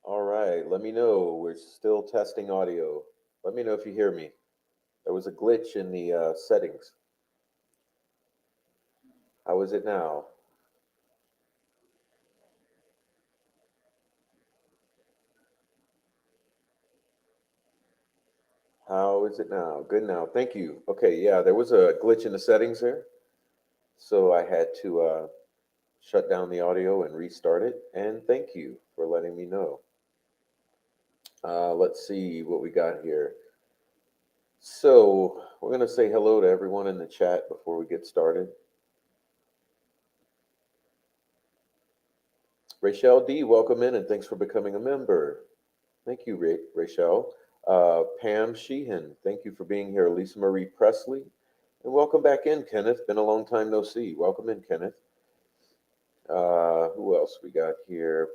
All right, let me know. We're still testing audio. Let me know if you hear me. There was a glitch in the settings. How is it now? How is it now? Good now. Thank you. Okay, yeah, there was a glitch in the settings there. So I had to shut down the audio and restart it. And thank you for letting me know. Let's see what we got here. So we're going to say hello to everyone in the chat before we get started. Rachel D, welcome in and thanks for becoming a member. Thank you, Rachel. Pam Sheehan, thank you for being here. Lisa Marie Presley, and welcome back in, Kenneth. Been a long time no see. Welcome in, Kenneth. Who else we got here?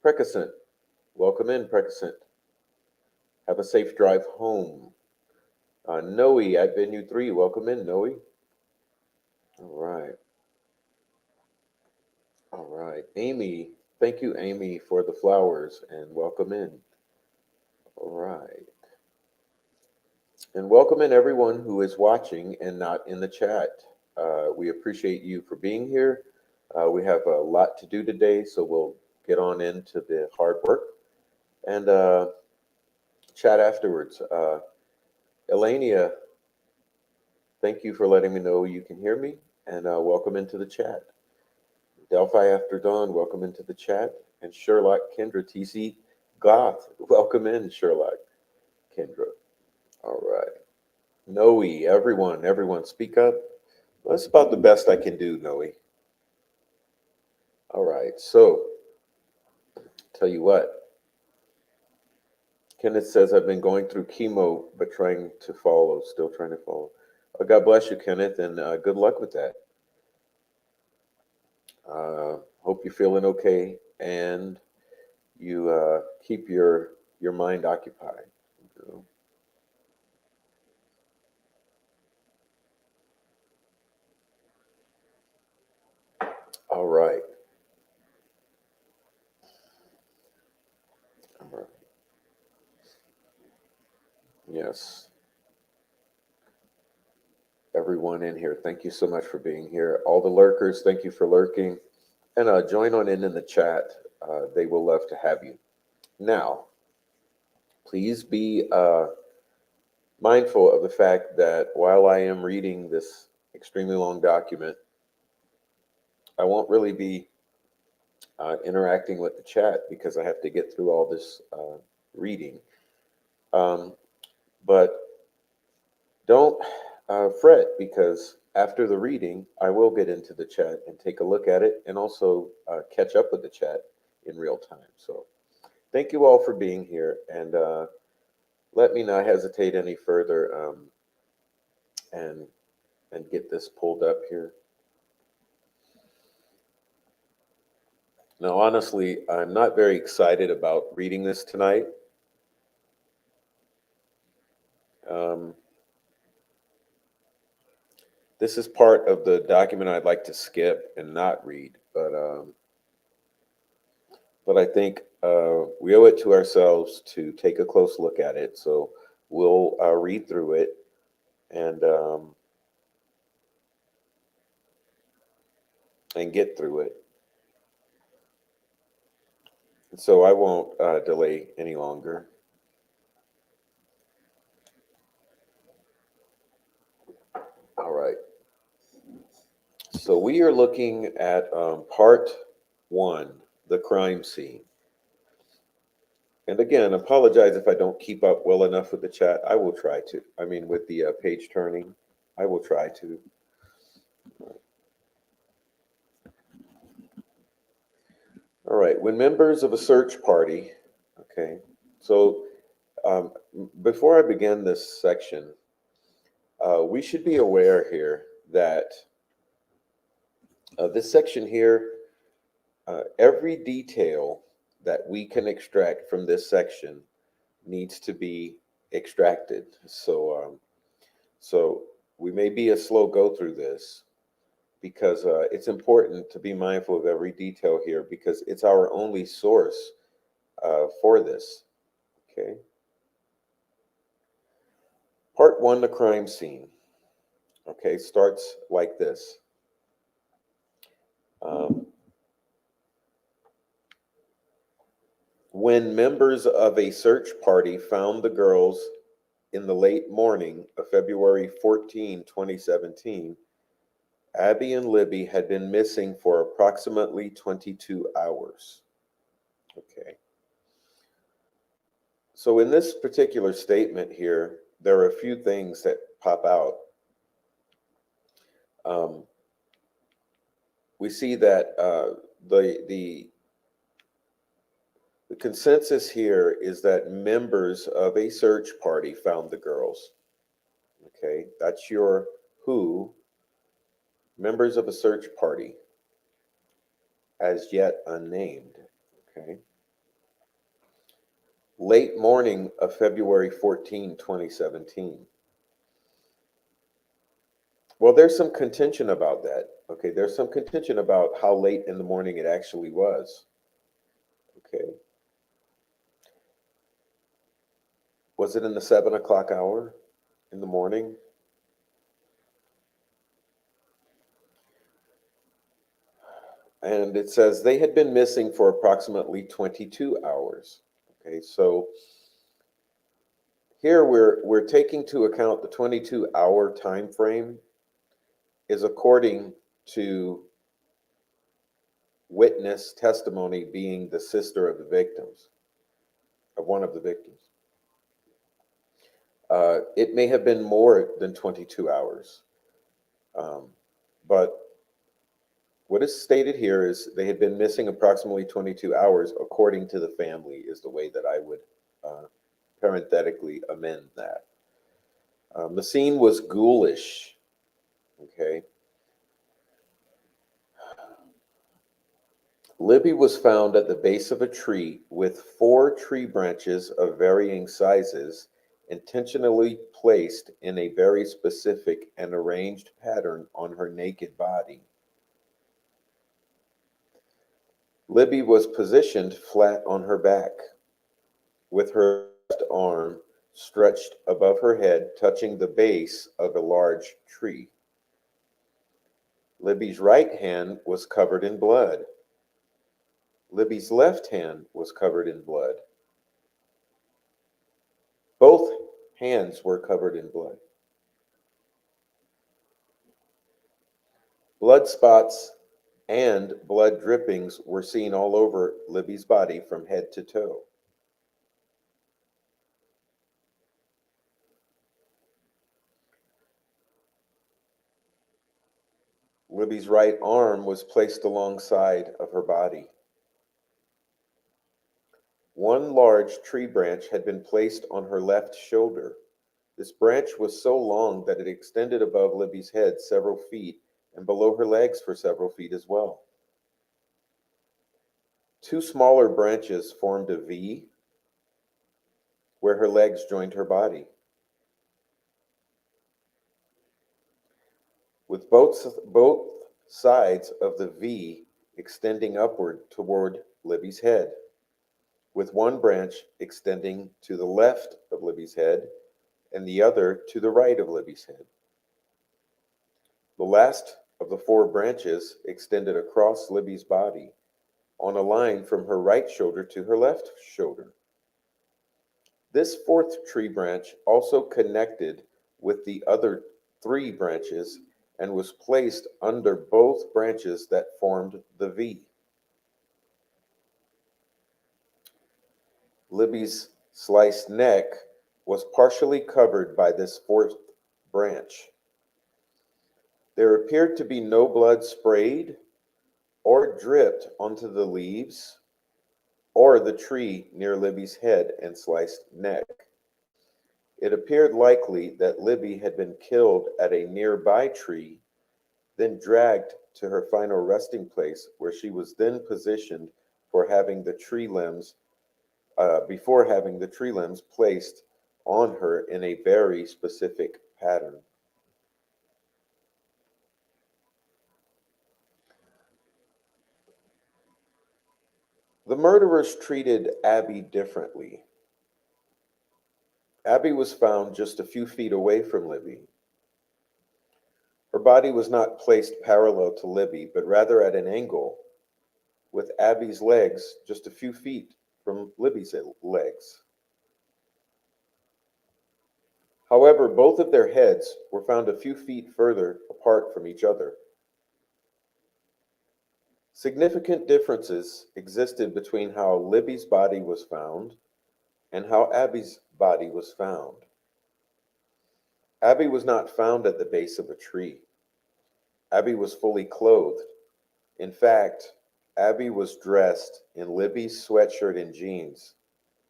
Precascent, welcome in, Precascent. Have a safe drive home. Noe at Venue 3, welcome in, Noe. All right. All right. Amy, thank you, Amy, for the flowers and welcome in. All right. And welcome in everyone who is watching and not in the chat. We appreciate you for being here. We have a lot to do today, so we'll get on into the hard work and chat afterwards. Elenia, thank you for letting me know you can hear me, and welcome into the chat. Delphi After Dawn, welcome into the chat. And Sherlock Kendra TC Goth, welcome in, Sherlock Kendra. All right. Noe, everyone, speak up. That's about the best I can do, Noe. All right, so tell you what, Kenneth says I've been going through chemo, but still trying to follow. God bless you, Kenneth, and good luck with that. Hope you're feeling okay, and you keep your mind occupied. You know? All right. All right. Yes. Everyone in here, thank you so much for being here. All the lurkers, thank you for lurking. And join on in the chat. They will love to have you. Now, please be mindful of the fact that while I am reading this extremely long document, I won't really be interacting with the chat because I have to get through all this reading. Um, but don't fret because after the reading, I will get into the chat and take a look at it and also catch up with the chat in real time. So thank you all for being here, and let me not hesitate any further and get this pulled up here. Now, honestly, I'm not very excited about reading this tonight. Um, this is part of the document I'd like to skip and not read, but I think we owe it to ourselves to take a close look at it. So we'll read through it and get through it. So I won't delay any longer. All right. So we are looking at part one, the crime scene. And again, apologize if I don't keep up well enough with the chat. I will try to. I mean, with the page turning, I will try to. All right. When members of a search party, okay. So um, before I begin this section, we should be aware here that this section here, every detail that we can extract from this section needs to be extracted. So we may be a slow go through this because it's important to be mindful of every detail here because it's our only source for this. Okay. Part one, the crime scene. Okay, starts like this. Um, when members of a search party found the girls in the late morning of February 14, 2017, Abby and Libby had been missing for approximately 22 hours. Okay. So in this particular statement here, there are a few things that pop out. Um, we see that the consensus here is that members of a search party found the girls. Okay, that's your who. Members of a search party, as yet unnamed. Okay. Late morning of February 14, 2017. Well, there's some contention about that. Okay, there's some contention about how late in the morning it actually was. Okay. Was it in the 7 o'clock hour in the morning? And it says they had been missing for approximately 22 hours. Okay, so here we're taking to account the 22-hour time frame is according to witness testimony being the sister of the victims, of one of the victims. It may have been more than 22 hours, but what is stated here is they had been missing approximately 22 hours, according to the family, is the way that I would parenthetically amend that. The scene was ghoulish. Okay. Libby was found at the base of a tree with 4 tree branches of varying sizes intentionally placed in a very specific and arranged pattern on her naked body. Libby was positioned flat on her back, with her left arm stretched above her head, touching the base of a large tree. Libby's right hand was covered in blood. Libby's left hand was covered in blood. Both hands were covered in blood. Blood spots and blood drippings were seen all over Libby's body from head to toe. Libby's right arm was placed alongside of her body. One large tree branch had been placed on her left shoulder. This branch was so long that it extended above Libby's head several feet and below her legs for several feet as well. 2 smaller branches formed a V where her legs joined her body, with both sides of the V extending upward toward Libby's head, with one branch extending to the left of Libby's head and the other to the right of Libby's head. The last of the 4 branches extended across Libby's body on a line from her right shoulder to her left shoulder. This 4th tree branch also connected with the other 3 branches and was placed under both branches that formed the V. Libby's sliced neck was partially covered by this 4th branch. There appeared to be no blood sprayed or dripped onto the leaves or the tree near Libby's head and sliced neck. It appeared likely that Libby had been killed at a nearby tree, then dragged to her final resting place, where she was then positioned for having the tree limbs, before having the tree limbs placed on her in a very specific pattern. The murderers treated Abby differently. Abby was found just a few feet away from Libby. Her body was not placed parallel to Libby, but rather at an angle, with Abby's legs just a few feet from Libby's legs. However, both of their heads were found a few feet further apart from each other. Significant differences existed between how Libby's body was found and how Abby's body was found. Abby was not found at the base of a tree. Abby was fully clothed. In fact, Abby was dressed in Libby's sweatshirt and jeans,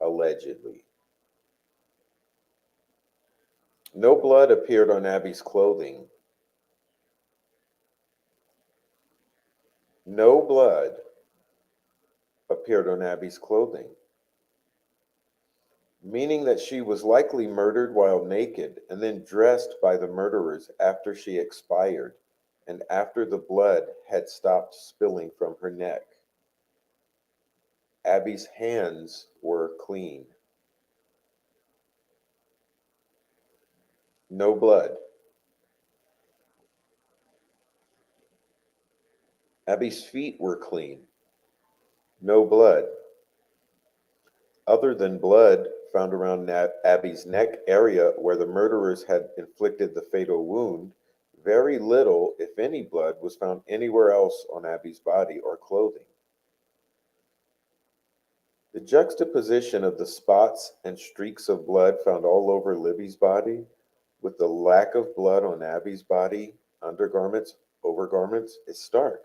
allegedly. No blood appeared on Abby's clothing. No blood appeared on Abby's clothing, meaning that she was likely murdered while naked and then dressed by the murderers after she expired and after the blood had stopped spilling from her neck. Abby's hands were clean. No blood. Abby's feet were clean. No blood. Other than blood found around Abby's neck area where the murderers had inflicted the fatal wound, very little, if any, blood was found anywhere else on Abby's body or clothing. The juxtaposition of the spots and streaks of blood found all over Libby's body with the lack of blood on Abby's body, undergarments, overgarments, is stark.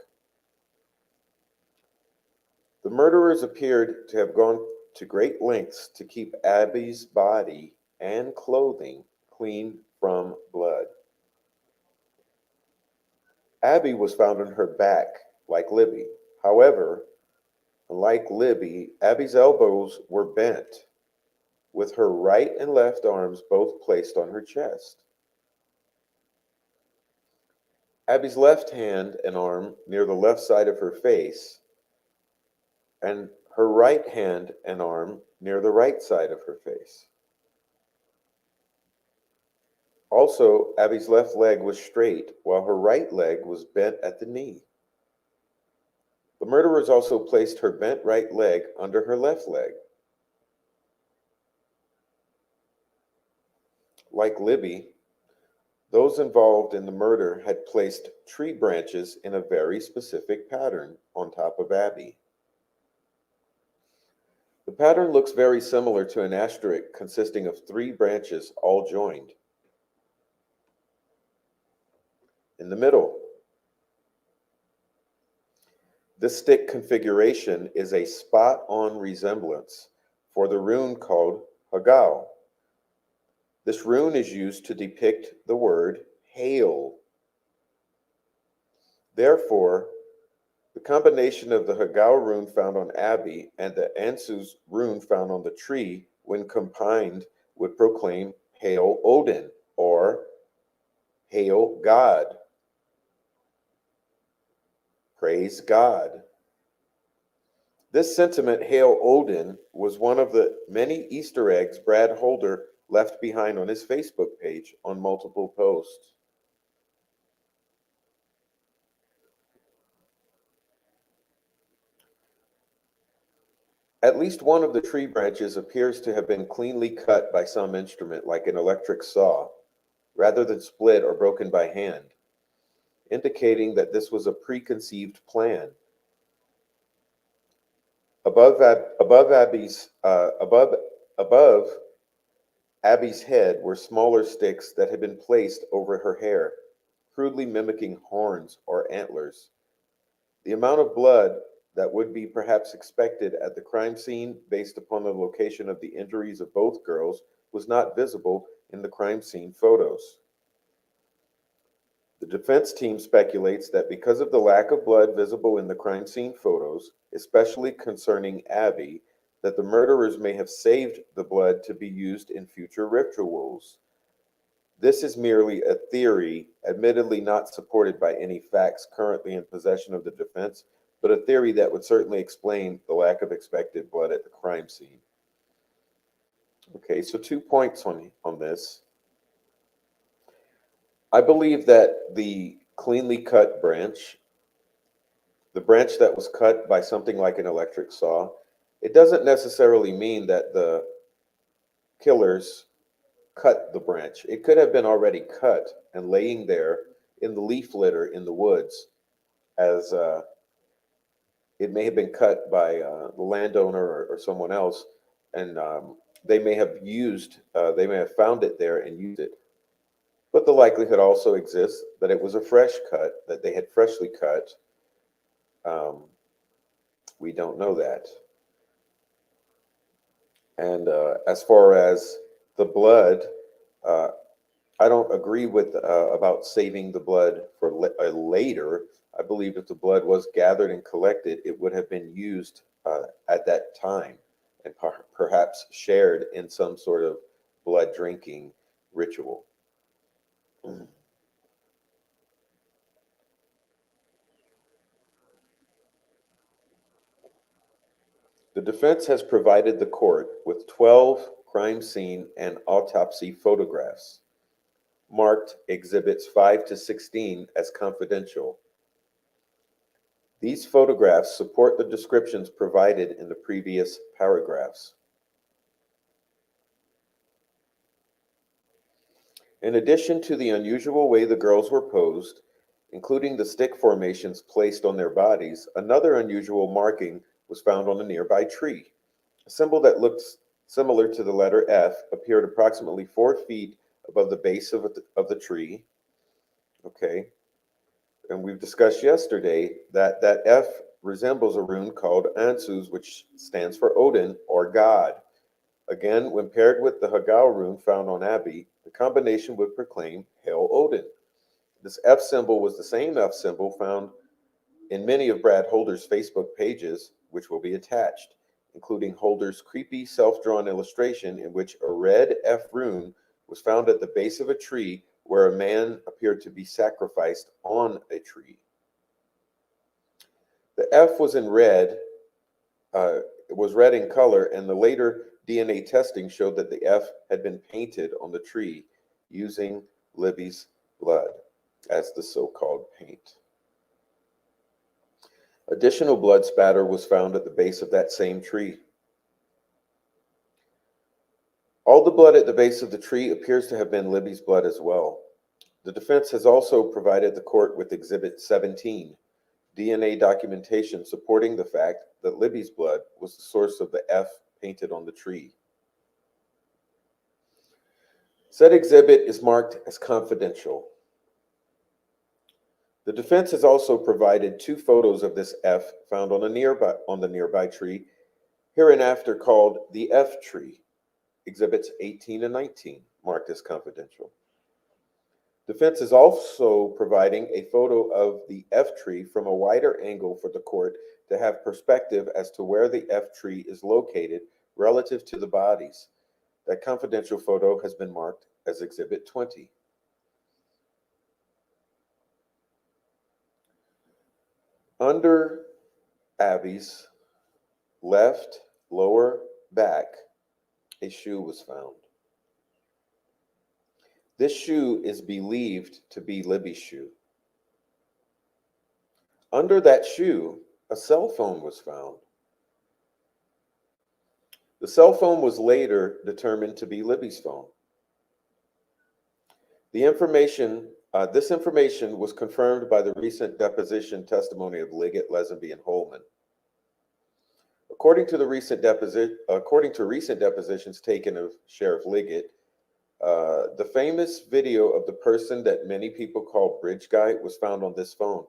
The murderers appeared to have gone to great lengths to keep Abby's body and clothing clean from blood. Abby was found on her back, like Libby. However, like Libby, Abby's elbows were bent, with her right and left arms both placed on her chest. Abby's left hand and arm near the left side of her face, and her right hand and arm near the right side of her face. Also, Abby's left leg was straight, while her right leg was bent at the knee. The murderers also placed her bent right leg under her left leg. Like Libby, those involved in the murder had placed tree branches in a very specific pattern on top of Abby. The pattern looks very similar to an asterisk consisting of three branches all joined. In the middle, this stick configuration is a spot-on resemblance for the rune called Hagao. This rune is used to depict the word hail. Therefore, the combination of the Hagao rune found on Abby and the Ansu's rune found on the tree, when combined, would proclaim Hail Odin or Hail God. Praise God. This sentiment, Hail Odin, was one of the many Easter eggs Brad Holder left behind on his Facebook page on multiple posts. At least one of the tree branches appears to have been cleanly cut by some instrument like an electric saw, rather than split or broken by hand, indicating that this was a preconceived plan. Above Abby's head were smaller sticks that had been placed over her hair, crudely mimicking horns or antlers. The amount of blood that would be perhaps expected at the crime scene based upon the location of the injuries of both girls was not visible in the crime scene photos. The defense team speculates that because of the lack of blood visible in the crime scene photos, especially concerning Abby, that the murderers may have saved the blood to be used in future rituals. This is merely a theory, admittedly not supported by any facts currently in possession of the defense, but a theory that would certainly explain the lack of expected blood at the crime scene. Okay, so 2 points on this. I believe that the cleanly cut branch, the branch that was cut by something like an electric saw, it doesn't necessarily mean that the killers cut the branch. It could have been already cut and laying there in the leaf litter in the woods, as it may have been cut by the landowner or someone else, and they may have found it there and used it. But the likelihood also exists that it was a fresh cut, that they had freshly cut. Um, we don't know that. And as far as the blood, uh, I don't agree with about saving the blood for later. I believe if the blood was gathered and collected, it would have been used at that time and perhaps shared in some sort of blood drinking ritual. The defense has provided the court with 12 crime scene and autopsy photographs, marked Exhibits 5 to 16 as confidential. These photographs support the descriptions provided in the previous paragraphs. In addition to the unusual way the girls were posed, including the stick formations placed on their bodies, another unusual marking was found on a nearby tree. A symbol that looks similar to the letter F appeared approximately 4 feet above the base of the tree. Okay, and we've discussed yesterday that that F resembles a rune called Ansus, which stands for Odin or God. Again, when paired with the Hagao rune found on Abbey, the combination would proclaim Hail Odin. This F symbol was the same F symbol found in many of Brad Holder's Facebook pages, which will be attached, including Holder's creepy self-drawn illustration in which a red F rune was found at the base of a tree where a man appeared to be sacrificed on a tree. The F was in red, it was red in color, and the later DNA testing showed that the F had been painted on the tree using Libby's blood as the so-called paint. Additional blood spatter was found at the base of that same tree. All the blood at the base of the tree appears to have been Libby's blood as well. The defense has also provided the court with Exhibit 17, DNA documentation supporting the fact that Libby's blood was the source of the F painted on the tree. Said exhibit is marked as confidential. The defense has also provided 2 photos of this F found on the nearby tree, hereinafter called the F tree, exhibits 18 and 19, marked as confidential. Defense is also providing a photo of the F tree from a wider angle for the court to have perspective as to where the F tree is located relative to the bodies. That confidential photo has been marked as Exhibit 20. Under Abby's left lower back, a shoe was found. This shoe is believed to be Libby's shoe. Under that shoe, a cell phone was found. The cell phone was later determined to be Libby's phone. This information was confirmed by the recent deposition testimony of Liggett, Lesenby, and Holman. According to recent depositions taken of Sheriff Liggett, the famous video of the person that many people call Bridge Guy was found on this phone.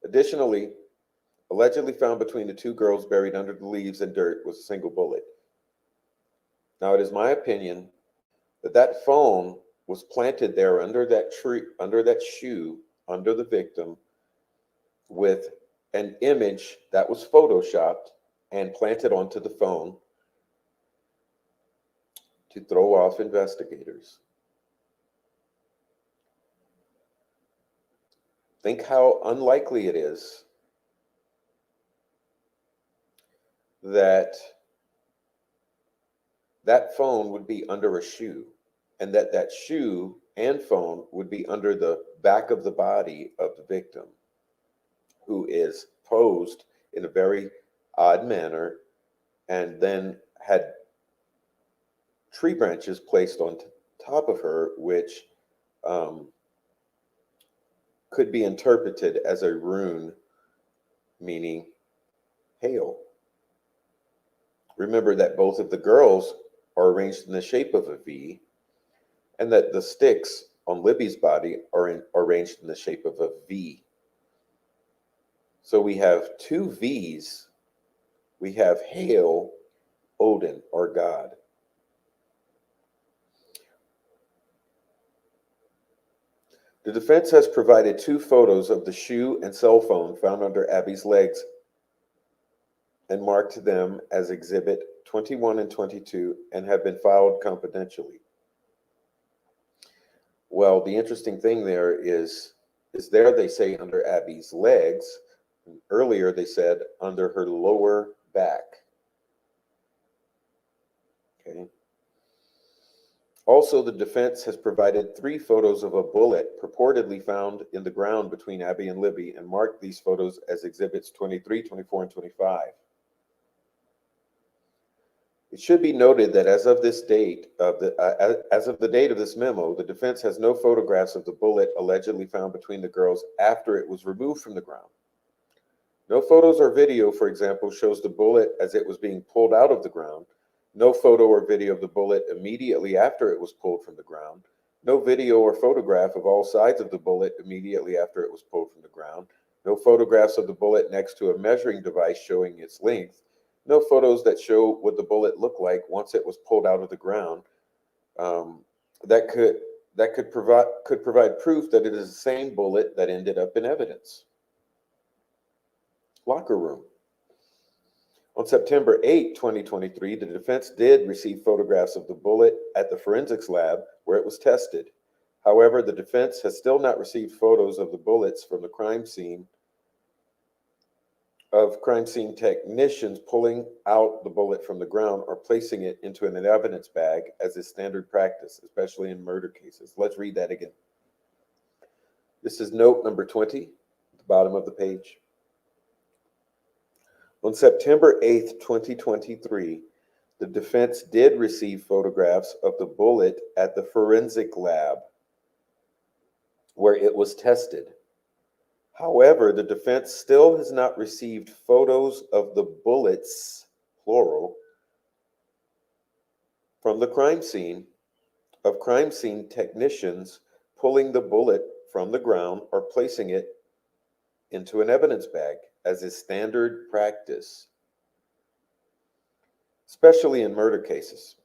Additionally, allegedly found between the 2 girls buried under the leaves and dirt was a single bullet. Now, it is my opinion that that phone was planted there under that tree, under that shoe, under the victim, with an image that was photoshopped and planted onto the phone to throw off investigators. Think how unlikely it is that that phone would be under a shoe, and that that shoe and phone would be under the back of the body of the victim, who is posed in a very odd manner and then had tree branches placed on top of her, which um, could be interpreted as a rune meaning hail. Remember that both of the girls are arranged in the shape of a V, and that the sticks on Libby's body are arranged in the shape of a V. So we have two V's. We have hail, Odin, or God. The defense has provided two photos of the shoe and cell phone found under Abby's legs and marked them as Exhibit 21 and 22 and have been filed confidentially. Well, the interesting thing there is there they say under Abby's legs. Earlier they said under her lower back. Okay. Also, the defense has provided three photos of a bullet purportedly found in the ground between Abby and Libby and marked these photos as exhibits 23, 24, and 25. It should be noted that as of this date, as of the date of this memo, the defense has no photographs of the bullet allegedly found between the girls after it was removed from the ground. No photos or video, for example, shows the bullet as it was being pulled out of the ground. No photo or video of the bullet immediately after it was pulled from the ground. No video or photograph of all sides of the bullet immediately after it was pulled from the ground. No photographs of the bullet next to a measuring device showing its length. No photos that show what the bullet looked like once it was pulled out of the ground. That could provide proof that it is the same bullet that ended up in evidence. Locker room. On September 8, 2023, the defense did receive photographs of the bullet at the forensics lab where it was tested. However, the defense has still not received photos of the bullets from the crime scene technicians pulling out the bullet from the ground or placing it into an evidence bag as is standard practice, especially in murder cases. Let's read that again. This is note number 20, at the bottom of the page. On September 8th, 2023, the defense did receive photographs of the bullet at the forensic lab where it was tested. However, the defense still has not received photos of the bullets, plural, from the crime scene, of crime scene technicians pulling the bullet from the ground or placing it into an evidence bag, as is standard practice, especially in murder cases.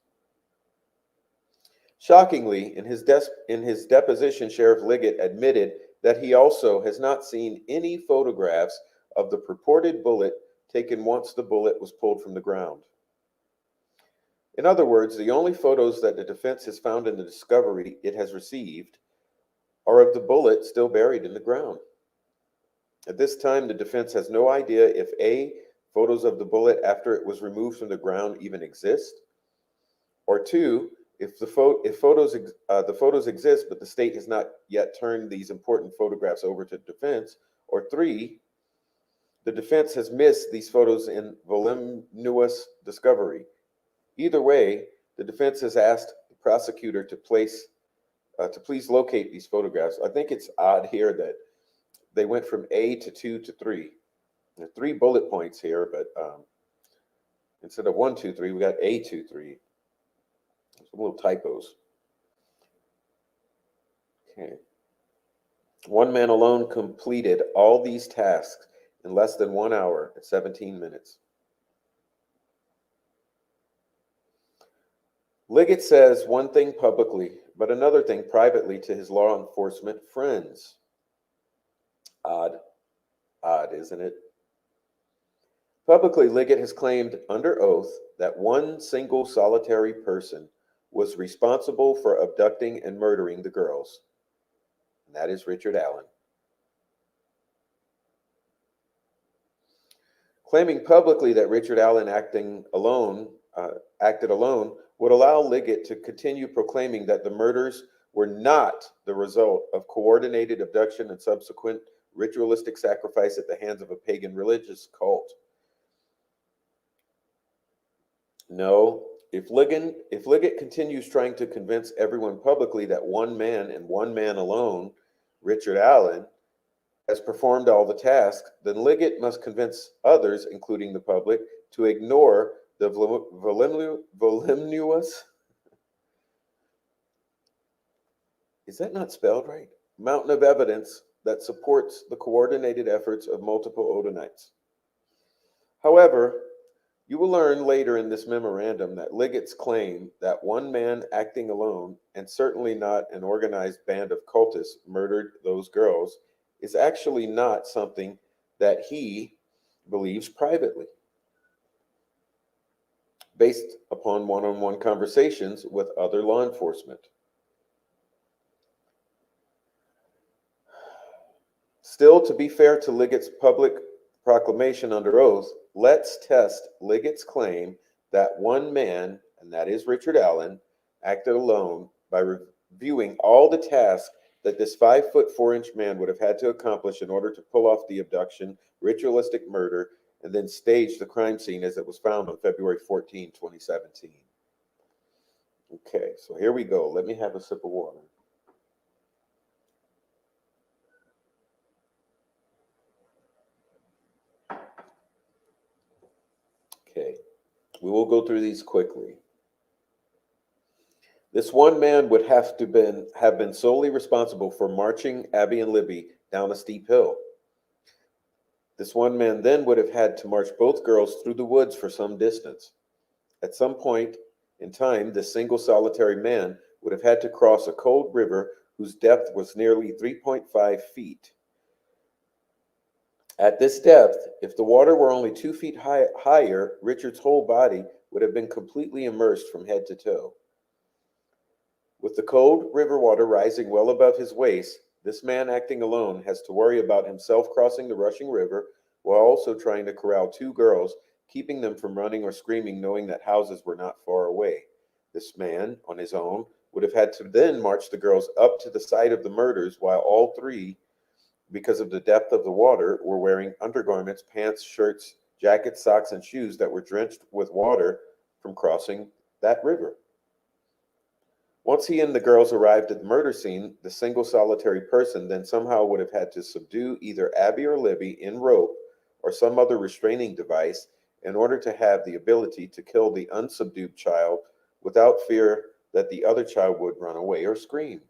Shockingly, in his deposition, Sheriff Liggett admitted that he also has not seen any photographs of the purported bullet taken once the bullet was pulled from the ground. In other words, the only photos that the defense has found in the discovery it has received are of the bullet still buried in the ground. At this time, the defense has no idea if A, photos of the bullet after it was removed from the ground even exist, or two, if the photos exist, but the state has not yet turned these important photographs over to defense, or three, the defense has missed these photos in voluminous discovery. Either way, the defense has asked the prosecutor to please locate these photographs. I think it's odd here that they went from A to 2 to 3. There are 3 bullet points here, but instead of 1, 2, 3, we got A, 2, 3. Some little typos. Okay. One man alone completed all these tasks in less than 1 hour and 17 minutes. Liggett says one thing publicly, but another thing privately to his law enforcement friends. Odd, isn't it? Publicly, Liggett has claimed under oath that one single solitary person was responsible for abducting and murdering the girls, and that is Richard Allen. Claiming publicly that Richard Allen acted alone would allow Liggett to continue proclaiming that the murders were not the result of coordinated abduction and subsequent ritualistic sacrifice at the hands of a pagan religious cult. No, if Liggett continues trying to convince everyone publicly that one man and one man alone, Richard Allen, has performed all the tasks, then Liggett must convince others, including the public, to ignore the voluminous, is that not spelled right? Mountain of evidence that supports the coordinated efforts of multiple Odinites. However, you will learn later in this memorandum that Liggett's claim that one man acting alone, and certainly not an organized band of cultists, murdered those girls is actually not something that he believes privately, based upon one-on-one conversations with other law enforcement. Still, to be fair to Liggett's public proclamation under oath, let's test Liggett's claim that one man, and that is Richard Allen, acted alone by reviewing all the tasks that this 5'4" man would have had to accomplish in order to pull off the abduction, ritualistic murder, and then stage the crime scene as it was found on February 14, 2017. Okay, so here we go. Let me have a sip of water. Okay, we will go through these quickly. This one man would have been solely responsible for marching Abby and Libby down a steep hill. This one man then would have had to march both girls through the woods for some distance. At some point in time, this single solitary man would have had to cross a cold river whose depth was nearly 3.5 feet. At this depth, if the water were only 2 feet higher, Richard's whole body would have been completely immersed from head to toe. With the cold river water rising well above his waist, this man acting alone has to worry about himself crossing the rushing river while also trying to corral two girls, keeping them from running or screaming, knowing that houses were not far away. This man, on his own, would have had to then march the girls up to the site of the murders while all three, because of the depth of the water, were wearing undergarments, pants, shirts, jackets, socks, and shoes that were drenched with water from crossing that river. Once he and the girls arrived at the murder scene, the single solitary person then somehow would have had to subdue either Abby or Libby in rope or some other restraining device in order to have the ability to kill the unsubdued child without fear that the other child would run away or scream.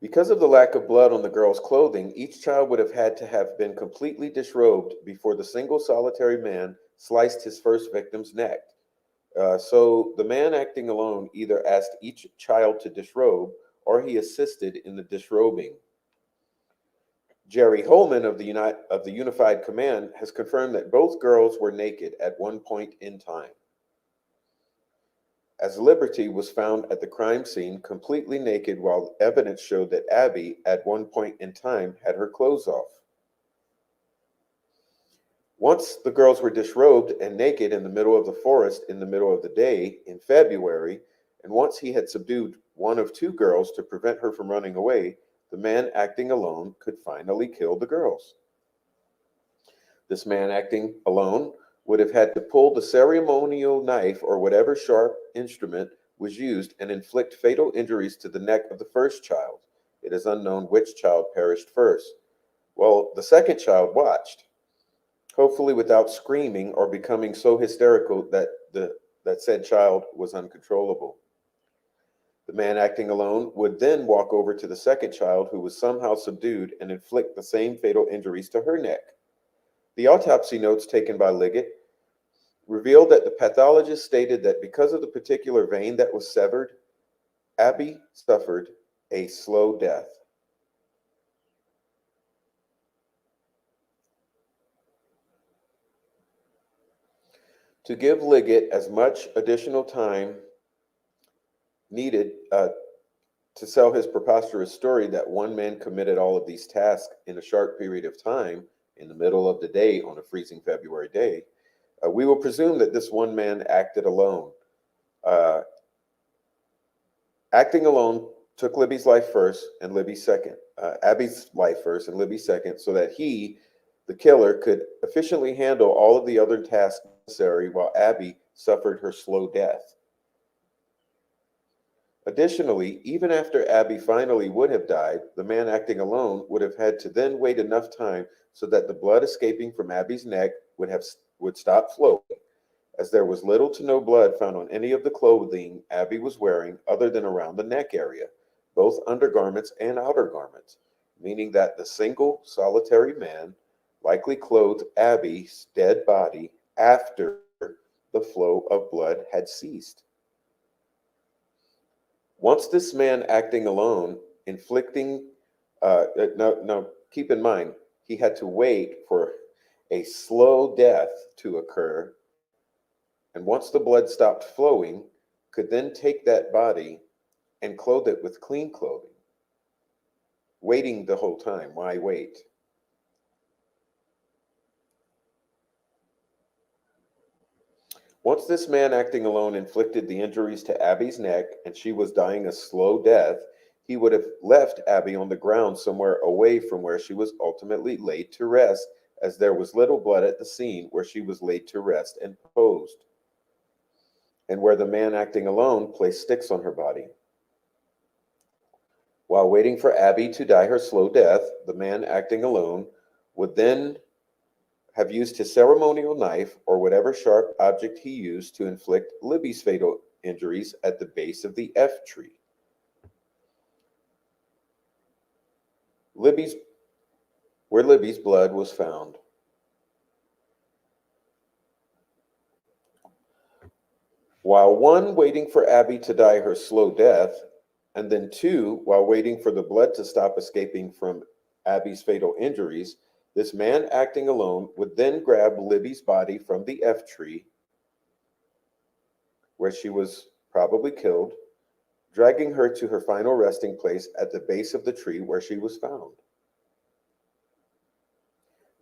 Because of the lack of blood on the girls' clothing, each child would have been completely disrobed before the single solitary man sliced his first victim's neck. So the man acting alone either asked each child to disrobe or he assisted in the disrobing. Jerry Holman of the Unified Command has confirmed that both girls were naked at one point in time, as Liberty was found at the crime scene completely naked, while evidence showed that Abby at one point in time had her clothes off. Once the girls were disrobed and naked in the middle of the forest in the middle of the day in February, and once he had subdued one of two girls to prevent her from running away, the man acting alone could finally kill the girls. This man acting alone would have had to pull the ceremonial knife or whatever sharp instrument was used and inflict fatal injuries to the neck of the first child. It is unknown which child perished first. Well, the second child watched, hopefully without screaming or becoming so hysterical that said child was uncontrollable. The man acting alone would then walk over to the second child, who was somehow subdued, and inflict the same fatal injuries to her neck. The autopsy notes taken by Liggett revealed that the pathologist stated that because of the particular vein that was severed, Abby suffered a slow death. To give Liggett as much additional time needed to sell his preposterous story that one man committed all of these tasks in a short period of time in the middle of the day on a freezing February day, we will presume that this one man acted alone. Uh, Acting alone took Libby's life first and Libby's second, Abby's life first and Libby's second, so that he, the killer, could efficiently handle all of the other tasks necessary while Abby suffered her slow death. Additionally, even after Abby finally would have died, the man acting alone would have had to then wait enough time so that the blood escaping from Abby's neck would stop flowing, as there was little to no blood found on any of the clothing Abby was wearing other than around the neck area, both undergarments and outer garments, meaning that the single solitary man likely clothed Abby's dead body after the flow of blood had ceased. Once this man acting alone, inflicting, now keep in mind, he had to wait for a slow death to occur, and once the blood stopped flowing, could then take that body and clothe it with clean clothing. Waiting the whole time. Why wait? Once this man acting alone inflicted the injuries to Abby's neck and she was dying a slow death, he would have left Abby on the ground somewhere away from where she was ultimately laid to rest, as there was little blood at the scene where she was laid to rest and posed, and where the man acting alone placed sticks on her body. While waiting for Abby to die her slow death, the man acting alone would then have used his ceremonial knife or whatever sharp object he used to inflict Libby's fatal injuries at the base of the F tree. Where Libby's blood was found. While one, waiting for Abby to die her slow death, and then two, while waiting for the blood to stop escaping from Abby's fatal injuries, this man acting alone would then grab Libby's body from the F tree, where she was probably killed, dragging her to her final resting place at the base of the tree where she was found.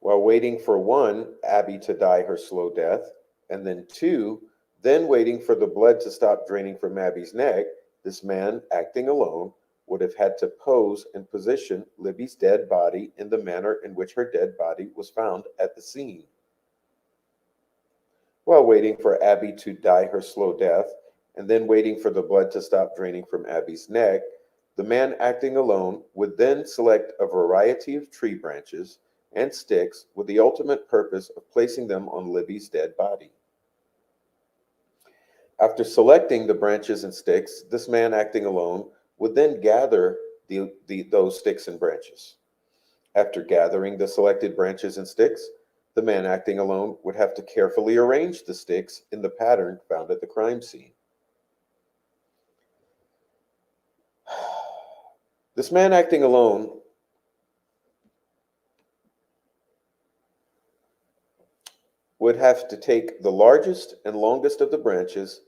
While waiting for one, Abby to die her slow death, and then two, then waiting for the blood to stop draining from Abby's neck, this man, acting alone, would have had to pose and position Libby's dead body in the manner in which her dead body was found at the scene. While waiting for Abby to die her slow death, and then waiting for the blood to stop draining from Abby's neck, the man acting alone would then select a variety of tree branches and sticks with the ultimate purpose of placing them on Libby's dead body. After selecting the branches and sticks, this man acting alone would then gather those sticks and branches. After gathering the selected branches and sticks, the man acting alone would have to carefully arrange the sticks in the pattern found at the crime scene. This man acting alone would have to take the largest and longest of the branches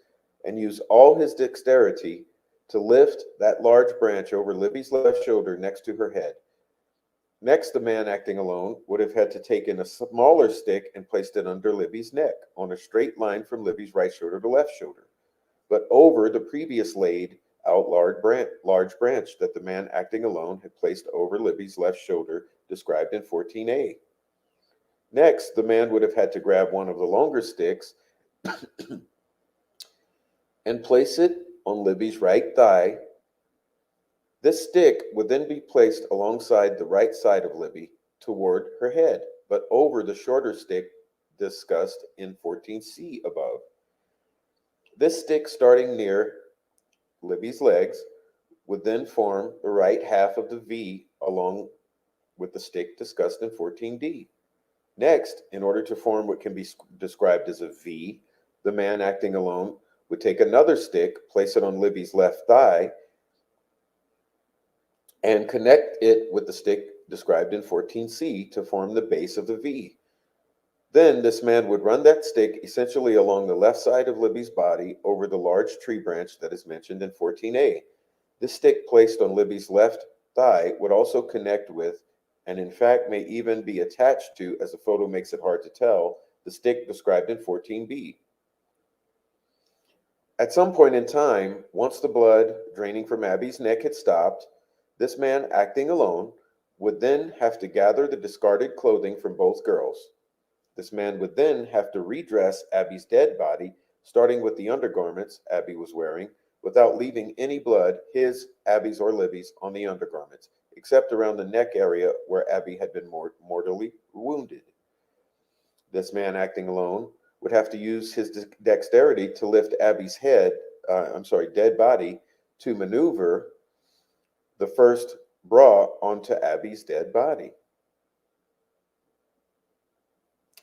and use all his dexterity to lift that large branch over Libby's left shoulder next to her head. Next, the man acting alone would have had to take in a smaller stick and placed it under Libby's neck on a straight line from Libby's right shoulder to left shoulder, but over the previous laid out large branch that the man acting alone had placed over Libby's left shoulder, described in 14a. Next, the man would have had to grab one of the longer sticks and place it on Libby's right thigh. This stick would then be placed alongside the right side of Libby toward her head, but over the shorter stick discussed in 14c above. This stick, starting near Libby's legs, would then form the right half of the V along with the stick discussed in 14d. Next, in order to form what can be described as a V, the man acting alone would take another stick, place it on Libby's left thigh, and connect it with the stick described in 14c to form the base of the V. Then this man would run that stick essentially along the left side of Libby's body over the large tree branch that is mentioned in 14a. This stick placed on Libby's left thigh would also connect with and in fact may even be attached to, as the photo makes it hard to tell, the stick described in 14b. At some point in time, once the blood draining from Abby's neck had stopped, this man, acting alone, would then have to gather the discarded clothing from both girls. This man would then have to redress Abby's dead body, starting with the undergarments Abby was wearing, without leaving any blood, his, Abby's, or Libby's, on the undergarments, except around the neck area where Abby had been mortally wounded. This man, acting alone, would have to use his dexterity to lift Abby's dead body, to maneuver the first bra onto Abby's dead body.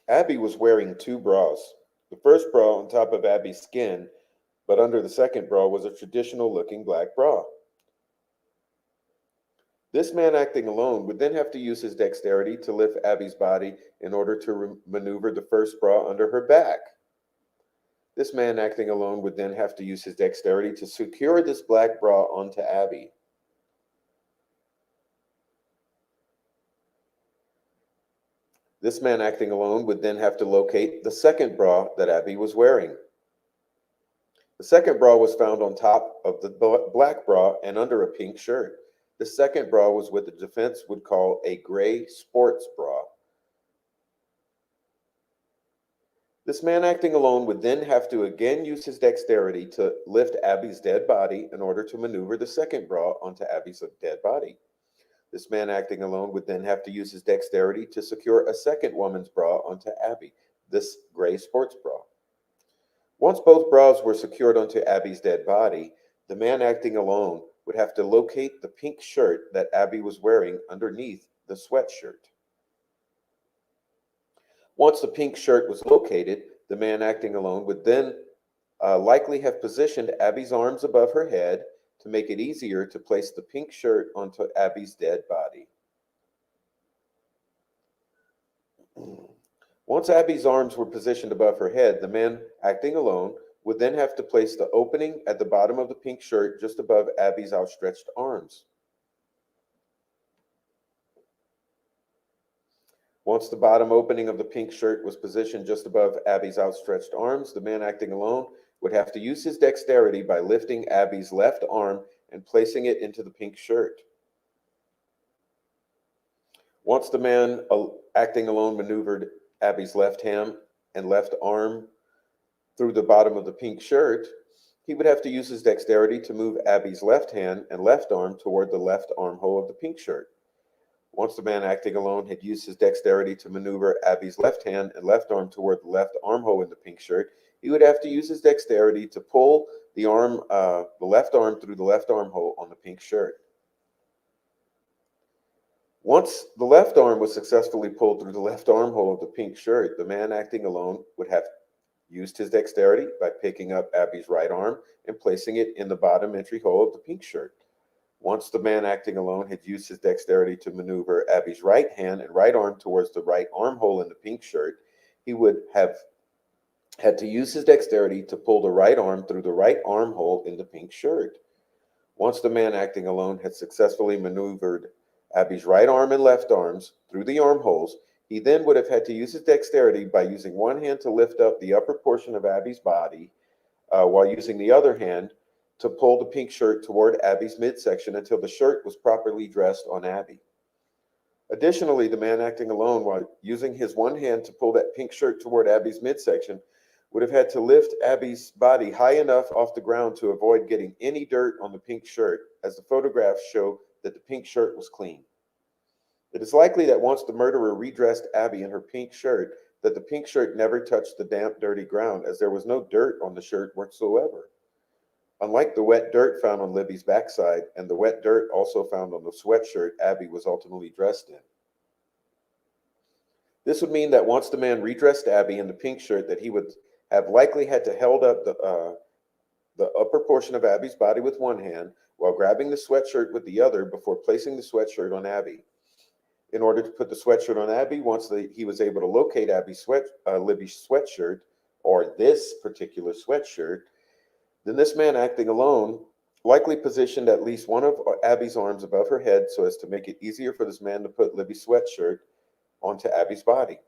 Abby was wearing two bras. The first bra on top of Abby's skin, but under the second bra was a traditional looking black bra. This man, acting alone, would then have to use his dexterity to lift Abby's body in order to maneuver the first bra under her back. This man, acting alone, would then have to use his dexterity to secure this black bra onto Abby. This man, acting alone, would then have to locate the second bra that Abby was wearing. The second bra was found on top of the black bra and under a pink shirt. The second bra was what the defense would call a gray sports bra. This man, acting alone, would then have to again use his dexterity to lift Abby's dead body in order to maneuver the second bra onto Abby's dead body. This man, acting alone, would then have to use his dexterity to secure a second woman's bra onto Abby, this gray sports bra. Once both bras were secured onto Abby's dead body, the man, acting alone, would have to locate the pink shirt that Abby was wearing underneath the sweatshirt. Once the pink shirt was located, the man, acting alone, would then likely have positioned Abby's arms above her head to make it easier to place the pink shirt onto Abby's dead body. Once Abby's arms were positioned above her head, the man, acting alone, would then have to place the opening at the bottom of the pink shirt just above Abby's outstretched arms. Once the bottom opening of the pink shirt was positioned just above Abby's outstretched arms, the man, acting alone, would have to use his dexterity by lifting Abby's left arm and placing it into the pink shirt. Once the man, acting alone, maneuvered Abby's left hand and left arm through the bottom of the pink shirt, he would have to use his dexterity to move Abby's left hand and left arm toward the left armhole of the pink shirt. Once the man, acting alone, had used his dexterity to maneuver Abby's left hand and left arm toward the left armhole in the pink shirt, he would have to use his dexterity to pull the left arm through the left armhole on the pink shirt. Once the left arm was successfully pulled through the left armhole of the pink shirt, the man, acting alone, would have used his dexterity by picking up Abby's right arm and placing it in the bottom entry hole of the pink shirt. Once the man, acting alone, had used his dexterity to maneuver Abby's right hand and right arm towards the right armhole in the pink shirt, he would have had to use his dexterity to pull the right arm through the right armhole in the pink shirt. Once the man, acting alone, had successfully maneuvered Abby's right arm and left arms through the armholes, he then would have had to use his dexterity by using one hand to lift up the upper portion of Abby's body, while using the other hand to pull the pink shirt toward Abby's midsection until the shirt was properly dressed on Abby. Additionally, the man, acting alone, while using his one hand to pull that pink shirt toward Abby's midsection, would have had to lift Abby's body high enough off the ground to avoid getting any dirt on the pink shirt, as the photographs show that the pink shirt was clean. It is likely that once the murderer redressed Abby in her pink shirt, that the pink shirt never touched the damp, dirty ground, as there was no dirt on the shirt whatsoever. Unlike the wet dirt found on Libby's backside and the wet dirt also found on the sweatshirt Abby was ultimately dressed in. This would mean that once the man redressed Abby in the pink shirt, that he would have likely had to held up the upper portion of Abby's body with one hand while grabbing the sweatshirt with the other before placing the sweatshirt on Abby. In order to put the sweatshirt on Abby, once he was able to locate Libby's sweatshirt, or this particular sweatshirt, then this man, acting alone, likely positioned at least one of Abby's arms above her head so as to make it easier for this man to put Libby's sweatshirt onto Abby's body.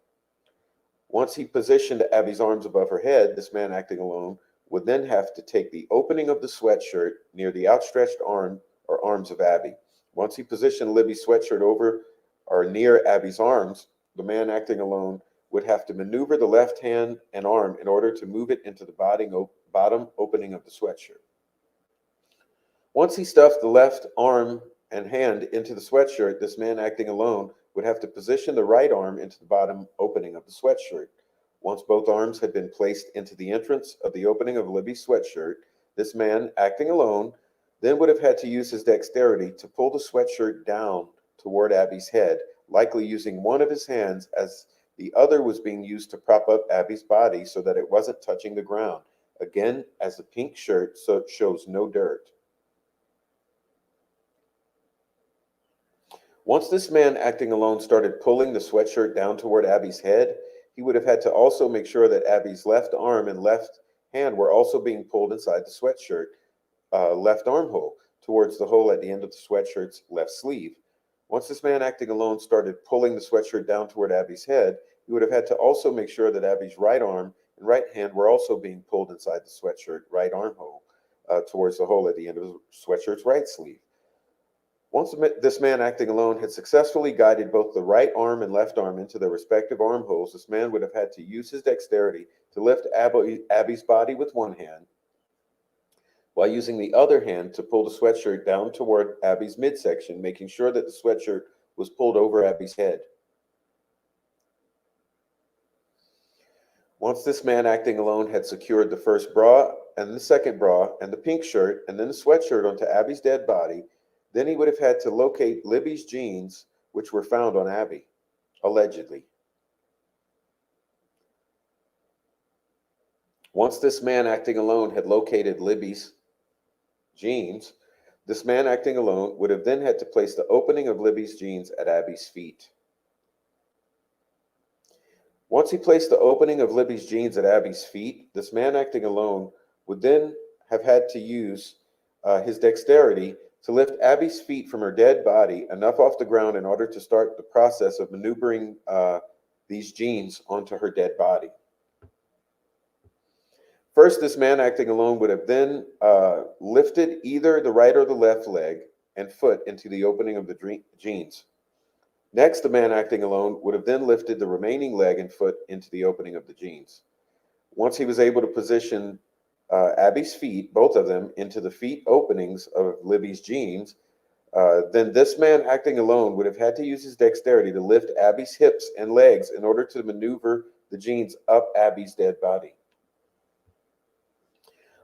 Once he positioned Abby's arms above her head, this man acting alone would then have to take the opening of the sweatshirt near the outstretched arm or arms of Abby. Once he positioned Libby's sweatshirt over or near Abby's arms, the man acting alone would have to maneuver the left hand and arm in order to move it into the bottom opening of the sweatshirt. Once he stuffed the left arm and hand into the sweatshirt, this man acting alone would have to position the right arm into the bottom opening of the sweatshirt. Once both arms had been placed into the entrance of the opening of Libby's sweatshirt, this man acting alone then would have had to use his dexterity to pull the sweatshirt down toward Abby's head, likely using one of his hands as the other was being used to prop up Abby's body so that it wasn't touching the ground. Again, as the pink shirt shows no dirt. Once this man acting alone started pulling the sweatshirt down toward Abby's head, he would have had to also make sure that Abby's left arm and left hand were also being pulled inside the sweatshirt left armhole towards the hole at the end of the sweatshirt's left sleeve. Once this man acting alone started pulling the sweatshirt down toward Abby's head, he would have had to also make sure that Abby's right arm and right hand were also being pulled inside the sweatshirt right armhole towards the hole at the end of the sweatshirt's right sleeve. Once this man acting alone had successfully guided both the right arm and left arm into their respective armholes, this man would have had to use his dexterity to lift Abby's body with one hand, while using the other hand to pull the sweatshirt down toward Abby's midsection, making sure that the sweatshirt was pulled over Abby's head. Once this man acting alone had secured the first bra and the second bra and the pink shirt and then the sweatshirt onto Abby's dead body, then he would have had to locate Libby's jeans, which were found on Abby, allegedly. Once this man acting alone had located Libby's jeans, this man acting alone would have then had to place the opening of Libby's jeans at Abby's feet. Once he placed the opening of Libby's jeans at Abby's feet, this man acting alone would then have had to use his dexterity to lift Abby's feet from her dead body enough off the ground in order to start the process of maneuvering these jeans onto her dead body. First, this man acting alone would have then lifted either the right or the left leg and foot into the opening of the jeans. Next, the man acting alone would have then lifted the remaining leg and foot into the opening of the jeans. Once he was able to position Abby's feet, both of them, into the feet openings of Libby's jeans, then this man acting alone would have had to use his dexterity to lift Abby's hips and legs in order to maneuver the jeans up Abby's dead body.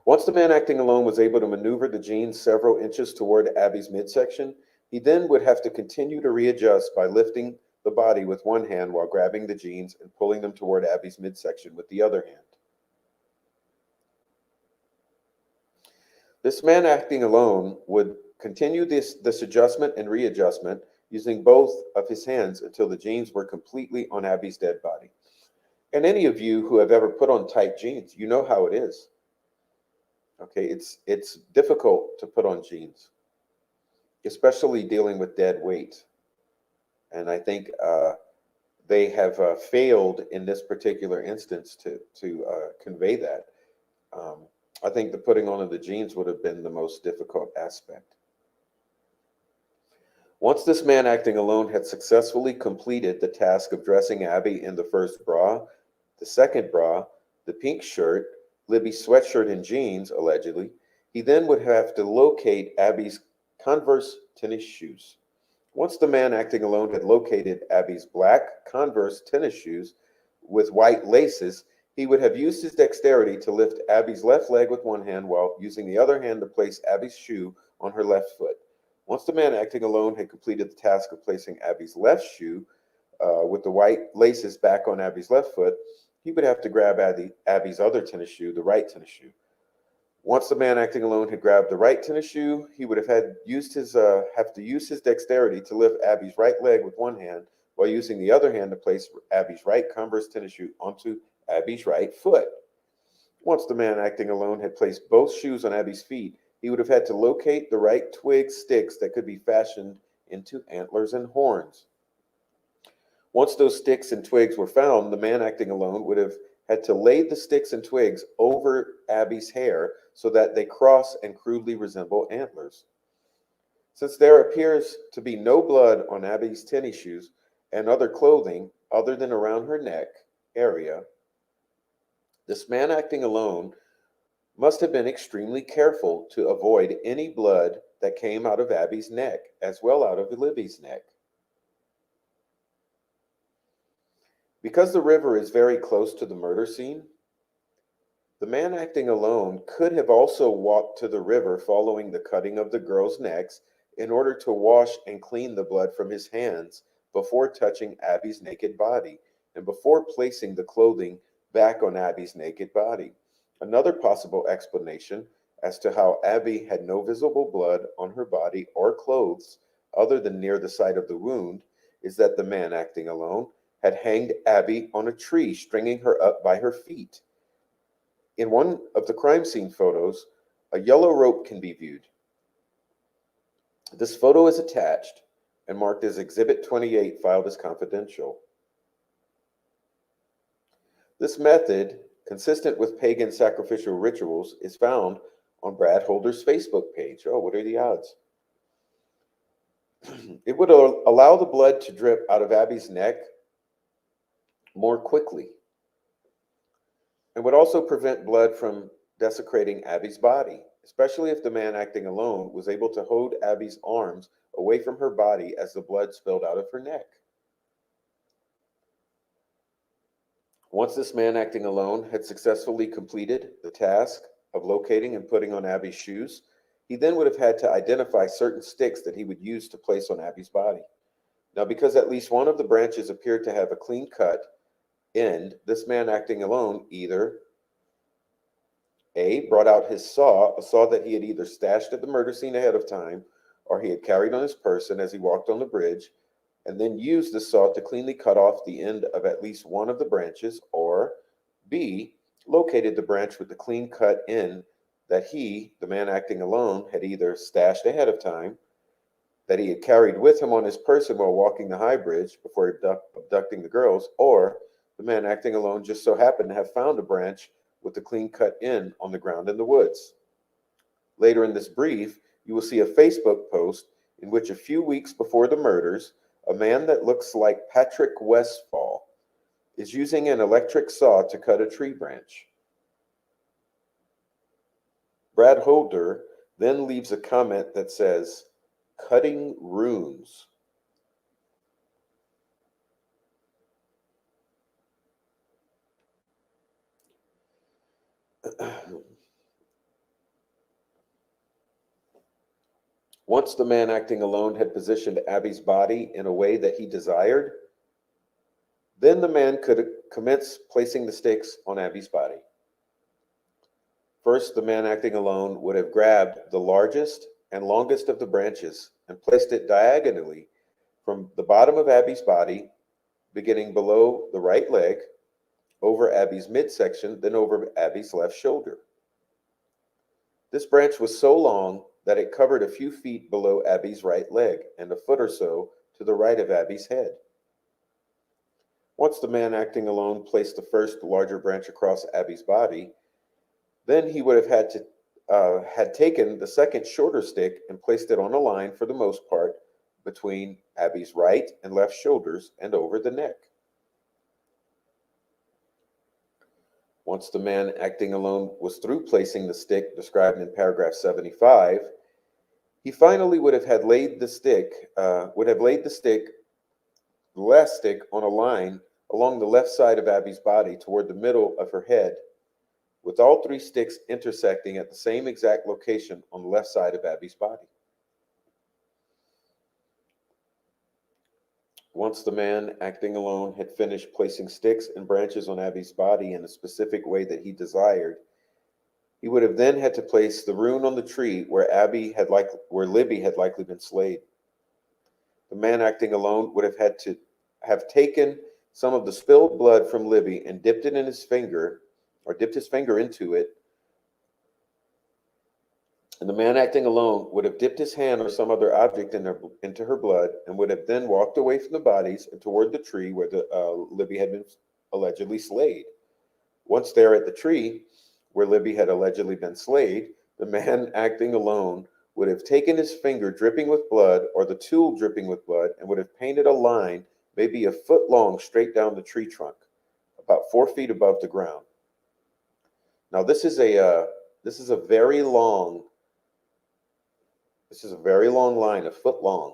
Once the man acting alone was able to maneuver the jeans several inches toward Abby's midsection, he then would have to continue to readjust by lifting the body with one hand while grabbing the jeans and pulling them toward Abby's midsection with the other hand. This man acting alone would continue this adjustment and readjustment using both of his hands until the jeans were completely on Abby's dead body. And any of you who have ever put on tight jeans, you know how it is. Okay, it's difficult to put on jeans, especially dealing with dead weight. And I think they have failed in this particular instance to convey that. I think the putting on of the jeans would have been the most difficult aspect. Once this man acting alone had successfully completed the task of dressing Abby in the first bra, the second bra, the pink shirt, Libby's sweatshirt and jeans, allegedly, he then would have to locate Abby's Converse tennis shoes. Once the man acting alone had located Abby's black Converse tennis shoes with white laces, he would have used his dexterity to lift Abby's left leg with one hand while using the other hand to place Abby's shoe on her left foot. Once the man acting alone had completed the task of placing Abby's left shoe with the white laces back on Abby's left foot, he would have to grab Abby's other tennis shoe, the right tennis shoe. Once the man acting alone had grabbed the right tennis shoe, he would have used his dexterity to lift Abby's right leg with one hand while using the other hand to place Abby's right Converse tennis shoe onto Abby's right foot. Once the man acting alone had placed both shoes on Abby's feet, He would have had to locate the right twig sticks that could be fashioned into antlers and horns. Once those sticks and twigs were found, the man acting alone would have had to lay the sticks and twigs over Abby's hair so that they cross and crudely resemble antlers. Since there appears to be no blood on Abby's tennis shoes and other clothing other than around her neck area, this man acting alone must have been extremely careful to avoid any blood that came out of Abby's neck as well out of Libby's neck. Because the river is very close to the murder scene, the man acting alone could have also walked to the river following the cutting of the girls' necks in order to wash and clean the blood from his hands before touching Abby's naked body and before placing the clothing back on Abby's naked body. Another possible explanation as to how Abby had no visible blood on her body or clothes other than near the site of the wound is that the man acting alone had hanged Abby on a tree, stringing her up by her feet. In one of the crime scene photos, a yellow rope can be viewed. This photo is attached and marked as Exhibit 28, filed as confidential. This method, consistent with pagan sacrificial rituals, is found on Brad Holder's Facebook page. Oh, what are the odds? It would allow the blood to drip out of Abby's neck more quickly and would also prevent blood from desecrating Abby's body, especially if the man acting alone was able to hold Abby's arms away from her body as the blood spilled out of her neck. Once this man acting alone had successfully completed the task of locating and putting on Abby's shoes, he then would have had to identify certain sticks that he would use to place on Abby's body. Now, because at least one of the branches appeared to have a clean cut end, this man acting alone either A, brought out his saw, a saw that he had either stashed at the murder scene ahead of time or he had carried on his person as he walked on the bridge, and then used the saw to cleanly cut off the end of at least one of the branches, or B, located the branch with the clean cut end that he, the man acting alone, had either stashed ahead of time, that he had carried with him on his person while walking the high bridge before abducting the girls, or the man acting alone just so happened to have found a branch with the clean cut end on the ground in the woods. Later in this brief, you will see a Facebook post in which a few weeks before the murders, a man that looks like Patrick Westfall is using an electric saw to cut a tree branch. Brad Holder then leaves a comment that says, "Cutting runes." Once the man acting alone had positioned Abby's body in a way that he desired, then the man could commence placing the sticks on Abby's body. First, the man acting alone would have grabbed the largest and longest of the branches and placed it diagonally from the bottom of Abby's body, beginning below the right leg, over Abby's midsection, then over Abby's left shoulder. This branch was so long that it covered a few feet below Abby's right leg and a foot or so to the right of Abby's head. Once the man acting alone placed the first larger branch across Abby's body, then he would have had taken the second shorter stick and placed it on a line for the most part between Abby's right and left shoulders and over the neck. Once the man acting alone was through placing the stick described in paragraph 75, he finally would have laid the last stick on a line along the left side of Abby's body toward the middle of her head, with all three sticks intersecting at the same exact location on the left side of Abby's body. Once the man acting alone had finished placing sticks and branches on Abby's body in a specific way that he desired, he would have then had to place the rune on the tree where Libby had likely been slayed. The man acting alone would have had to have taken some of the spilled blood from Libby and dipped his finger into it, And the man acting alone would have dipped his hand or some other object into her blood and would have then walked away from the bodies and toward the tree where Libby had been allegedly slayed. Once there at the tree where Libby had allegedly been slayed, the man acting alone would have taken his finger dripping with blood or the tool dripping with blood and would have painted a line maybe a foot long straight down the tree trunk, about 4 feet above the ground. Now this is a very long line, a foot long.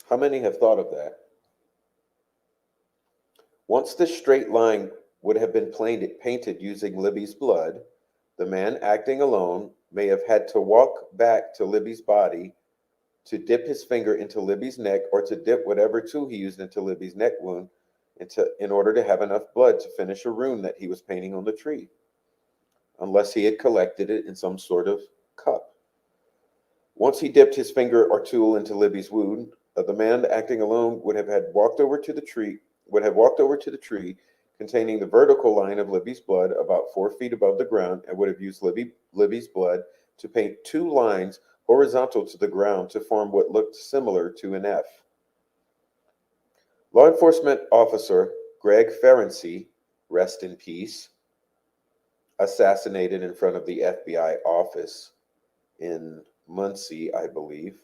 How many have thought of that? Once this straight line would have been painted using Libby's blood, the man acting alone may have had to walk back to Libby's body to dip his finger into Libby's neck or to dip whatever tool he used into Libby's neck wound in order to have enough blood to finish a rune that he was painting on the tree, unless he had collected it in some sort of cup. Once he dipped his finger or tool into Libby's wound, the man acting alone would have walked over to the tree containing the vertical line of Libby's blood about 4 feet above the ground and would have used Libby's blood to paint two lines horizontal to the ground to form what looked similar to an F. Law enforcement officer Greg Ferenczi, rest in peace, assassinated in front of the FBI office in Muncie, I believe,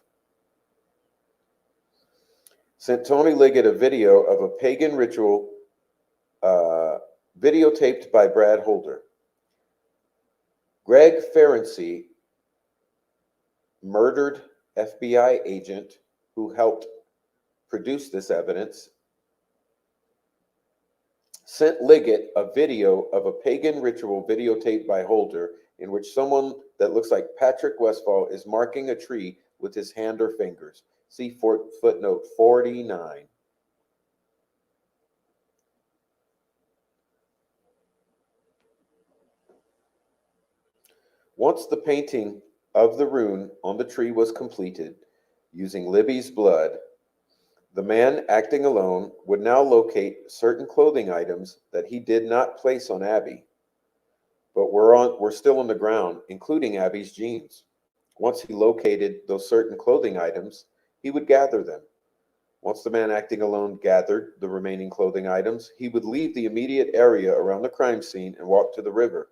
sent Tony Liggett a video of a pagan ritual videotaped by Brad Holder. Greg Ferenczi, murdered FBI agent who helped produce this evidence, sent Liggett a video of a pagan ritual videotaped by Holder in which someone that looks like Patrick Westfall is marking a tree with his hand or fingers. See footnote 49. Once the painting of the rune on the tree was completed, using Libby's blood, the man acting alone would now locate certain clothing items that he did not place on Abby, but were still on the ground, including Abby's jeans. Once he located those certain clothing items, he would gather them. Once the man acting alone gathered the remaining clothing items, he would leave the immediate area around the crime scene and walk to the river.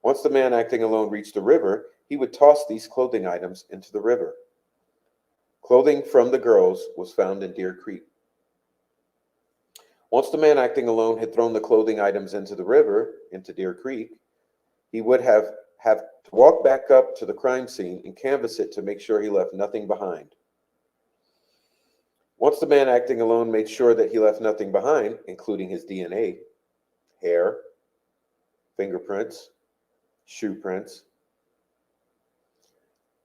Once the man acting alone reached the river, he would toss these clothing items into the river. Clothing from the girls was found in Deer Creek. Once the man acting alone had thrown the clothing items into the river, into Deer Creek, he would have to walk back up to the crime scene and canvass it to make sure he left nothing behind. Once the man acting alone made sure that he left nothing behind, including his DNA, hair, fingerprints, shoe prints,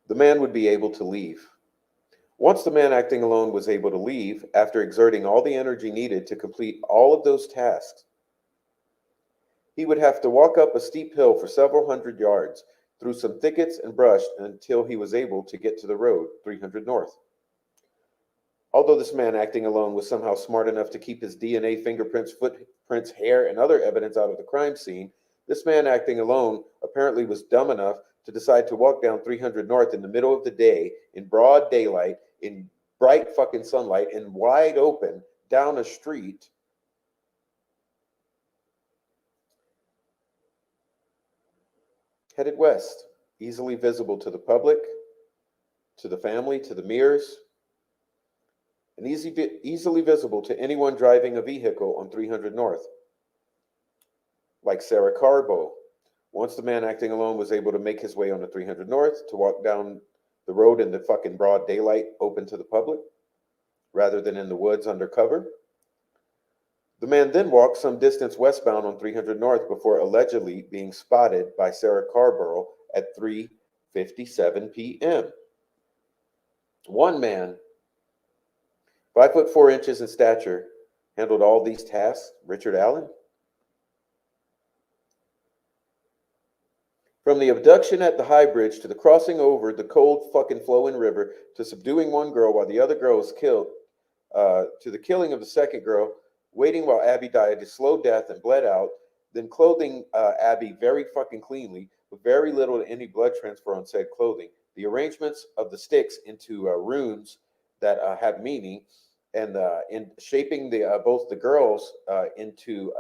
the man would be able to leave. Once the man acting alone was able to leave, after exerting all the energy needed to complete all of those tasks, he would have to walk up a steep hill for several hundred yards, through some thickets and brush until he was able to get to the road 300 north. Although this man acting alone was somehow smart enough to keep his DNA, fingerprints, footprints, hair, and other evidence out of the crime scene, this man acting alone apparently was dumb enough to decide to walk down 300 north in the middle of the day, in broad daylight, in bright fucking sunlight, and wide open, down a street headed west, easily visible to the public, to the family, to the mirrors, and easily visible to anyone driving a vehicle on 300 north, like Sarah Carbo. Once the man acting alone was able to make his way on the 300 north to walk down the road in the fucking broad daylight open to the public, rather than in the woods under cover, the man then walked some distance westbound on 300 north before allegedly being spotted by Sarah Carborough at 3:57 p.m. One man, 5'4" in stature, handled all these tasks. Richard Allen. From the abduction at the High Bridge to the crossing over the cold fucking flowing river to subduing one girl while the other girl was killed, to the killing of the second girl, waiting while Abby died a slow death and bled out, then clothing Abby very fucking cleanly with very little to any blood transfer on said clothing. The arrangements of the sticks into runes that have meaning, and in shaping the both the girls into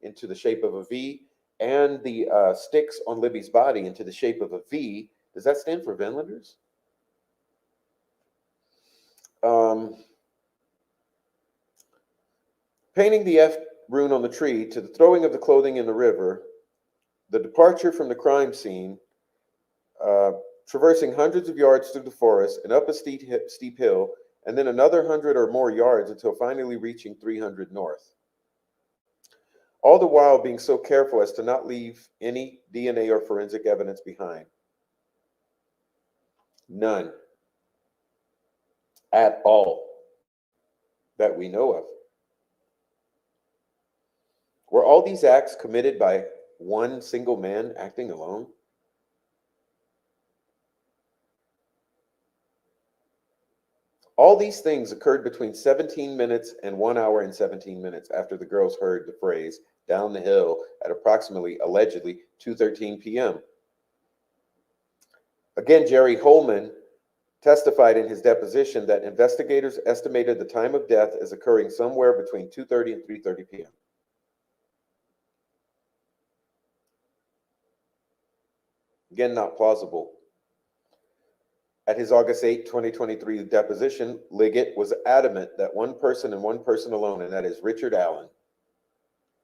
the shape of a V, and the sticks on Libby's body into the shape of a V. Does that stand for Vinlanders? Painting the F rune on the tree, to the throwing of the clothing in the river, the departure from the crime scene, traversing hundreds of yards through the forest and up a steep hill, and then another 100 or more yards until finally reaching 300 north. All the while being so careful as to not leave any DNA or forensic evidence behind. None. At all. That we know of. Were all these acts committed by one single man acting alone? All these things occurred between 17 minutes and 1 hour and 17 minutes after the girls heard the phrase down the hill at approximately, allegedly, 2:13 p.m. Again, Jerry Holman testified in his deposition that investigators estimated the time of death as occurring somewhere between 2:30 and 3:30 p.m. Again, not plausible. At his August 8, 2023 deposition, Liggett was adamant that one person and one person alone, and that is Richard Allen,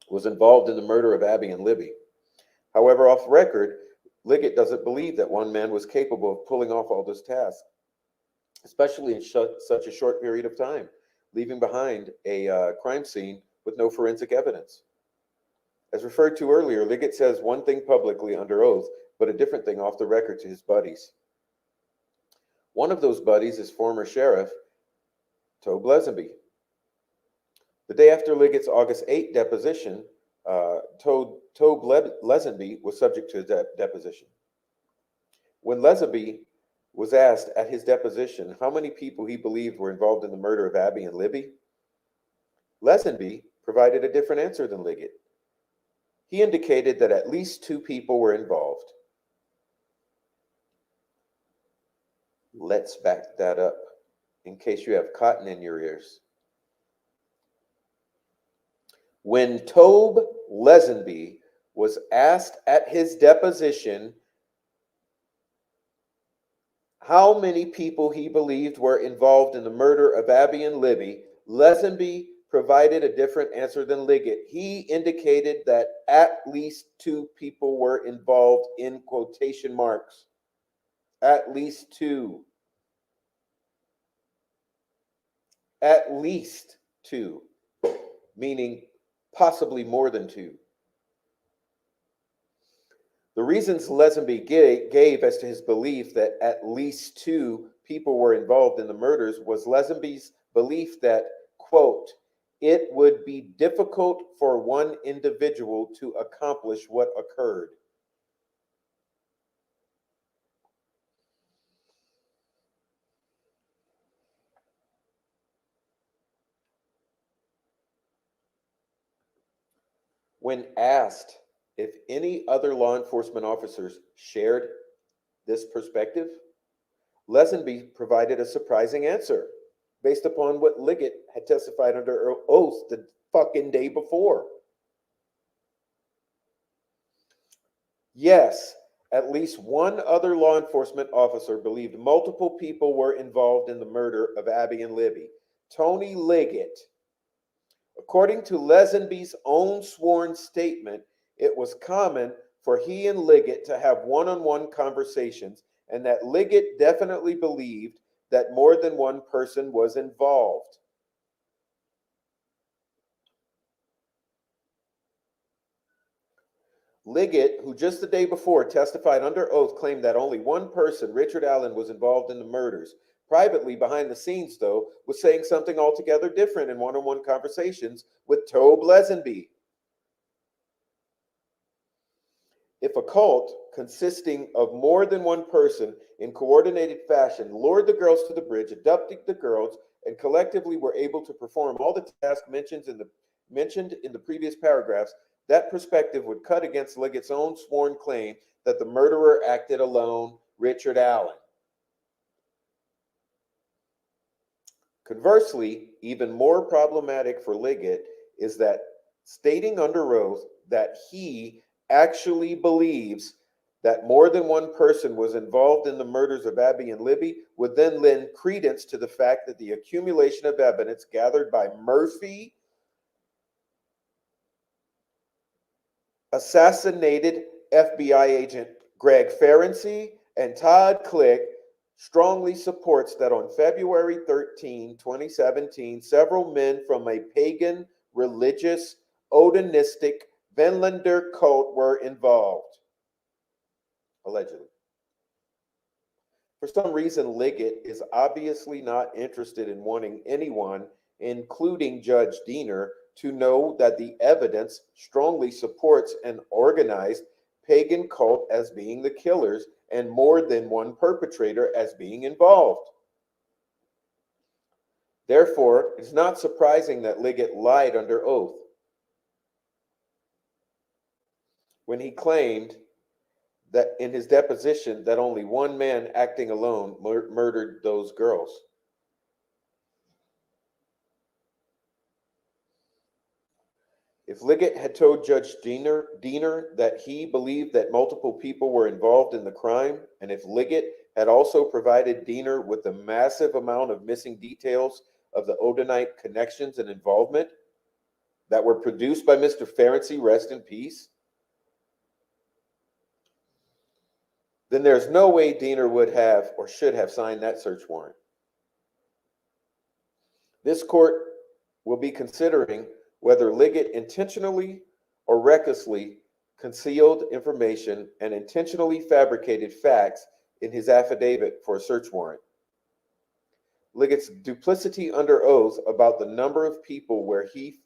was involved in the murder of Abby and Libby. However, off record, Liggett doesn't believe that one man was capable of pulling off all this task, especially in such a short period of time, leaving behind a crime scene with no forensic evidence. As referred to earlier, Liggett says one thing publicly under oath, but a different thing off the record to his buddies. One of those buddies is former sheriff Tobe Lesenby. The day after Liggett's August 8 deposition, Tobe Lesenby was subject to a deposition. When Lesenby was asked at his deposition how many people he believed were involved in the murder of Abby and Libby, Lesenby provided a different answer than Liggett. He indicated that at least 2 people were involved. Let's back that up in case you have cotton in your ears. When Tobe Lesenby was asked at his deposition how many people he believed were involved in the murder of Abby and Libby, Lesenby provided a different answer than Liggett. He indicated that at least 2 people were involved, in quotation marks. At least 2. At least 2, meaning possibly more than 2. The reasons Lesenby gave as to his belief that at least 2 people were involved in the murders was Lesenby's belief that, quote, it would be difficult for one individual to accomplish what occurred. When asked if any other law enforcement officers shared this perspective, Lesenby provided a surprising answer based upon what Liggett had testified under oath the fucking day before. Yes, at least one other law enforcement officer believed multiple people were involved in the murder of Abby and Libby. Tony Liggett. According to Lesenby's own sworn statement, it was common for he and Liggett to have one-on-one conversations, and that Liggett definitely believed that more than one person was involved. Liggett, who just the day before testified under oath, claimed that only one person, Richard Allen, was involved in the murders. Privately, behind the scenes, though, was saying something altogether different in one-on-one conversations with Tobe Lesenby. If a cult consisting of more than one person in coordinated fashion lured the girls to the bridge, abducted the girls, and collectively were able to perform all the tasks mentioned in the previous paragraphs, That perspective would cut against Liggett's own sworn claim that the murderer acted alone, Richard Allen. Conversely, even more problematic for Liggett is that stating under oath that he actually believes that more than one person was involved in the murders of Abby and Libby would then lend credence to the fact that the accumulation of evidence gathered by Murphy, assassinated FBI agent Greg Ferenczi, and Todd Click strongly supports that on February 13, 2017, several men from a pagan, religious, Odinistic Vinlander cult were involved, allegedly. For some reason, Liggett is obviously not interested in wanting anyone, including Judge Diener, to know that the evidence strongly supports an organized pagan cult as being the killers and more than one perpetrator as being involved. Therefore, it's not surprising that Liggett lied under oath when he claimed that in his deposition that only one man acting alone murdered those girls. If Liggett had told Judge Diener that he believed that multiple people were involved in the crime, and if Liggett had also provided Diener with the massive amount of missing details of the Odinite connections and involvement that were produced by Mr. Ferenczi, rest in peace, then there's no way Diener would have or should have signed that search warrant. This court will be considering whether Liggett intentionally or recklessly concealed information and intentionally fabricated facts in his affidavit for a search warrant. Liggett's duplicity under oath about the number of people where he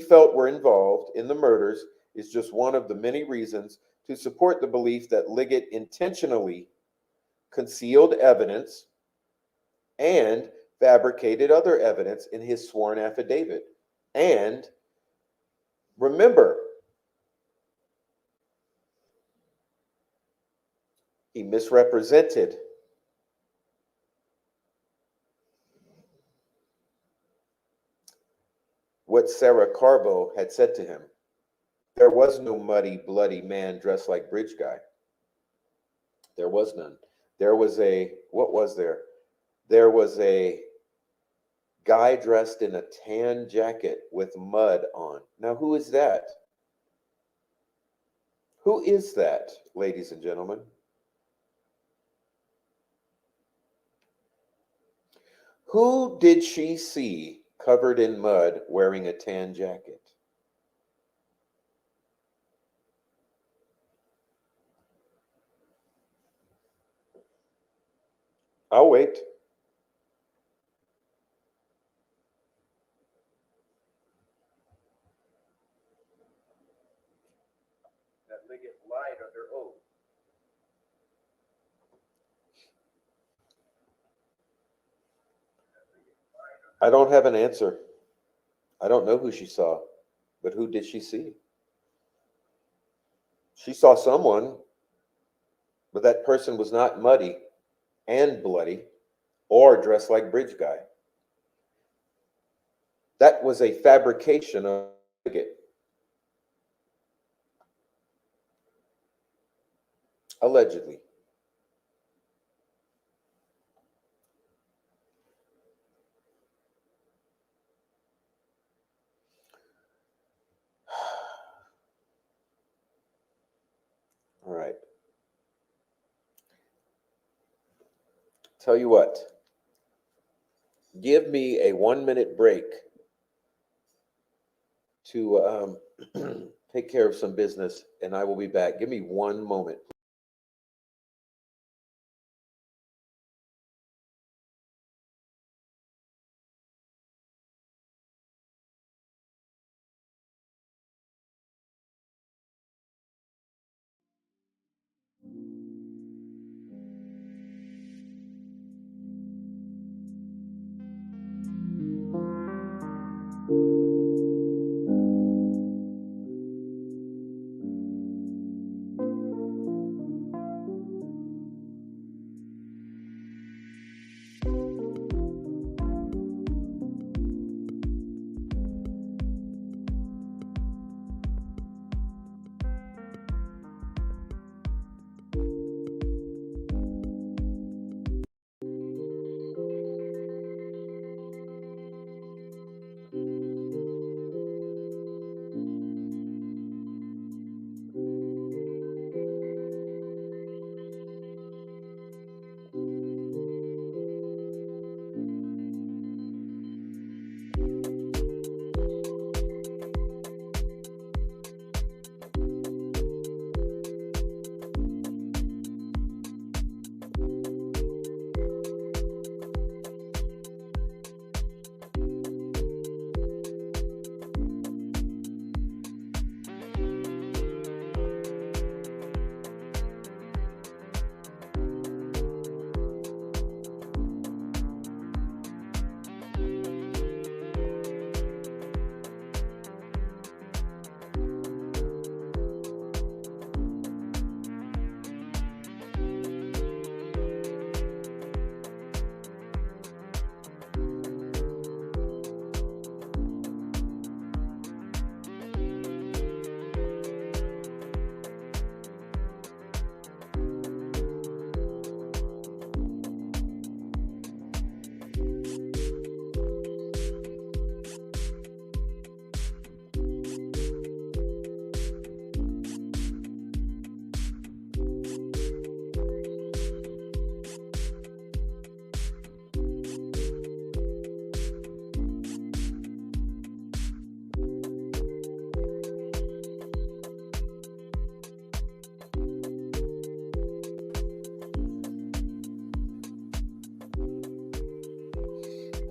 felt were involved in the murders is just one of the many reasons to support the belief that Liggett intentionally concealed evidence and fabricated other evidence in his sworn affidavit. And remember, he misrepresented what Sarah Carbo had said to him. There was no muddy, bloody man dressed like Bridge Guy. There was none. There was what was there? There was a guy dressed in a tan jacket with mud on. Now, who is that? Who is that, ladies and gentlemen? Who did she see covered in mud wearing a tan jacket? I'll wait. That Liggett lied under oath. I don't have an answer. I don't know who she saw, but who did she see? She saw someone, but that person was not muddy and bloody or dressed like Bridge Guy. That was a fabrication of Liggett. Allegedly. All right. Tell you what, give me a 1 minute break to take care of some business, and I will be back. Give me 1 moment.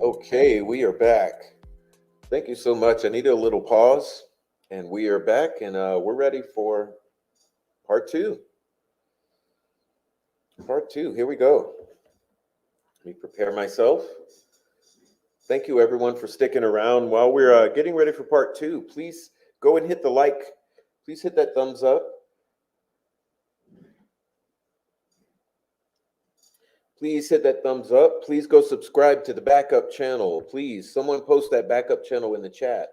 Okay, we are back. Thank you so much. I needed a little pause, and we are back, and we're ready for part two. Part two, here we go. Let me prepare myself. Thank you, everyone, for sticking around. While we're getting ready for part two, please go and hit the like. Please hit that thumbs up. Please hit that thumbs up. Please go subscribe to the backup channel. Please, someone post that backup channel in the chat.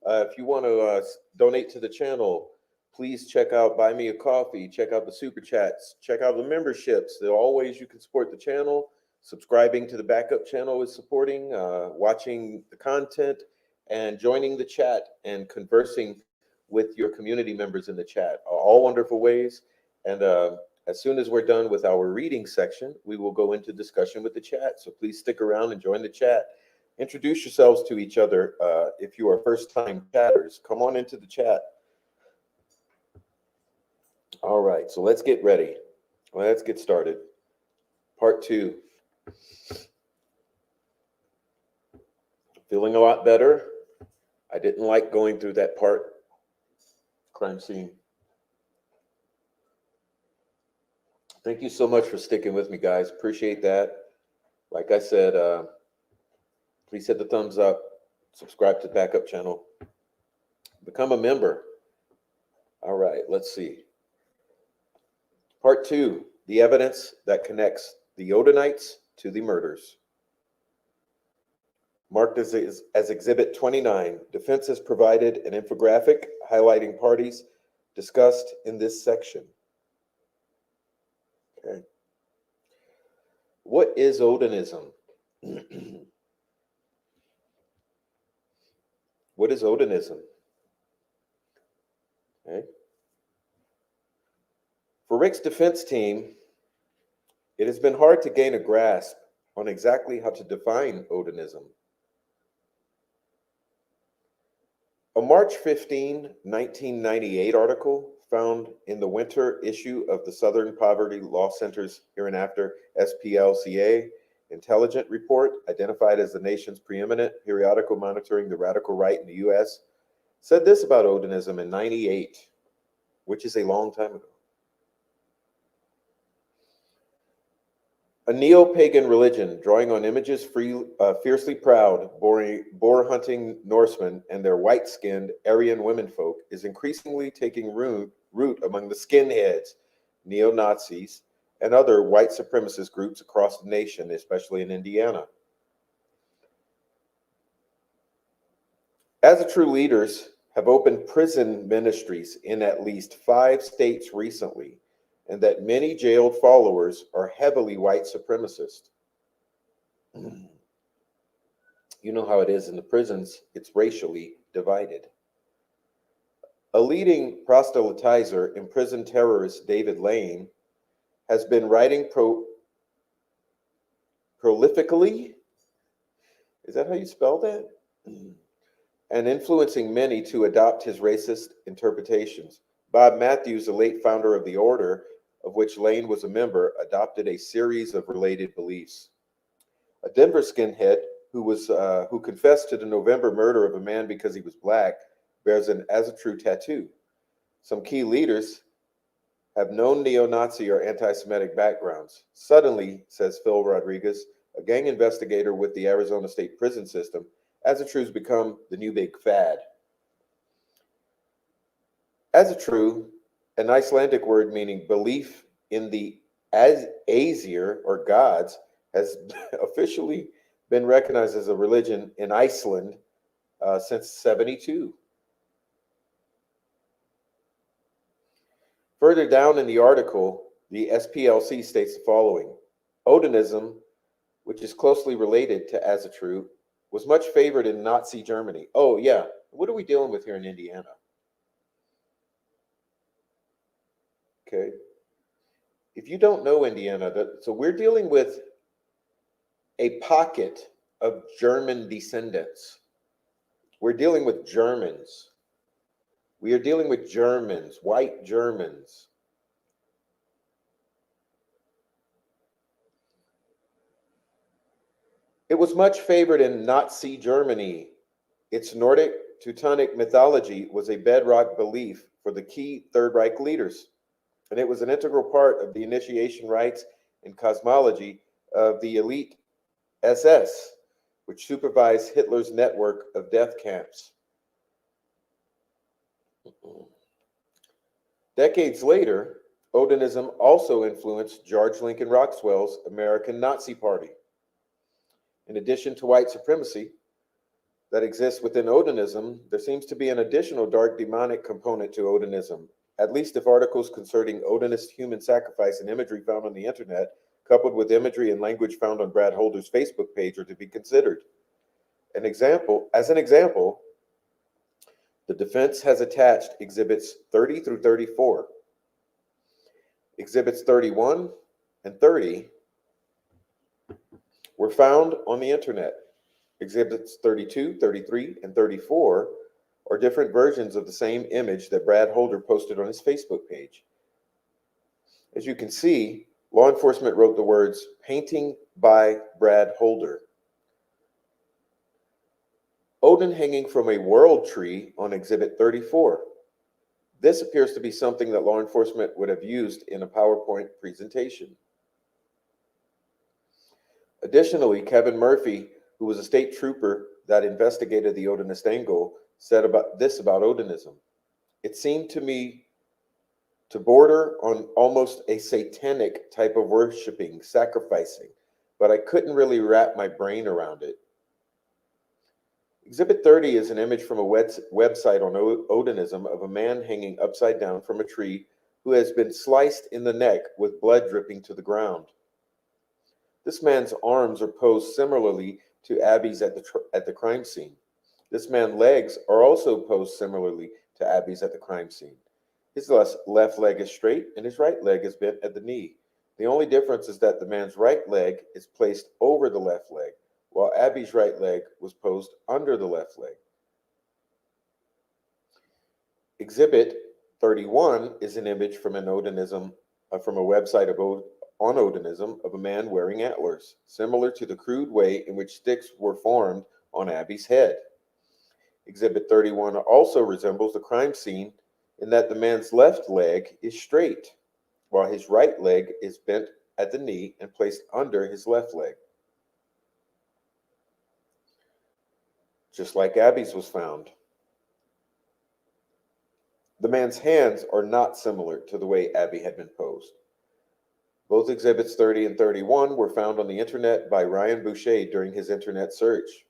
If you want to donate to the channel, please check out Buy Me a Coffee. Check out the super chats. Check out the memberships. There are all ways you can support the channel. Subscribing to the backup channel is supporting, watching the content, and joining the chat and conversing with your community members in the chat. All wonderful ways. And as soon as we're done with our reading section, we will go into discussion with the chat. So please stick around and join the chat. Introduce yourselves to each other. If you are first-time chatters, come on into the chat. All right, so let's get ready. Let's get started. Part two. Feeling a lot better. I didn't like going through that part. Crime scene. Thank you so much for sticking with me, guys. Appreciate that. Like I said, please hit the thumbs up, subscribe to the backup channel, become a member. All right, let's see. Part two, the evidence that connects the Odinites to the murders. Marked as Exhibit 29, defense has provided an infographic highlighting parties discussed in this section. Okay. What is Odinism? What is Odinism? Okay. For Rick's defense team, it has been hard to gain a grasp on exactly how to define Odinism. A March 15, 1998 article found in the winter issue of the Southern Poverty Law Center's hereinafter SPLCA Intelligent Report, identified as the nation's preeminent periodical monitoring the radical right in the U.S., said this about Odinism in 98, which is a long time ago. A neo-pagan religion drawing on images fiercely proud, boar-hunting Norsemen and their white-skinned Aryan womenfolk is increasingly taking root among the skinheads, neo-Nazis, and other white supremacist groups across the nation, especially in Indiana. As a true leaders have opened prison ministries in at least 5 states recently, and that many jailed followers are heavily white supremacist. You know how it is in the prisons, it's racially divided. A leading proselytizer, imprisoned terrorist David Lane, has been writing prolifically, is that how you spell that? And influencing many to adopt his racist interpretations. Bob Matthews, the late founder of the order, of which Lane was a member, adopted a series of related beliefs. A Denver skinhead who confessed to the November murder of a man because he was black bears an As a True tattoo. Some key leaders have known neo-Nazi or anti-Semitic backgrounds. Suddenly, says Phil Rodriguez, a gang investigator with the Arizona State Prison System, As a True's become the new big fad. As a True, an Icelandic word meaning belief in the Aesir or gods, has officially been recognized as a religion in Iceland since 72. Further down in the article, the SPLC states the following: Odinism, which is closely related to As a True, was much favored in Nazi Germany. Oh yeah, what are we dealing with here in Indiana? Okay. If you don't know Indiana, so we're dealing with a pocket of German descendants. We're dealing with Germans. We are dealing with Germans, white Germans. It was much favored in Nazi Germany. Its Nordic Teutonic mythology was a bedrock belief for the key Third Reich leaders, and it was an integral part of the initiation rites and cosmology of the elite SS, which supervised Hitler's network of death camps. Decades later, Odinism also influenced George Lincoln Maxwell's American Nazi Party. In addition to white supremacy that exists within Odinism, there seems to be an additional dark demonic component to Odinism, at least if articles concerning Odinist human sacrifice and imagery found on the internet, coupled with imagery and language found on Brad Holder's Facebook page, are to be considered. As an example, the defense has attached exhibits 30 through 34. Exhibits 31 and 30 were found on the internet. Exhibits 32, 33, and 34 are different versions of the same image that Brad Holder posted on his Facebook page. As you can see, law enforcement wrote the words, "Painting by Brad Holder." Odin hanging from a world tree on Exhibit 34. This appears to be something that law enforcement would have used in a PowerPoint presentation. Additionally, Kevin Murphy, who was a state trooper that investigated the Odinist angle, said about Odinism. It seemed to me to border on almost a satanic type of worshiping, sacrificing, but I couldn't really wrap my brain around it. Exhibit 30 is an image from a website on Odinism of a man hanging upside down from a tree who has been sliced in the neck with blood dripping to the ground. This man's arms are posed similarly to Abby's at the crime scene. This man's legs are also posed similarly to Abby's at the crime scene. His left leg is straight and his right leg is bent at the knee. The only difference is that the man's right leg is placed over the left leg, while Abby's right leg was posed under the left leg. Exhibit 31 is an image from from a website on Odinism of a man wearing antlers, similar to the crude way in which sticks were formed on Abby's head. Exhibit 31 also resembles the crime scene in that the man's left leg is straight, while his right leg is bent at the knee and placed under his left leg. Just like Abby's was found. The man's hands are not similar to the way Abby had been posed. Both exhibits 30 and 31 were found on the internet by Ryan Boucher during his internet search.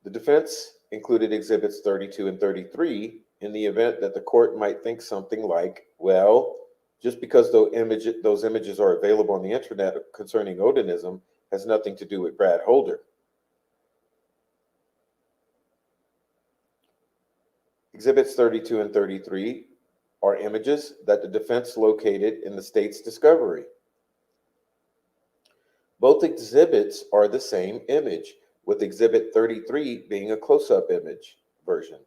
The defense included exhibits 32 and 33 in the event that the court might think something like, well, just because those images are available on the internet concerning Odinism has nothing to do with Brad Holder. Exhibits 32 and 33 are images that the defense located in the state's discovery. Both exhibits are the same image, with Exhibit 33 being a close-up image version.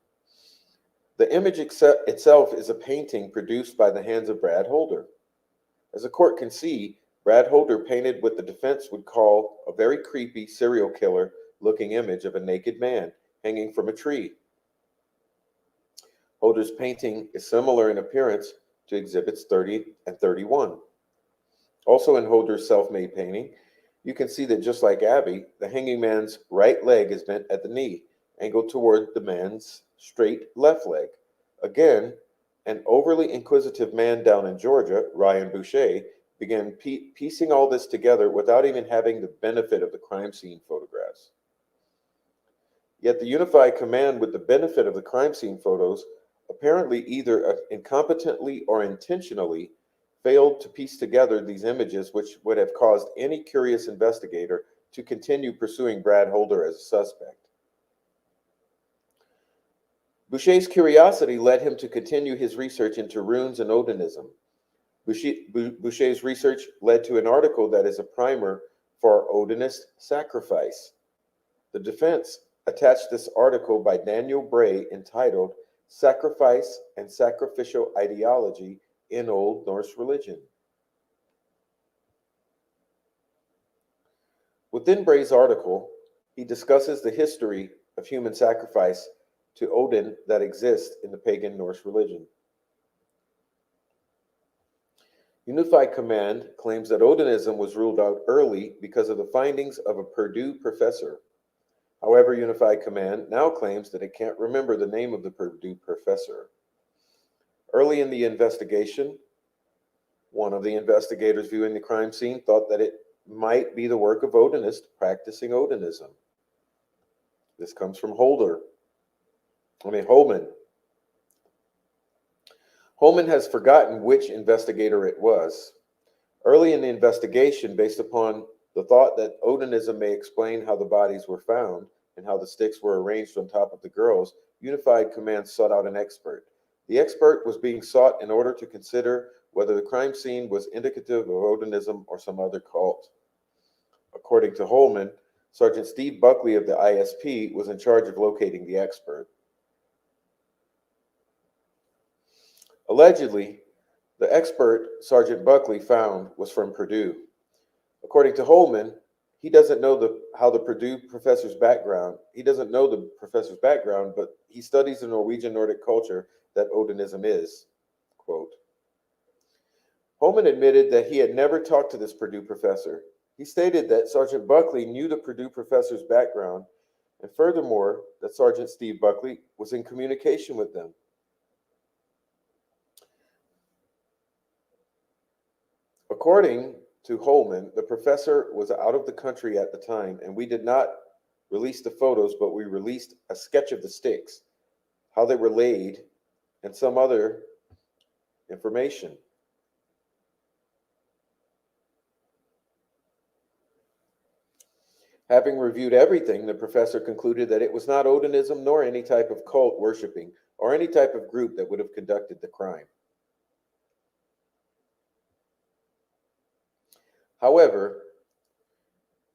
The image itself is a painting produced by the hands of Brad Holder. As the court can see, Brad Holder painted what the defense would call a very creepy serial killer-looking image of a naked man hanging from a tree. Holder's painting is similar in appearance to exhibits 30 and 31. Also in Holder's self-made painting, you can see that just like Abby, the hanging man's right leg is bent at the knee, angled toward the man's straight left leg. Again, an overly inquisitive man down in Georgia, Ryan Boucher, began piecing all this together without even having the benefit of the crime scene photographs. Yet the unified command with the benefit of the crime scene photos apparently either incompetently or intentionally failed to piece together these images, which would have caused any curious investigator to continue pursuing Brad Holder as a suspect. Boucher's curiosity led him to continue his research into runes and Odinism. Boucher's research led to an article that is a primer for Odinist sacrifice. The defense attached this article by Daniel Bray entitled "Sacrifice and Sacrificial Ideology in Old Norse Religion." Within Bray's article, he discusses the history of human sacrifice to Odin that exists in the pagan Norse religion. Unified Command claims that Odinism was ruled out early because of the findings of a Purdue professor. However, Unified Command now claims that it can't remember the name of the Purdue professor. Early in the investigation, one of the investigators viewing the crime scene thought that it might be the work of Odinists practicing Odinism. This comes from Holman. Holman has forgotten which investigator it was. Early in the investigation, based upon the thought that Odinism may explain how the bodies were found and how the sticks were arranged on top of the girls, Unified Command sought out an expert. The expert was being sought in order to consider whether the crime scene was indicative of Odinism or some other cult. According to Holman, Sergeant Steve Buckley of the ISP was in charge of locating the expert. Allegedly, the expert Sergeant Buckley found was from Purdue. According to Holman, he doesn't know how the Purdue professor's background. He doesn't know the professor's background, but he studies the Norwegian Nordic culture that Odinism is. Quote. Holman admitted that he had never talked to this Purdue professor. He stated that Sergeant Buckley knew the Purdue professor's background, and furthermore, that Sergeant Steve Buckley was in communication with them. According to Holman, the professor was out of the country at the time, and we did not release the photos, but we released a sketch of the sticks, how they were laid, and some other information. Having reviewed everything, the professor concluded that it was not Odinism nor any type of cult worshiping or any type of group that would have conducted the crime. However,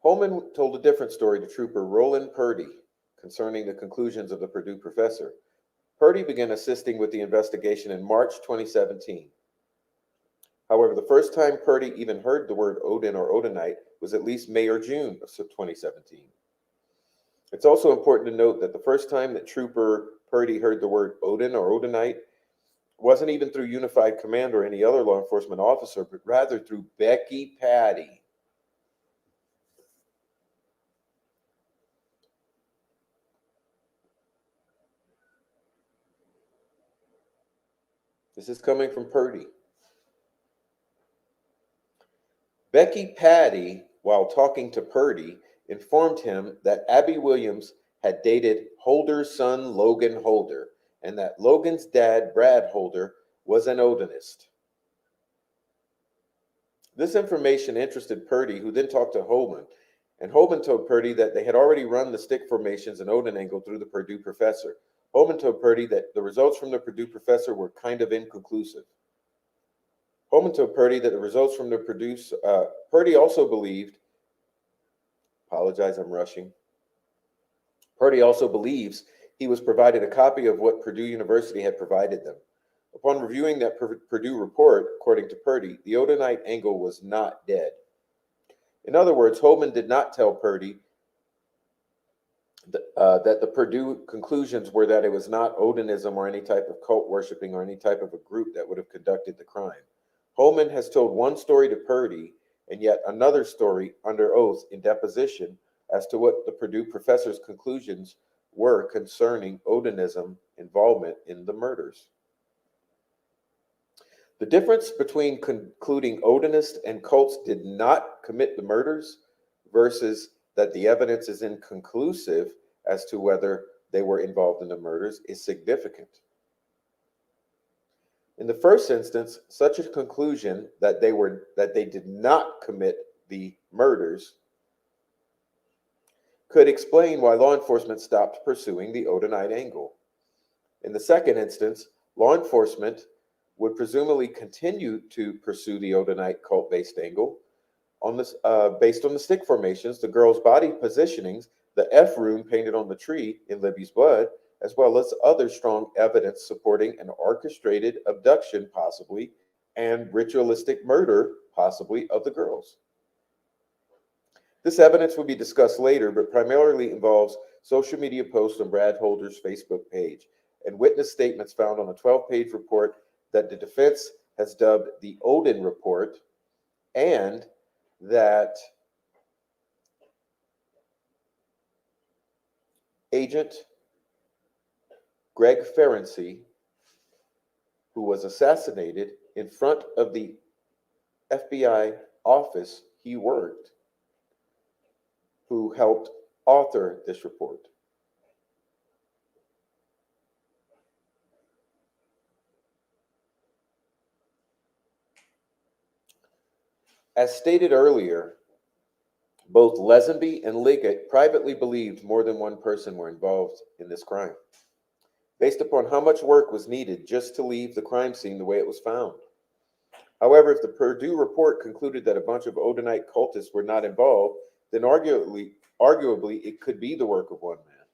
Holman told a different story to Trooper Roland Purdy concerning the conclusions of the Purdue professor. Purdy began assisting with the investigation in March 2017. However, the first time Purdy even heard the word Odin or Odinite was at least May or June of 2017. It's also important to note that the first time that Trooper Purdy heard the word Odin or Odinite wasn't even through Unified Command or any other law enforcement officer, but rather through Becky Patty. This is coming from Purdy. Becky Patty, while talking to Purdy, informed him that Abby Williams had dated Holder's son, Logan Holder, and that Logan's dad, Brad Holder, was an Odinist. This information interested Purdy, who then talked to Holman, and Holman told Purdy that they had already run the stick formations and Odin angle through the Purdue professor. Holman told Purdy that the results from the Purdue professor were kind of inconclusive. Holman told Purdy that the results from the Purdy also believed, apologize, I'm rushing. Purdy also believes he was provided a copy of what Purdue University had provided them. Upon reviewing that Purdue report, according to Purdy, the Odinite angle was not dead. In other words, Holman did not tell Purdy that the Purdue conclusions were that it was not Odinism or any type of cult worshiping or any type of a group that would have conducted the crime. Holman has told one story to Purdy and yet another story under oath in deposition as to what the Purdue professor's conclusions were concerning Odinism involvement in the murders. The difference between concluding Odinists and cults did not commit the murders versus that the evidence is inconclusive as to whether they were involved in the murders is significant. In the first instance, such a conclusion that they did not commit the murders could explain why law enforcement stopped pursuing the Odinite angle. In the second instance, law enforcement would presumably continue to pursue the Odinite cult-based angle based on the stick formations, the girls' body positionings, the F rune painted on the tree in Libby's blood, as well as other strong evidence supporting an orchestrated abduction, possibly, and ritualistic murder, possibly, of the girls. This evidence will be discussed later, but primarily involves social media posts on Brad Holder's Facebook page and witness statements found on a 12-page report that the defense has dubbed the Odin Report, and that Agent Greg Ferenczi, who was assassinated in front of the FBI office he worked, who helped author this report. As stated earlier, both Lesenby and Liggett privately believed more than one person were involved in this crime, based upon how much work was needed just to leave the crime scene the way it was found. However, if the Purdue report concluded that a bunch of Odinite cultists were not involved, then arguably it could be the work of one man.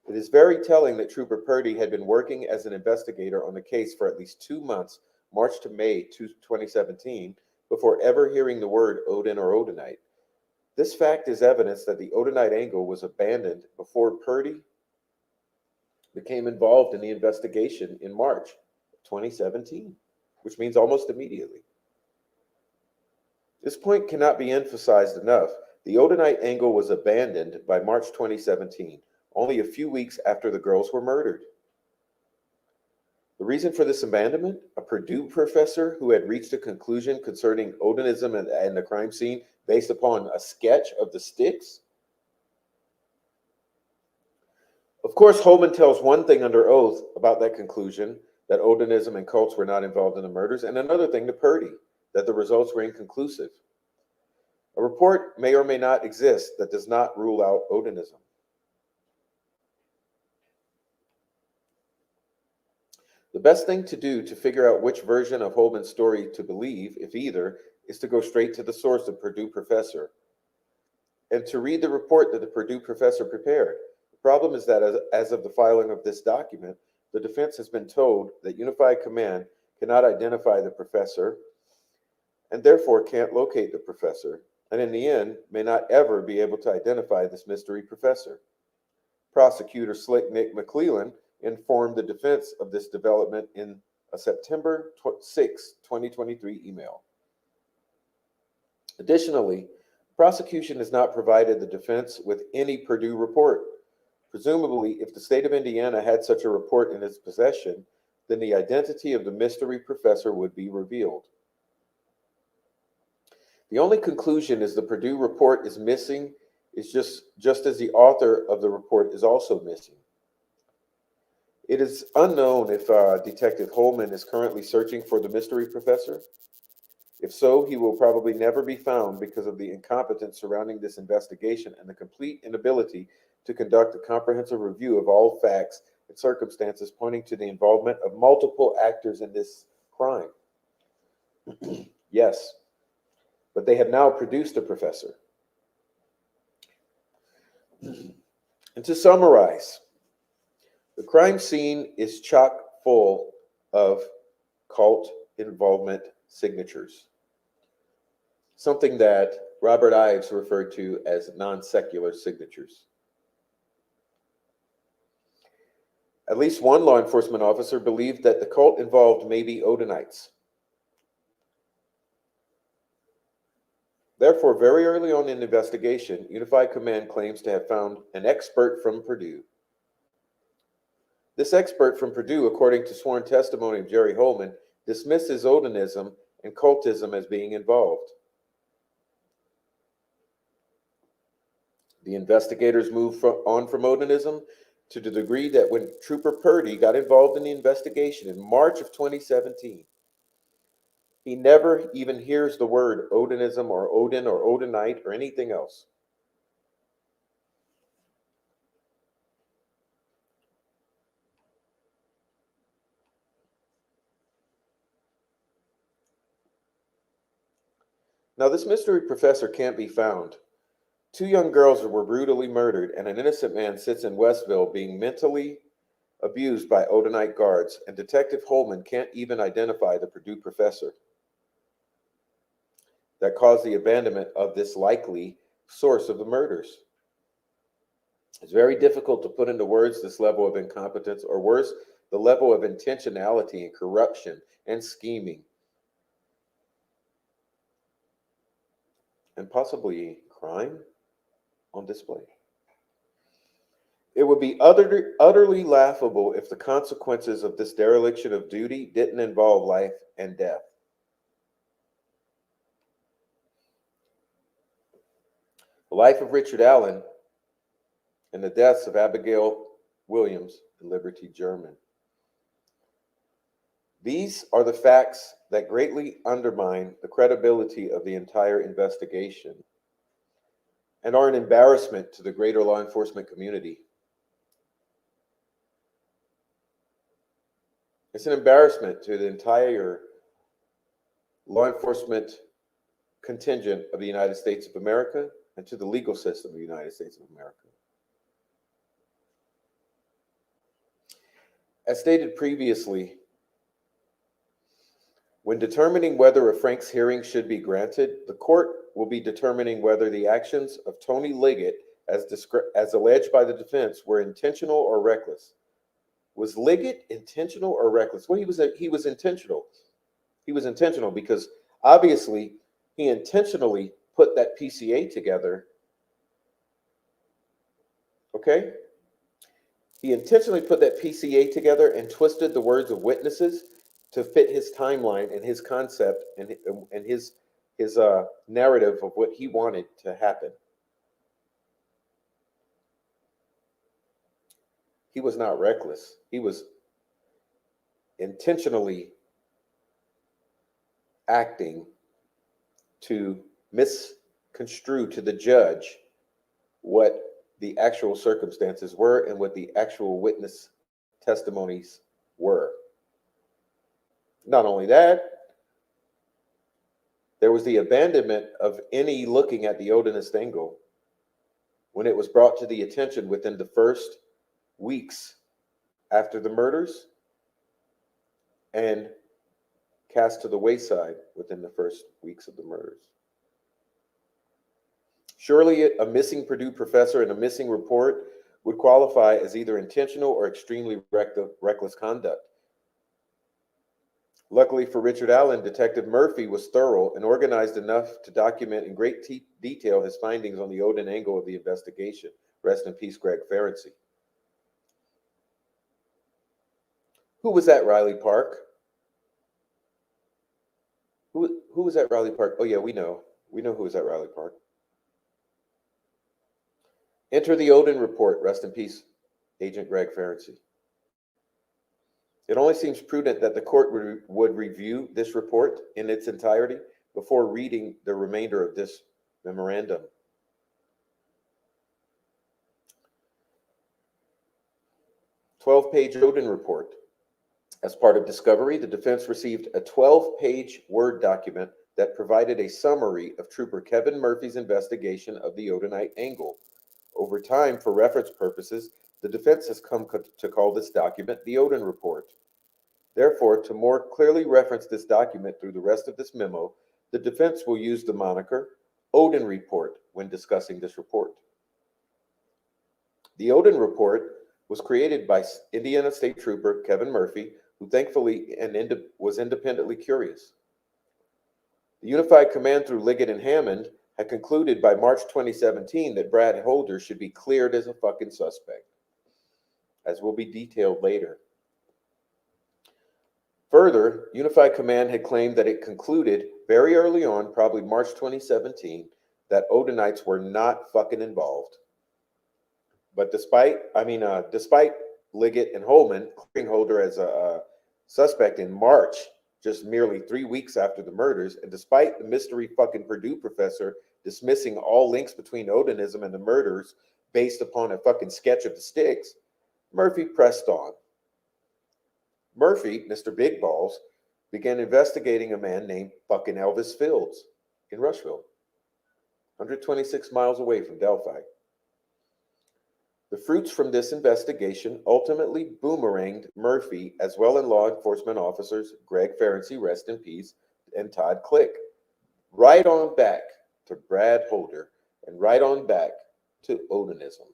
It is very telling that Trooper Purdy had been working as an investigator on the case for at least 2 months, March to May 2017, before ever hearing the word Odin or Odinite. This fact is evidence that the Odinite angle was abandoned before Purdy became involved in the investigation in March 2017, which means almost immediately. This point cannot be emphasized enough. The Odinite angle was abandoned by March 2017, only a few weeks after the girls were murdered. The reason for this abandonment? A Purdue professor who had reached a conclusion concerning Odinism and the crime scene based upon a sketch of the sticks? Of course, Holman tells one thing under oath about that conclusion, that Odinism and cults were not involved in the murders, and another thing to Purdy, that the results were inconclusive. A report may or may not exist that does not rule out Odinism. The best thing to do to figure out which version of Holman's story to believe, if either, is to go straight to the source, the Purdue professor, and to read the report that the Purdue professor prepared. The problem is that as of the filing of this document, the defense has been told that Unified Command cannot identify the professor and therefore can't locate the professor, and in the end may not ever be able to identify this mystery professor. Prosecutor Slick Nick McClellan informed the defense of this development in a September 6, 2023 email. Additionally, prosecution has not provided the defense with any Purdue report. Presumably, if the state of Indiana had such a report in its possession, then the identity of the mystery professor would be revealed. The only conclusion is the Purdue report is missing, is just as the author of the report is also missing. It is unknown if Detective Holman is currently searching for the mystery professor. If so, he will probably never be found because of the incompetence surrounding this investigation and the complete inability to conduct a comprehensive review of all facts and circumstances pointing to the involvement of multiple actors in this crime. Yes, but they have now produced a professor. And to summarize, the crime scene is chock full of cult involvement signatures, something that Robert Ives referred to as non-secular signatures. At least one law enforcement officer believed that the cult involved may be Odinites. Therefore, very early on in the investigation, Unified Command claims to have found an expert from Purdue. This expert from Purdue, according to sworn testimony of Jerry Holman, dismisses Odinism and cultism as being involved. The investigators moved on from Odinism to the degree that when Trooper Purdy got involved in the investigation in March of 2017, he never even hears the word Odinism or Odin or Odinite or anything else. Now, this mystery professor can't be found. 2 young girls were brutally murdered, and an innocent man sits in Westville being mentally abused by Odinite guards, and Detective Holman can't even identify the Purdue professor that caused the abandonment of this likely source of the murders. It's very difficult to put into words this level of incompetence, or worse, the level of intentionality and corruption and scheming, and possibly crime on display. It would be utterly laughable if the consequences of this dereliction of duty didn't involve life and death. The life of Richard Allen and the deaths of Abigail Williams and Liberty German. These are the facts that greatly undermine the credibility of the entire investigation and are an embarrassment to the greater law enforcement community. It's an embarrassment to the entire law enforcement contingent of the United States of America and to the legal system of the United States of America. As stated previously, when determining whether a Frank's hearing should be granted, the court will be determining whether the actions of Tony Liggett, as alleged by the defense, were intentional or reckless. Was Liggett intentional or reckless? Well, he was intentional. He was intentional because obviously he intentionally put that PCA together. Okay? He intentionally put that PCA together and twisted the words of witnesses to fit his timeline and his concept and his narrative of what he wanted to happen. He was not reckless. He was intentionally acting to misconstrue to the judge what the actual circumstances were and what the actual witness testimonies were. Not only that, there was the abandonment of any looking at the Odinist angle when it was brought to the attention within the first weeks after the murders and cast to the wayside within the first weeks of the murders. Surely a missing Purdue professor and a missing report would qualify as either intentional or extremely reckless conduct. Luckily for Richard Allen, Detective Murphy was thorough and organized enough to document in great detail his findings on the Odin angle of the investigation. Rest in peace, Greg Ferenczi. Who was at Riley Park? Who was at Riley Park? Oh yeah, we know. We know who was at Riley Park. Enter the Odin report. Rest in peace, Agent Greg Ferenczi. It only seems prudent that the court would review this report in its entirety before reading the remainder of this memorandum. A 12-page Odin report. As part of discovery, the defense received a 12-page Word document that provided a summary of Trooper Kevin Murphy's investigation of the Odinite angle. Over time, for reference purposes, the defense has come to call this document the Odin report. Therefore, to more clearly reference this document through the rest of this memo, the defense will use the moniker Odin report when discussing this report. The Odin report was created by Indiana State Trooper Kevin Murphy, who thankfully was independently curious. The Unified Command through Liggett and Hammond had concluded by March 2017 that Brad Holder should be cleared as a fucking suspect, as will be detailed later. Further, Unified Command had claimed that it concluded very early on, probably March 2017, that Odinites were not fucking involved. But despite Liggett and Holman clearing Holder as a suspect in March, just merely 3 weeks after the murders, and despite the mystery fucking Purdue professor dismissing all links between Odinism and the murders based upon a fucking sketch of the sticks, Murphy pressed on. Murphy, Mr. Big Balls, began investigating a man named fucking Elvis Fields in Rushville, 126 miles away from Delphi. The fruits from this investigation ultimately boomeranged Murphy, as well as law enforcement officers Greg Ferenczi, rest in peace, and Todd Click, right on back to Brad Holder and right on back to Odinism.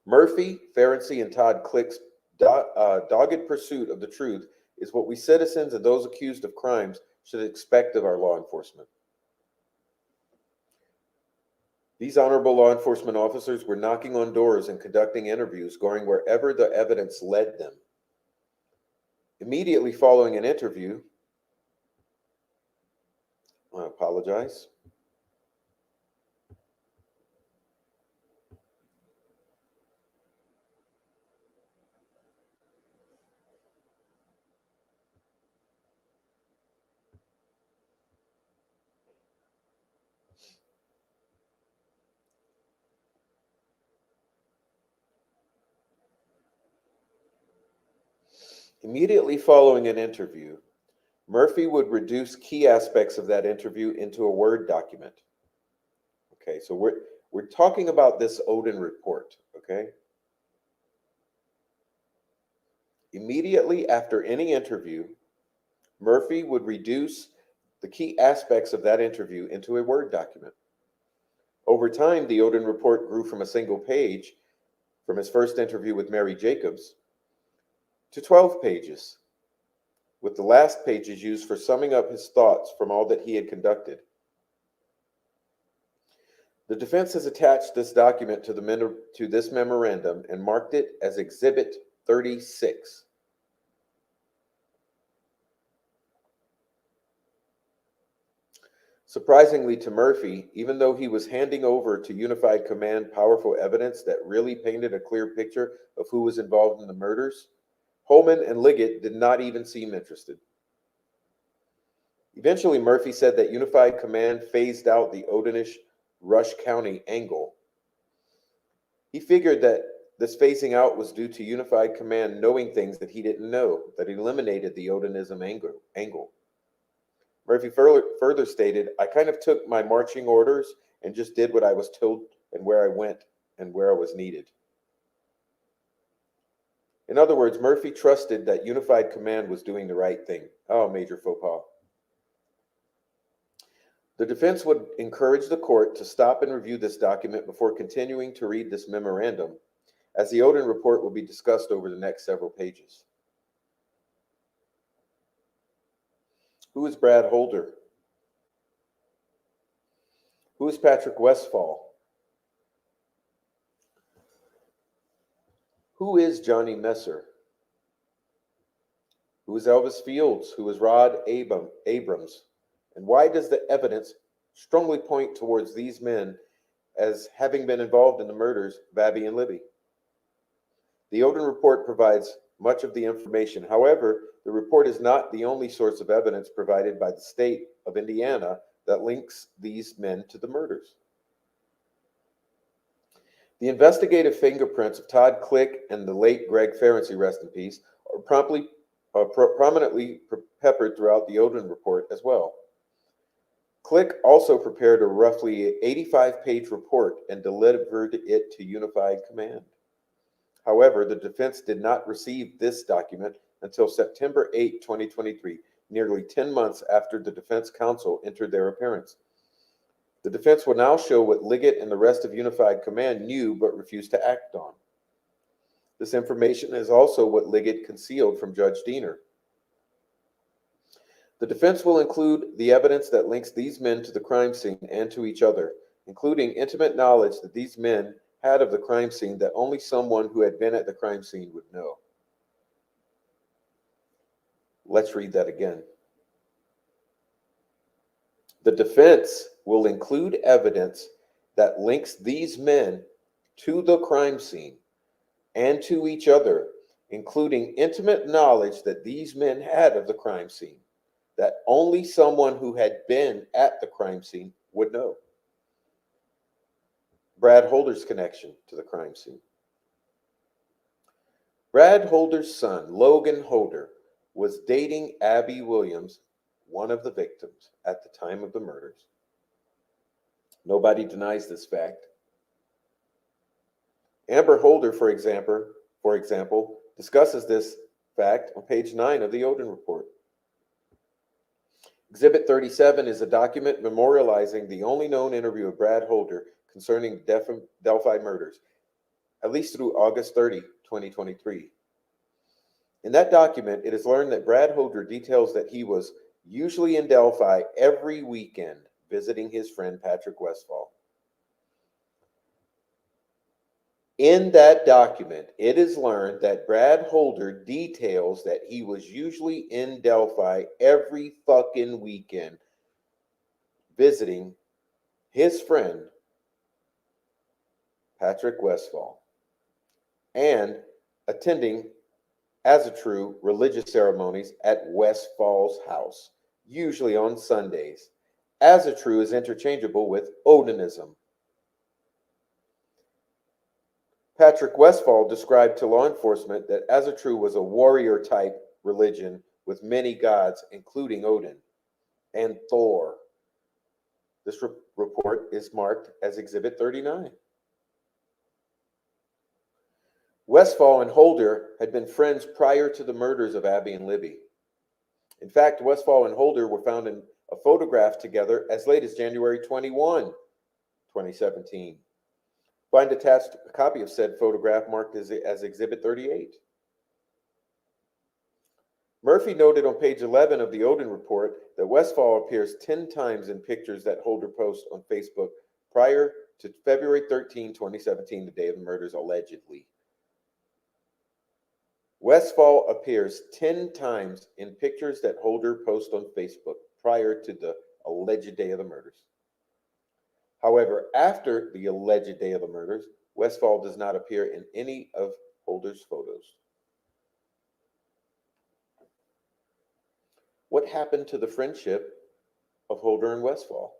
Murphy, Ferenczi, and Todd Click's dogged pursuit of the truth is what we citizens and those accused of crimes should expect of our law enforcement. These honorable law enforcement officers were knocking on doors and conducting interviews, going wherever the evidence led them. Immediately following an interview, I apologize. Immediately following an interview, Murphy would reduce key aspects of that interview into a Word document. Okay, so we're talking about this Odin report, okay? Immediately after any interview, Murphy would reduce the key aspects of that interview into a Word document. Over time, the Odin report grew from a single page, from his first interview with Mary Jacobs, to 12 pages, with the last pages used for summing up his thoughts from all that he had conducted. The defense has attached this document to this memorandum and marked it as Exhibit 36. Surprisingly to Murphy, even though he was handing over to Unified Command powerful evidence that really painted a clear picture of who was involved in the murders, Holman and Liggett did not even seem interested. Eventually, Murphy said that Unified Command phased out the Odinish Rush County angle. He figured that this phasing out was due to Unified Command knowing things that he didn't know, that eliminated the Odinism angle. Murphy further stated, I kind of took my marching orders and just did what I was told and where I went and where I was needed. In other words, Murphy trusted that Unified Command was doing the right thing. Oh, major faux pas. The defense would encourage the court to stop and review this document before continuing to read this memorandum, as the Odin report will be discussed over the next several pages. Who is Brad Holder? Who is Patrick Westfall? Who is Johnny Messer? Who is Elvis Fields? Who is Rod Abrams? And why does the evidence strongly point towards these men as having been involved in the murders of Abby and Libby? The Odin report provides much of the information. However, the report is not the only source of evidence provided by the state of Indiana that links these men to the murders. The investigative fingerprints of Todd Click and the late Greg Ferenczi, rest in peace, are prominently peppered throughout the Odin report as well. Click also prepared a roughly 85-page report and delivered it to Unified Command. However, the defense did not receive this document until September 8, 2023, nearly 10 months after the defense counsel entered their appearance. The defense will now show what Liggett and the rest of Unified Command knew but refused to act on. This information is also what Liggett concealed from Judge Diener. The defense will include the evidence that links these men to the crime scene and to each other, including intimate knowledge that these men had of the crime scene that only someone who had been at the crime scene would know. Let's read that again. The defense will include evidence that links these men to the crime scene and to each other, including intimate knowledge that these men had of the crime scene that only someone who had been at the crime scene would know. Brad Holder's connection to the crime scene. Brad Holder's son, Logan Holder, was dating Abby Williams, one of the victims, at the time of the murders. Nobody denies this fact. Amber Holder, for example, discusses this fact on page 9 of the Odin report. Exhibit 37 is a document memorializing the only known interview of Brad Holder concerning Delphi murders, at least through August 30, 2023. In that document, it is learned that Brad Holder details that he was usually in Delphi every weekend visiting his friend Patrick Westfall. In that document, it is learned that Brad Holder details that he was usually in Delphi every fucking weekend visiting his friend Patrick Westfall and attending, as a true, religious ceremonies at Westfall's house, usually on Sundays. As a true is interchangeable with Odinism. Patrick Westfall described to law enforcement that Asatru was a warrior-type religion with many gods, including Odin and Thor. This report is marked as Exhibit 39. Westfall and Holder had been friends prior to the murders of Abby and Libby. In fact, Westfall and Holder were found in a photograph together as late as January 21, 2017. Find attached a copy of said photograph marked as Exhibit 38. Murphy noted on page 11 of the Odin report that Westfall appears 10 times in pictures that Holder posts on Facebook prior to February 13, 2017, the day of the murders, allegedly. Westfall appears 10 times in pictures that Holder posts on Facebook prior to the alleged day of the murders. However, after the alleged day of the murders, Westfall does not appear in any of Holder's photos. What happened to the friendship of Holder and Westfall?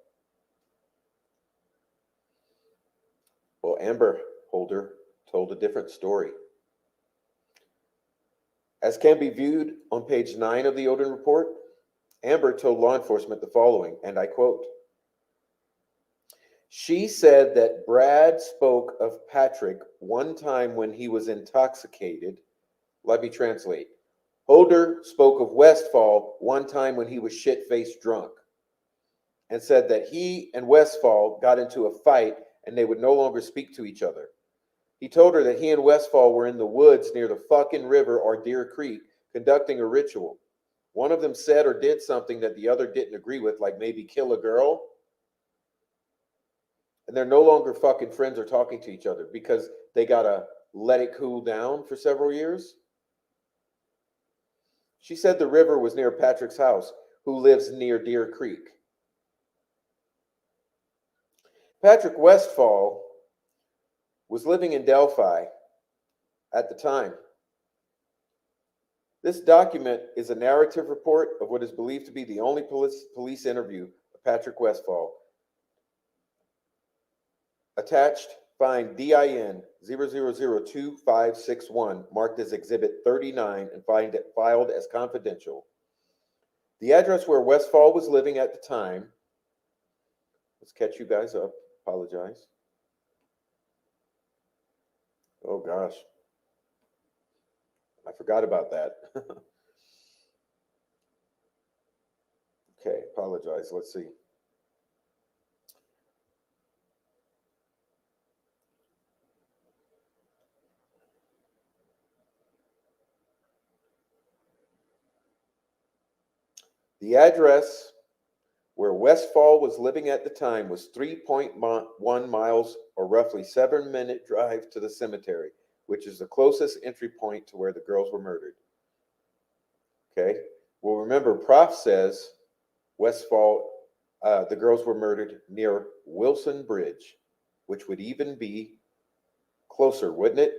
Well, Amber Holder told a different story. As can be viewed on page 9 of the Odin report, Amber told law enforcement the following, and I quote, "She said that Brad spoke of Patrick one time when he was intoxicated." Let me translate. Holder spoke of Westfall one time when he was shit-faced drunk and said that he and Westfall got into a fight and they would no longer speak to each other. He told her that he and Westfall were in the woods near the fucking river or Deer Creek conducting a ritual. One of them said or did something that the other didn't agree with, like maybe kill a girl. And they're no longer fucking friends or talking to each other because they gotta let it cool down for several years. She said the river was near Patrick's house, who lives near Deer Creek. Patrick Westfall was living in Delphi at the time. This document is a narrative report of what is believed to be the only police interview of Patrick Westfall. Attached, find DIN 00025561, marked as Exhibit 39, and find it filed as confidential. The address where Westfall was living at the time, let's catch you guys up, apologize. Oh gosh, I forgot about that. Okay, apologize, let's see. The address where Westfall was living at the time was 3.1 miles, or roughly 7-minute drive to the cemetery, which is the closest entry point to where the girls were murdered. Okay, well, remember, Prof says Westfall, the girls were murdered near Wilson Bridge, which would even be closer, wouldn't it?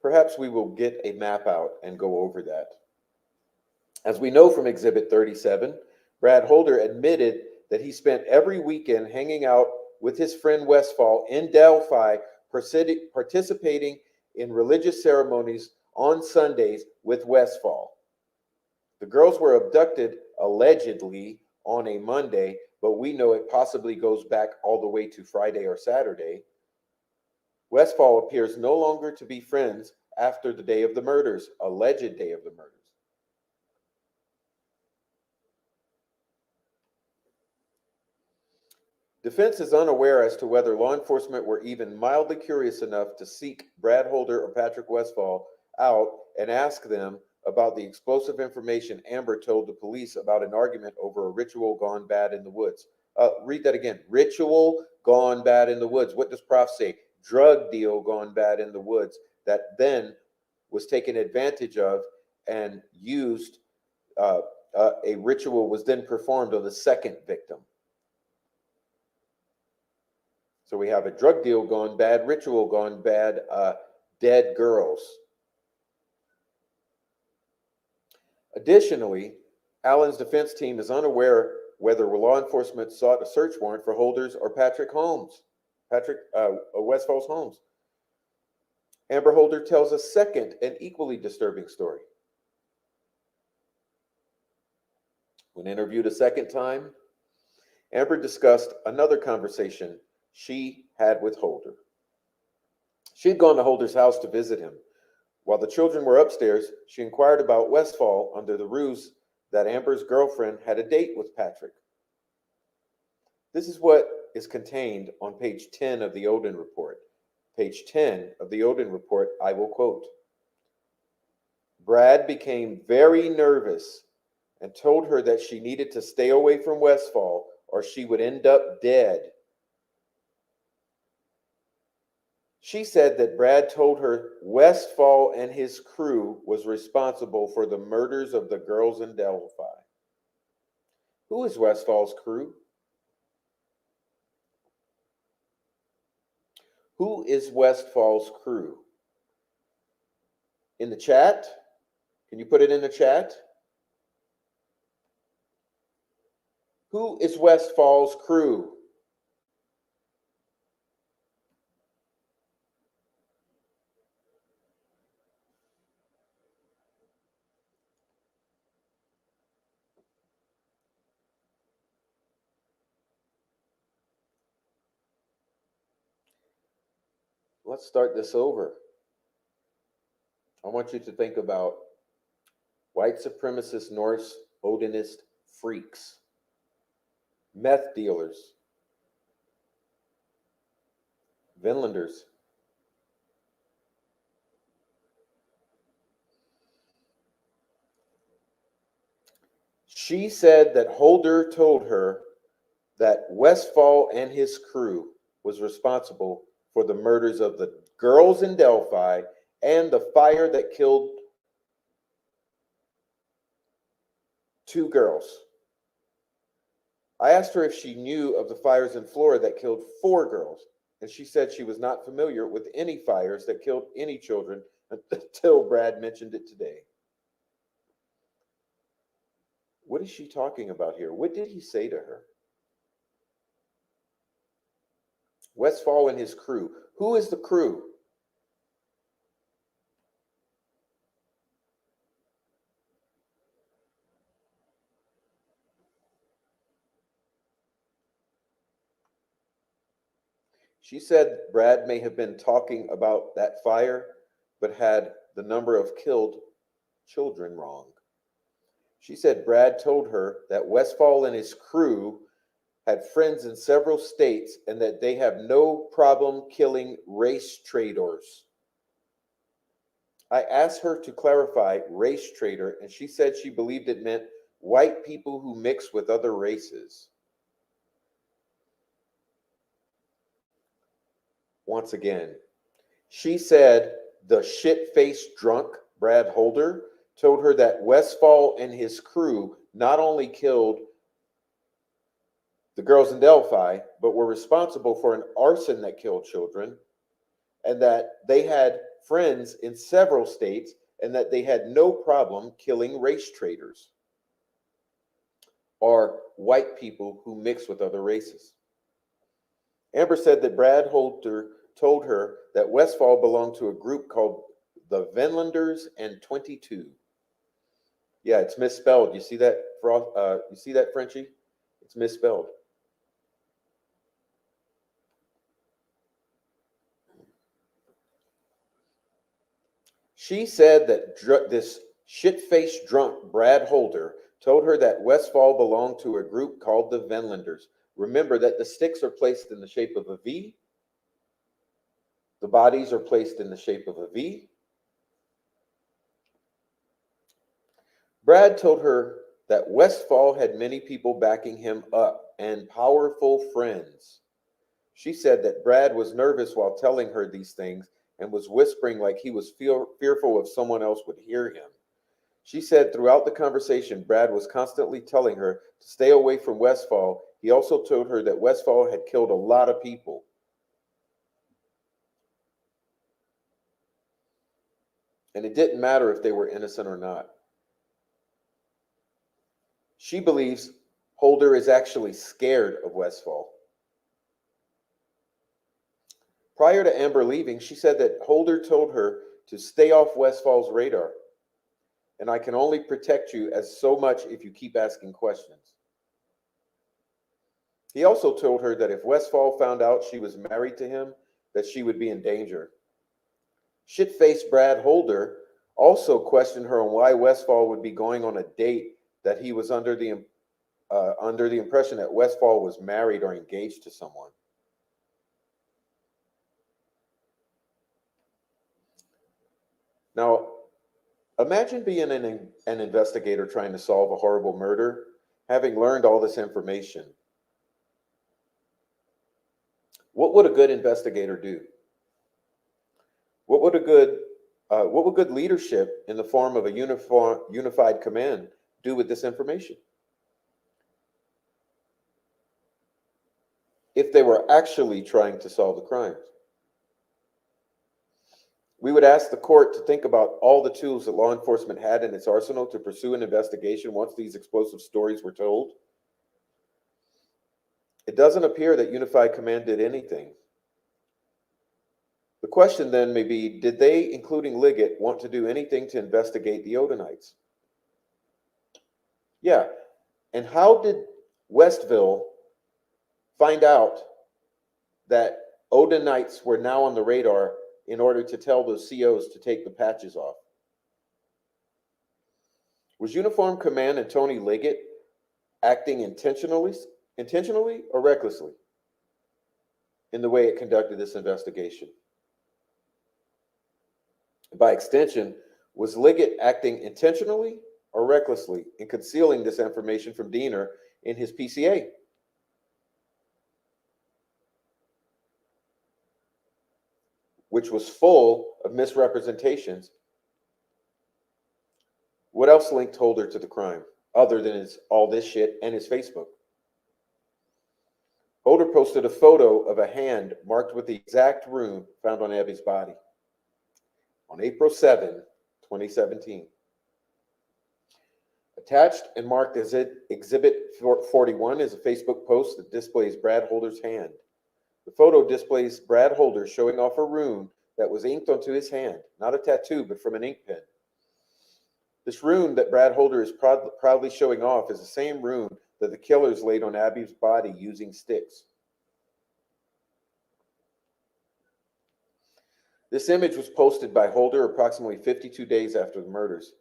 Perhaps we will get a map out and go over that. As we know from Exhibit 37, Brad Holder admitted that he spent every weekend hanging out with his friend Westfall in Delphi, participating in religious ceremonies on Sundays with Westfall. The girls were abducted allegedly on a Monday, but we know it possibly goes back all the way to Friday or Saturday. Westfall appears no longer to be friends after the day of the murders, alleged day of the murders. Defense is unaware as to whether law enforcement were even mildly curious enough to seek Brad Holder or Patrick Westfall out and ask them about the explosive information Amber told the police about an argument over a ritual gone bad in the woods. Read that again. Ritual gone bad in the woods. What does Prof say? Drug deal gone bad in the woods that then was taken advantage of and used. A ritual was then performed on the second victim. So we have a drug deal gone bad, ritual gone bad, dead girls. Additionally, Allen's defense team is unaware whether law enforcement sought a search warrant for Holder's or Patrick Westfall's homes. Amber Holder tells a second and equally disturbing story. When interviewed a second time, Amber discussed another conversation she had with Holder. She'd gone to Holder's house to visit him. While the children were upstairs, she inquired about Westfall under the ruse that Amber's girlfriend had a date with Patrick. This is what is contained on page 10 of the Odin report. Page 10 of the Odin report, I will quote. Brad became very nervous and told her that she needed to stay away from Westfall or she would end up dead. She said that Brad told her Westfall and his crew was responsible for the murders of the girls in Delphi. Who is Westfall's crew? Who is Westfall's crew? In the chat? Can you put it in the chat? Who is Westfall's crew? Let's start this over. I want you to think about white supremacist Norse Odinist freaks, meth dealers, Vinlanders. She said that Holder told her that Westfall and his crew was responsible for the murders of the girls in Delphi and the fire that killed 2 girls. I asked her if she knew of the fires in Florida that killed 4 girls, and she said she was not familiar with any fires that killed any children until Brad mentioned it today. What is she talking about here? What did he say to her? Westfall and his crew. Who is the crew? She said Brad may have been talking about that fire, but had the number of killed children wrong. She said Brad told her that Westfall and his crew had friends in several states and that they have no problem killing race traders. I asked her to clarify race trader, and she said she believed it meant white people who mix with other races. Once again, she said the shit-faced drunk Brad Holder told her that Westfall and his crew not only killed the girls in Delphi, but were responsible for an arson that killed children, and that they had friends in several states, and that they had no problem killing race traders or white people who mix with other races. Amber said that Brad Holder told her that Westfall belonged to a group called the Vinlanders and 22. Yeah, it's misspelled. You see that, you see that, Frenchie? It's misspelled. She said that this shit-faced drunk Brad Holder told her that Westfall belonged to a group called the Vinlanders. Remember that the sticks are placed in the shape of a V, the bodies are placed in the shape of a V. Brad told her that Westfall had many people backing him up and powerful friends. She said that Brad was nervous while telling her these things and was whispering like he was fearful if someone else would hear him. She said throughout the conversation, Brad was constantly telling her to stay away from Westfall. He also told her that Westfall had killed a lot of people. And it didn't matter if they were innocent or not. She believes Holder is actually scared of Westfall. Prior to Amber leaving, she said that Holder told her to stay off Westfall's radar. And I can only protect you as so much if you keep asking questions. He also told her that if Westfall found out she was married to him, that she would be in danger. Shit-faced Brad Holder also questioned her on why Westfall would be going on a date that he was under the impression that Westfall was married or engaged to someone. Now, imagine being an investigator trying to solve a horrible murder, having learned all this information. What would a good investigator do? What would good leadership in the form of a unified command do with this information? If they were actually trying to solve the crimes. We would ask the court to think about all the tools that law enforcement had in its arsenal to pursue an investigation once these explosive stories were told. It doesn't appear that Unified Command did anything. The question then may be, did they, including Liggett, want to do anything to investigate the Odinites? Yeah, and how did Westville find out that Odinites were now on the radar in order to tell those COs to take the patches off? Was Uniform Command and Tony Liggett acting intentionally or recklessly in the way it conducted this investigation? By extension, was Liggett acting intentionally or recklessly in concealing this information from Diener in his PCA? Which was full of misrepresentations. What else linked Holder to the crime, other than all this shit and his Facebook? Holder posted a photo of a hand marked with the exact rune found on Abby's body on April 7, 2017. Attached and marked as Exhibit 41 is a Facebook post that displays Brad Holder's hand. The photo displays Brad Holder showing off a rune that was inked onto his hand, not a tattoo, but from an ink pen. This rune that Brad Holder is proudly showing off is the same rune that the killers laid on Abby's body using sticks. This image was posted by Holder approximately 52 days after the murders.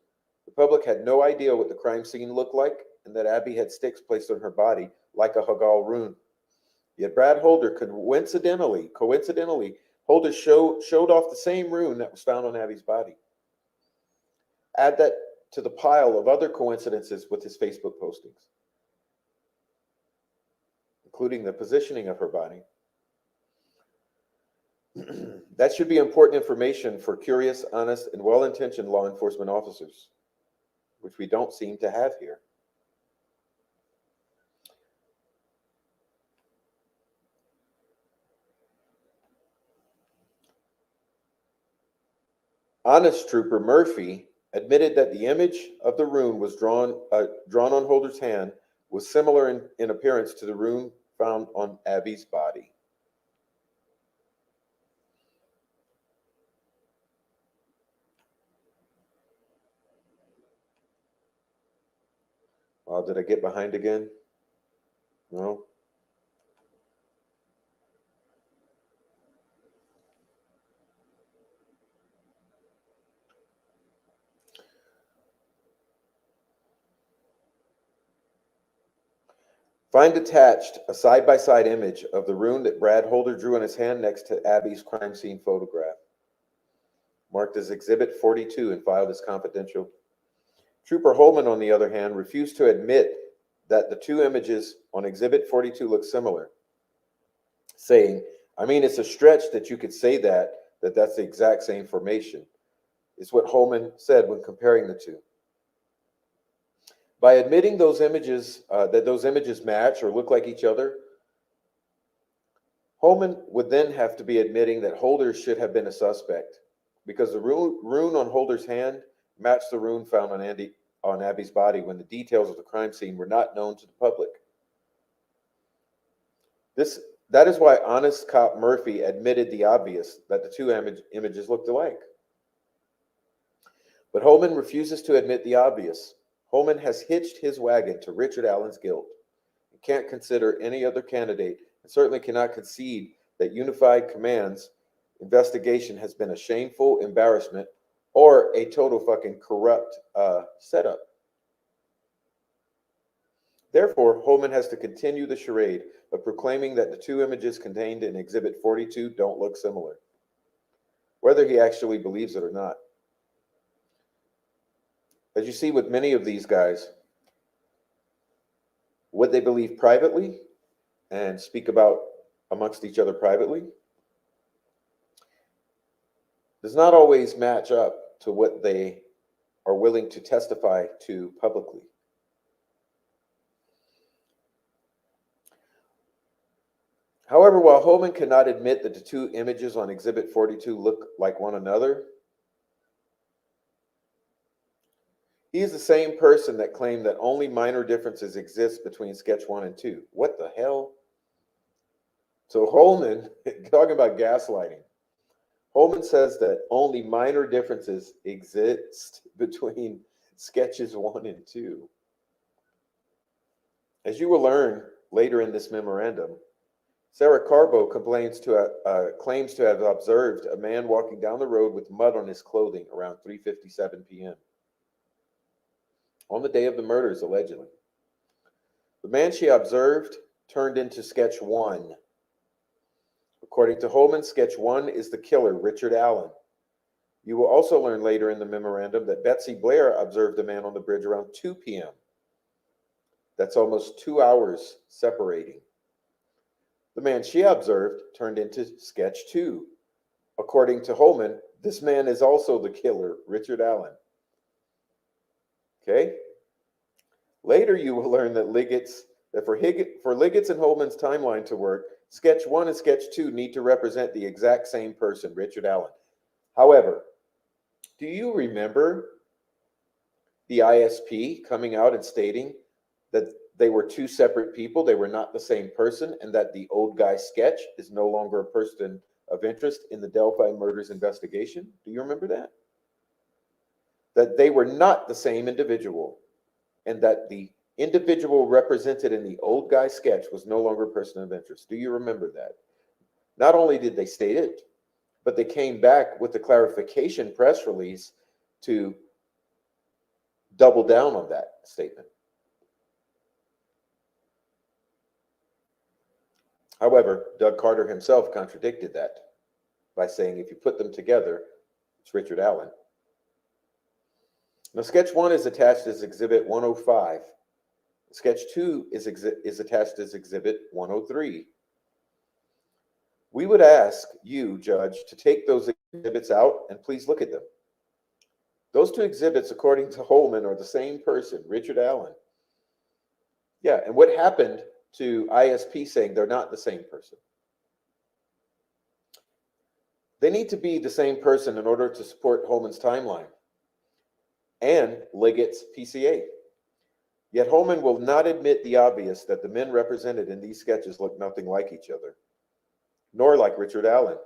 The public had no idea what the crime scene looked like and that Abby had sticks placed on her body like a Hagal rune. Yet Brad Holder coincidentally, Holder showed off the same rune that was found on Abby's body. Add that to the pile of other coincidences with his Facebook postings, including the positioning of her body. That should be important information for curious, honest, and well-intentioned law enforcement officers, which we don't seem to have here. Honest Trooper Murphy admitted that the image of the rune was drawn on Holder's hand was similar in appearance to the rune found on Abby's body. Did I get behind again? No. Find attached a side-by-side image of the rune that Brad Holder drew in his hand next to Abby's crime scene photograph, marked as Exhibit 42 and filed as confidential. Trooper Holman, on the other hand, refused to admit that the two images on Exhibit 42 look similar, saying, I mean, it's a stretch that you could say that's the exact same formation, is what Holman said when comparing the two. By admitting those images, that those images match or look like each other, Holman would then have to be admitting that Holder should have been a suspect, because the rune on Holder's hand matched the rune found on Abby's body when the details of the crime scene were not known to the public. That is why honest cop Murphy admitted the obvious, that the two images looked alike. But Holman refuses to admit the obvious. Holman has hitched his wagon to Richard Allen's guilt and can't consider any other candidate, and certainly cannot concede that Unified Command's investigation has been a shameful embarrassment or a total fucking corrupt setup. Therefore, Holman has to continue the charade of proclaiming that the two images contained in Exhibit 42 don't look similar, whether he actually believes it or not. As you see with many of these guys, what they believe privately and speak about amongst each other privately does not always match up to what they are willing to testify to publicly. However, while Holman cannot admit that the two images on Exhibit 42 look like one another, he is the same person that claimed that only minor differences exist between Sketch 1 and 2. What the hell? So Holman, talking about gaslighting, Holman says that only minor differences exist between Sketches 1 and 2. As you will learn later in this memorandum, Sarah Carbo claims to have observed a man walking down the road with mud on his clothing around 3:57 p.m. on the day of the murders, allegedly. The man she observed turned into Sketch 1. According to Holman, Sketch 1 is the killer, Richard Allen. You will also learn later in the memorandum that Betsy Blair observed the man on the bridge around 2 p.m. That's almost 2 hours separating. The man she observed turned into Sketch 2. According to Holman, this man is also the killer, Richard Allen. Okay? Later you will learn that for Liggett's and Holman's timeline to work, Sketch 1 and Sketch 2 need to represent the exact same person, Richard Allen. However, do you remember the ISP coming out and stating that they were two separate people, they were not the same person, and that the old guy Sketch is no longer a person of interest in the Delphi murders investigation? Do you remember that? That they were not the same individual, and that the individual represented in the old guy Sketch was no longer a person of interest. Do you remember that? Not only did they state it, but they came back with the clarification press release to double down on that statement. However, Doug Carter himself contradicted that by saying if you put them together, it's Richard Allen. Now, Sketch 1 is attached as Exhibit 105. Sketch 2 is attached as Exhibit 103. We would ask you, Judge, to take those exhibits out and please look at them. Those two exhibits, according to Holman, are the same person, Richard Allen. Yeah, and what happened to ISP saying they're not the same person? They need to be the same person in order to support Holman's timeline and Liggett's PCA. Yet Holman will not admit the obvious, that the men represented in these sketches look nothing like each other, nor like Richard Allen.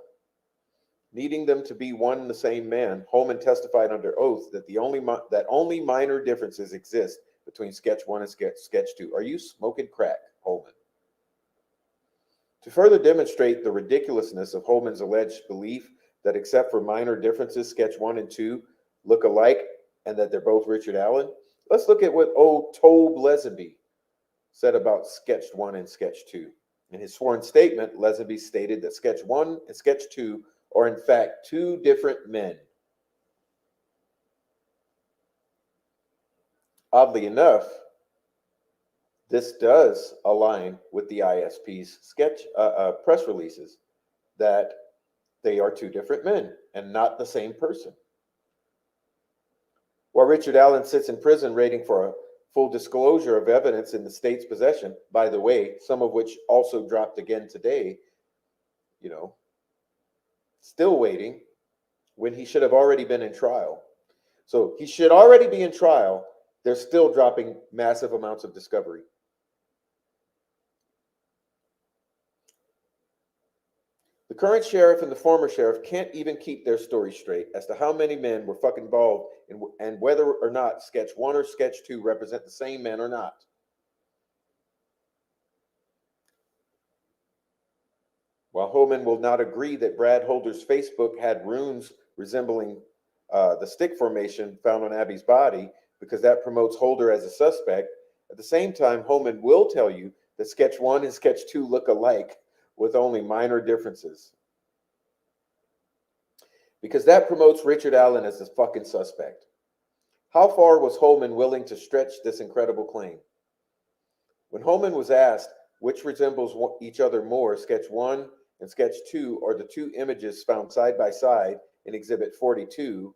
Needing them to be one and the same man, Holman testified under oath that only minor differences exist between Sketch 1 and Sketch 2. Are you smoking crack, Holman? To further demonstrate the ridiculousness of Holman's alleged belief that except for minor differences, Sketch 1 and 2 look alike and that they're both Richard Allen, let's look at what old Tobe Lesenby said about sketch 1 and sketch 2. In his sworn statement, Leatherby stated that sketch 1 and sketch 2 are in fact two different men. Oddly enough, this does align with the ISP's press releases that they are two different men and not the same person. While Richard Allen sits in prison waiting for a full disclosure of evidence in the state's possession, by the way, some of which also dropped again today, still waiting when he should have already been in trial. So he should already be in trial. They're still dropping massive amounts of discovery. The current sheriff and the former sheriff can't even keep their story straight as to how many men were fucking involved and whether or not sketch 1 or sketch 2 represent the same men or not. While Holman will not agree that Brad Holder's Facebook had runes resembling the stick formation found on Abby's body because that promotes Holder as a suspect, at the same time, Holman will tell you that sketch 1 and sketch 2 look alike with only minor differences. Because that promotes Richard Allen as the fucking suspect. How far was Holman willing to stretch this incredible claim? When Holman was asked which resembles each other more, sketch 1 and sketch 2 are the two images found side by side in Exhibit 42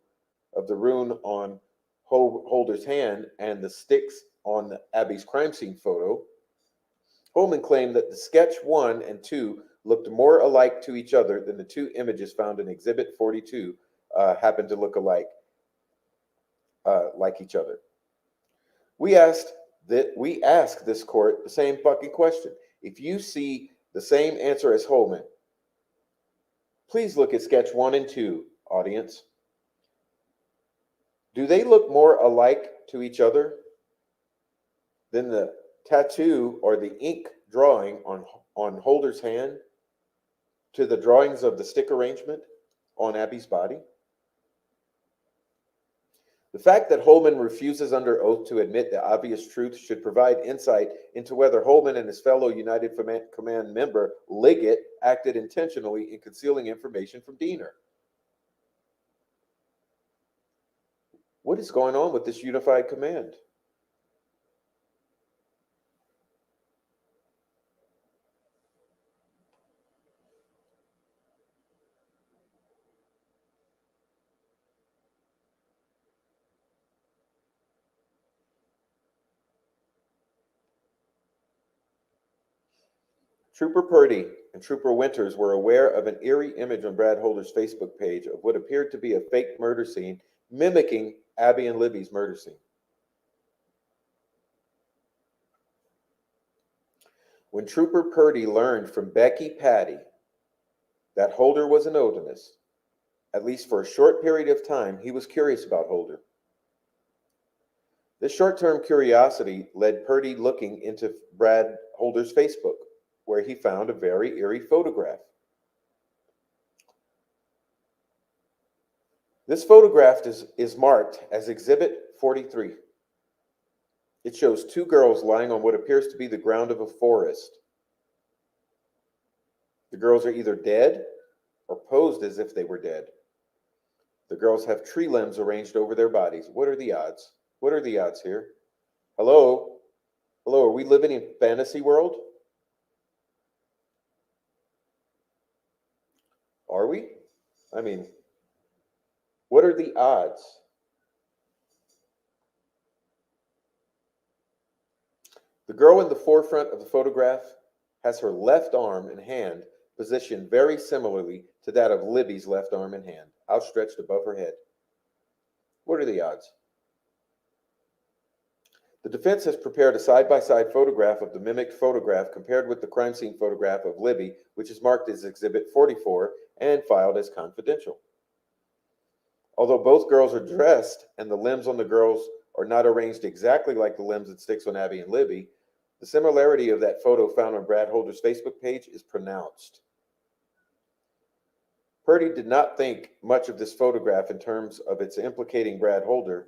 of the rune on Holder's hand and the sticks on Abby's crime scene photo, Holman claimed that the sketch 1 and 2 looked more alike to each other than the two images found in Exhibit 42 happened to look alike, like each other. We asked this court the same fucking question. If you see the same answer as Holman, please look at sketch 1 and 2, audience. Do they look more alike to each other than the tattoo or the ink drawing on Holder's hand to the drawings of the stick arrangement on Abby's body? The fact that Holman refuses under oath to admit the obvious truth should provide insight into whether Holman and his fellow United Command member, Liggett, acted intentionally in concealing information from Diener. What is going on with this unified command? Trooper Purdy and Trooper Winters were aware of an eerie image on Brad Holder's Facebook page of what appeared to be a fake murder scene mimicking Abby and Libby's murder scene. When Trooper Purdy learned from Becky Patty that Holder was an Odinist, at least for a short period of time, he was curious about Holder. This short-term curiosity led Purdy looking into Brad Holder's Facebook, where he found a very eerie photograph. This photograph is marked as Exhibit 43. It shows two girls lying on what appears to be the ground of a forest. The girls are either dead or posed as if they were dead. The girls have tree limbs arranged over their bodies. What are the odds? What are the odds here? Hello? Hello, are we living in fantasy world? Are we? I mean, what are the odds? The girl in the forefront of the photograph has her left arm and hand positioned very similarly to that of Libby's left arm and hand, outstretched above her head. What are the odds? The defense has prepared a side-by-side photograph of the mimicked photograph compared with the crime scene photograph of Libby, which is marked as Exhibit 44 and filed as confidential. Although both girls are dressed and the limbs on the girls are not arranged exactly like the limbs and sticks on Abby and Libby, the similarity of that photo found on Brad Holder's Facebook page is pronounced. Purdy did not think much of this photograph in terms of its implicating Brad Holder.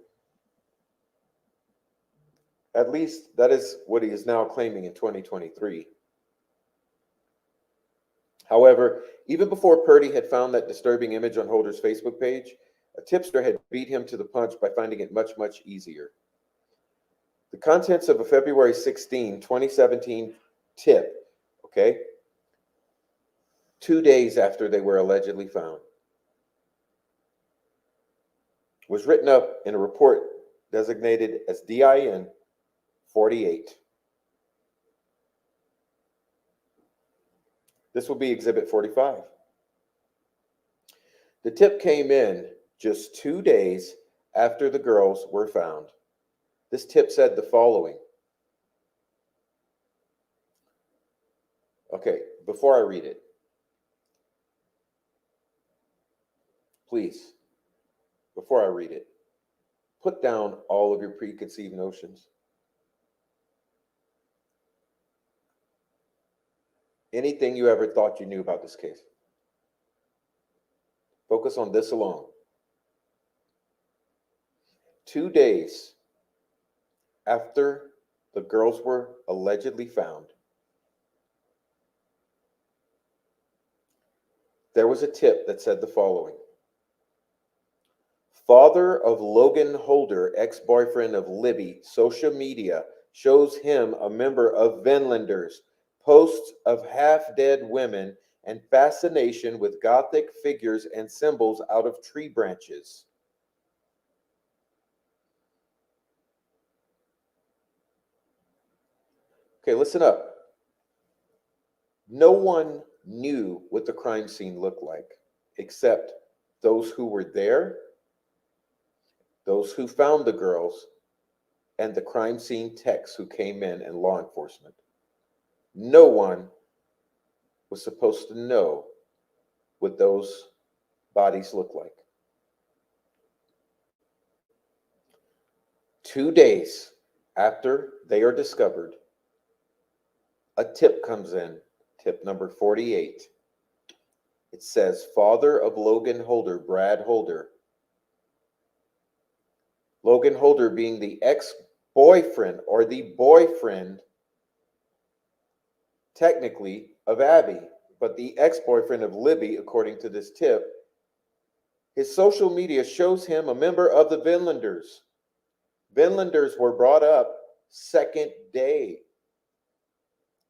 At least that is what he is now claiming in 2023. However, even before Purdy had found that disturbing image on Holder's Facebook page, a tipster had beat him to the punch by finding it much, much easier. The contents of a February 16, 2017 tip, okay, 2 days after they were allegedly found, was written up in a report designated as DIN 48. This will be Exhibit 45. The tip came in just 2 days after the girls were found. This tip said the following. Okay, before I read it, please, before I read it, put down all of your preconceived notions. Anything you ever thought you knew about this case. Focus on this alone. 2 days after the girls were allegedly found, there was a tip that said the following. Father of Logan Holder, ex-boyfriend of Libby, social media shows him a member of Vinlanders, posts of half-dead women, and fascination with Gothic figures and symbols out of tree branches. Okay, listen up. No one knew what the crime scene looked like, except those who were there, those who found the girls, and the crime scene techs who came in and law enforcement. No one was supposed to know what those bodies look like. 2 days after they are discovered, a tip comes in, tip number 48. It says, father of Logan Holder, Brad Holder. Logan Holder being the ex-boyfriend or the boyfriend, technically, of Abby, but the ex-boyfriend of Libby, according to this tip. His social media shows him a member of the Vinlanders. Vinlanders were brought up second day.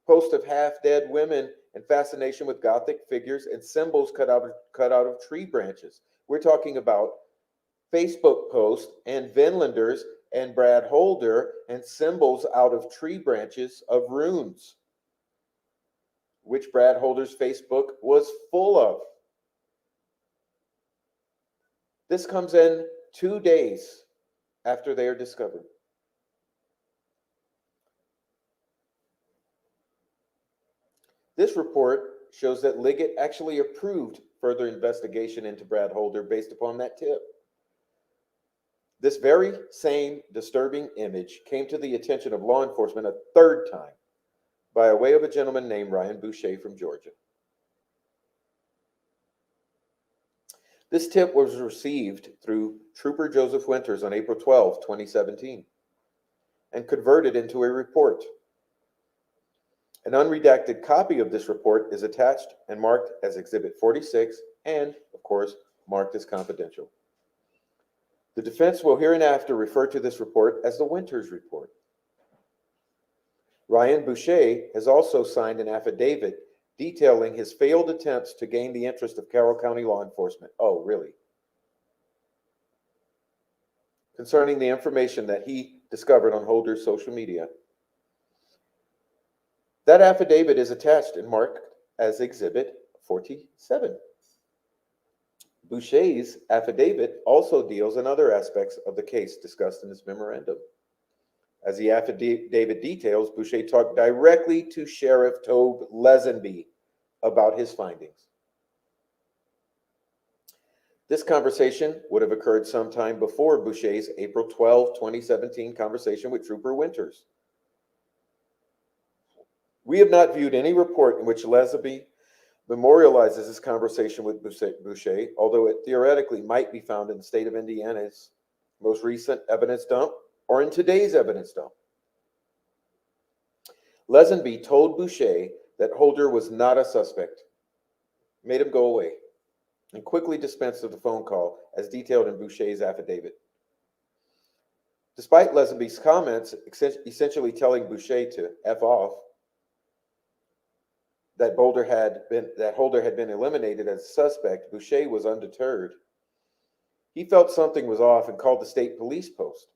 Post of half-dead women and fascination with Gothic figures and symbols cut out of tree branches. We're talking about Facebook posts and Vinlanders and Brad Holder and symbols out of tree branches of runes, which Brad Holder's Facebook was full of. This comes in 2 days after they are discovered. This report shows that Liggett actually approved further investigation into Brad Holder based upon that tip. This very same disturbing image came to the attention of law enforcement a third time by way of a gentleman named Ryan Boucher from Georgia. This tip was received through Trooper Joseph Winters on April 12, 2017, and converted into a report. An unredacted copy of this report is attached and marked as Exhibit 46 and, of course, marked as confidential. The defense will hereinafter refer to this report as the Winters Report. Ryan Boucher has also signed an affidavit detailing his failed attempts to gain the interest of Carroll County law enforcement. Oh, really? Concerning the information that he discovered on Holder's social media. That affidavit is attached and marked as Exhibit 47. Boucher's affidavit also deals in other aspects of the case discussed in this memorandum. As the affidavit details, Boucher talked directly to Sheriff Tobe Lesenby about his findings. This conversation would have occurred sometime before Boucher's April 12, 2017 conversation with Trooper Winters. We have not viewed any report in which Lesenby memorializes this conversation with Boucher, although it theoretically might be found in the state of Indiana's most recent evidence dump or in today's evidence dump. Lesenby told Boucher that Holder was not a suspect, made him go away, and quickly dispensed of the phone call as detailed in Boucher's affidavit. Despite Lesenby's comments essentially telling Boucher to F off, that Holder had been eliminated as a suspect, Boucher was undeterred. He felt something was off and called the state police post.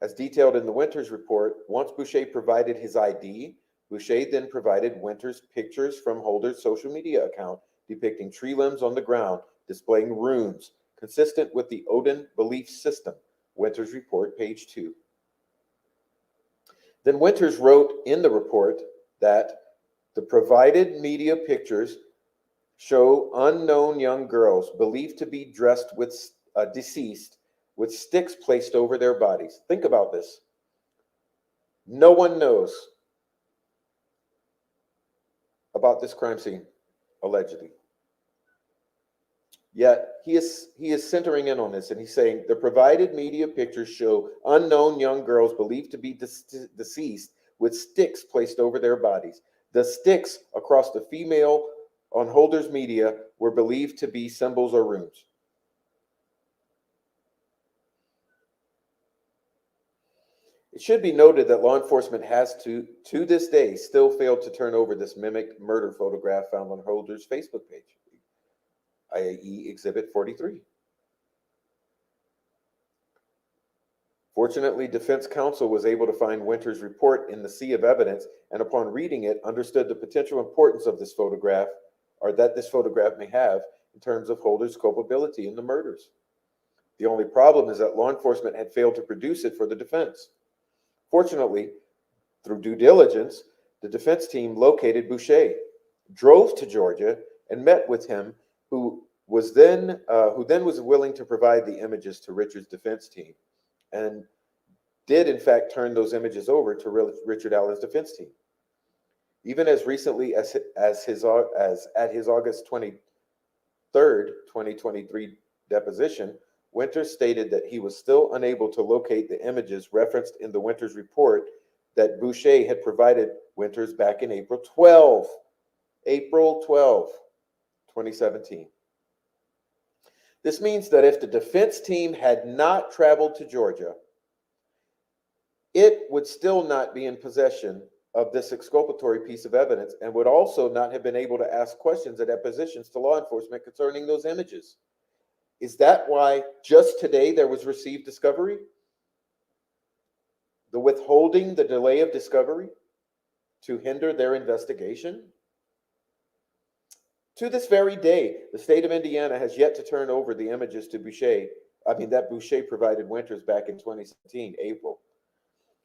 As detailed in the Winters report, once Boucher provided his ID, Boucher then provided Winters pictures from Holder's social media account depicting tree limbs on the ground, displaying runes, consistent with the Odin belief system. Winters report, page 2. Then Winters wrote in the report that the provided media pictures show unknown young girls believed to be dressed with deceased with sticks placed over their bodies. Think about this. No one knows about this crime scene, allegedly. Yet he is centering in on this, and he's saying the provided media pictures show unknown young girls believed to be deceased with sticks placed over their bodies. The sticks across the female on Holder's media were believed to be symbols or runes. It should be noted that law enforcement has to this day still failed to turn over this mimicked murder photograph found on Holder's Facebook page, i.e. Exhibit 43. Fortunately, defense counsel was able to find Winters' report in the sea of evidence, and upon reading it, understood the potential importance of this photograph, or that this photograph may have, in terms of Holder's culpability in the murders. The only problem is that law enforcement had failed to produce it for the defense. Fortunately, through due diligence, the defense team located Boucher, drove to Georgia, and met with him, who then was willing to provide the images to Richard's defense team, and did in fact turn those images over to Richard Allen's defense team. Even as recently as at his August 23rd, 2023 deposition, Winters stated that he was still unable to locate the images referenced in the Winters report that Boucher had provided Winters back in April 12, 2017. This means that if the defense team had not traveled to Georgia, it would still not be in possession of this exculpatory piece of evidence and would also not have been able to ask questions at depositions to law enforcement concerning those images. Is that why just today there was received discovery? The withholding, the delay of discovery to hinder their investigation? To this very day, the state of Indiana has yet to turn over the images to Boucher. That Boucher provided Winters back in 2017, April.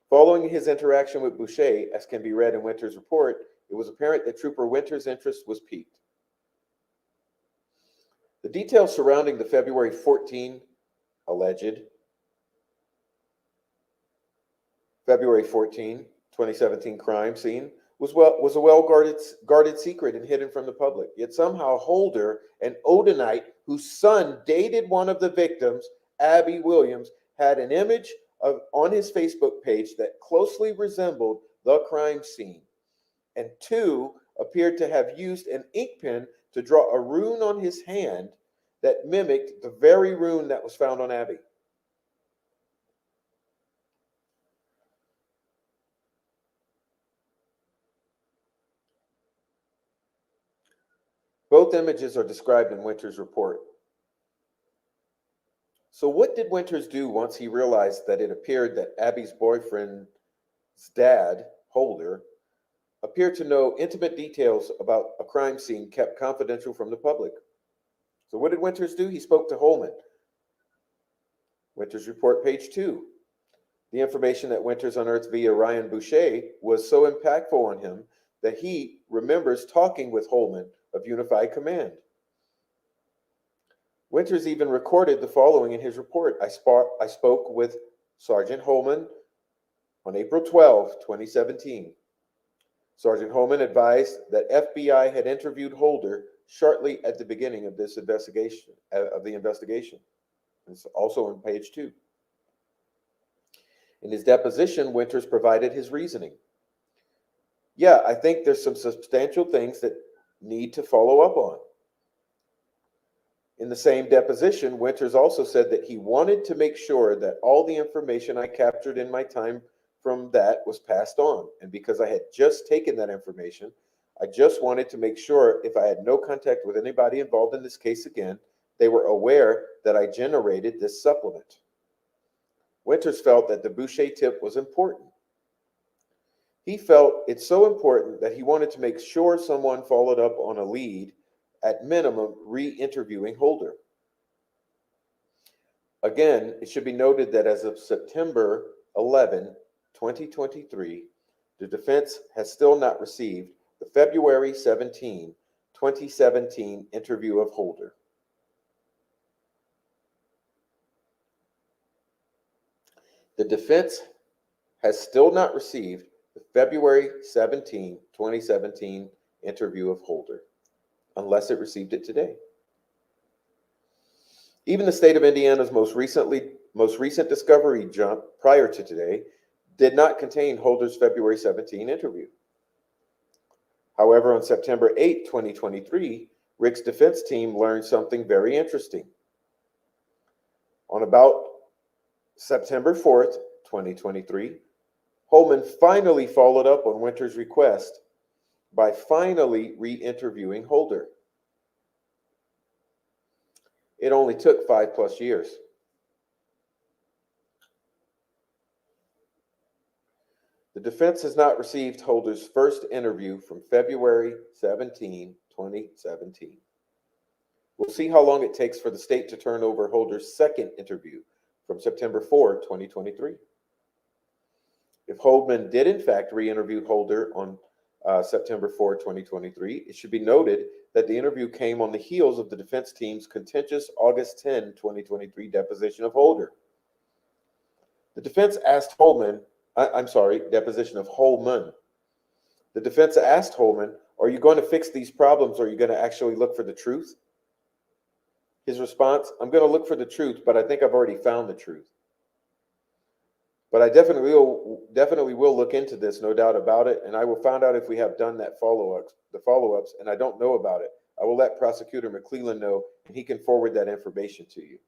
Following his interaction with Boucher, as can be read in Winters' report, it was apparent that Trooper Winters' interest was piqued. The details surrounding the February 14 2017 crime scene was a well-guarded secret and hidden from the public. Yet somehow Holder, an Odinite whose son dated one of the victims, Abby Williams, had an image on his Facebook page that closely resembled the crime scene, and two appeared to have used an ink pen to draw a rune on his hand that mimicked the very rune that was found on Abby. Both images are described in Winters' report. So what did Winters do once he realized that it appeared that Abby's boyfriend's dad, Holder, appeared to know intimate details about a crime scene kept confidential from the public? So what did Winters do? He spoke to Holman. Winters' report, page 2. The information that Winters unearthed via Ryan Boucher was so impactful on him that he remembers talking with Holman of Unified Command. Winters even recorded the following in his report. I spoke with Sergeant Holman on April 12, 2017. Sergeant Holman advised that FBI had interviewed Holder shortly at the beginning of this investigation. It's also on page 2. In his deposition, Winters provided his reasoning. Yeah, I think there's some substantial things that need to follow up on. In the same deposition, Winters also said that he wanted to make sure that all the information I captured in my time from that was passed on. And because I had just taken that information, I just wanted to make sure if I had no contact with anybody involved in this case again, they were aware that I generated this supplement. Winters felt that the Boucher tip was important. He felt it's so important that he wanted to make sure someone followed up on a lead, at minimum, re-interviewing Holder. Again, it should be noted that as of September 11, 2023, the defense has still not received the February 17, 2017 interview of Holder. The defense has still not received the February 17, 2017 interview of Holder, unless it received it today. Even the state of Indiana's most recent discovery jump prior to today did not contain Holder's February 17 interview. However, on September 8, 2023, Rick's defense team learned something very interesting. On about September 4th, 2023, Holman finally followed up on Winters' request by finally re-interviewing Holder. It only took 5+ years. The defense has not received Holder's first interview from February 17, 2017. We'll see how long it takes for the state to turn over Holder's second interview from September 4, 2023. If Holman did in fact re-interview Holder on September 4, 2023, it should be noted that the interview came on the heels of the defense team's contentious August 10, 2023 deposition of Holder. The defense asked deposition of Holman. The defense asked Holman, are you going to fix these problems or are you going to actually look for the truth? His response, I'm going to look for the truth, but I think I've already found the truth. But I definitely will look into this, no doubt about it, and I will find out if we have done the follow-ups, and I don't know about it. I will let Prosecutor McClellan know, and he can forward that information to you.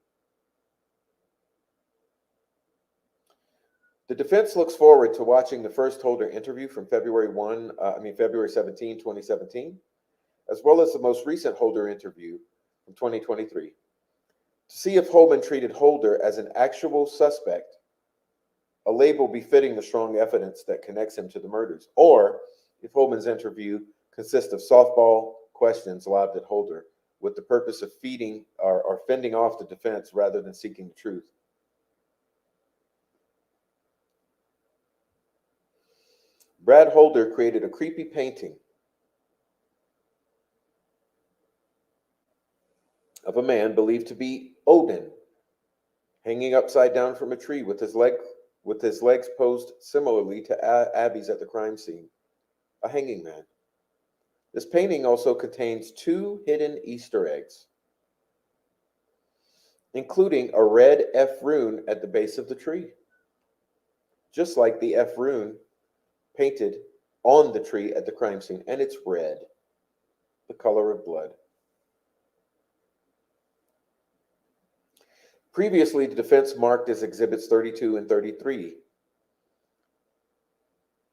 The defense looks forward to watching the first Holder interview from February 17, 2017, as well as the most recent Holder interview from 2023, to see if Holman treated Holder as an actual suspect, a label befitting the strong evidence that connects him to the murders, or if Holman's interview consists of softball questions lobbed at Holder with the purpose of feeding or fending off the defense rather than seeking the truth. Brad Holder created a creepy painting of a man believed to be Odin, hanging upside down from a tree with his legs posed similarly to Abby's at the crime scene, a hanging man. This painting also contains 2 hidden Easter eggs, including a red F rune at the base of the tree, just like the F rune painted on the tree at the crime scene, and it's red, the color of blood. Previously, the defense marked as Exhibits 32 and 33.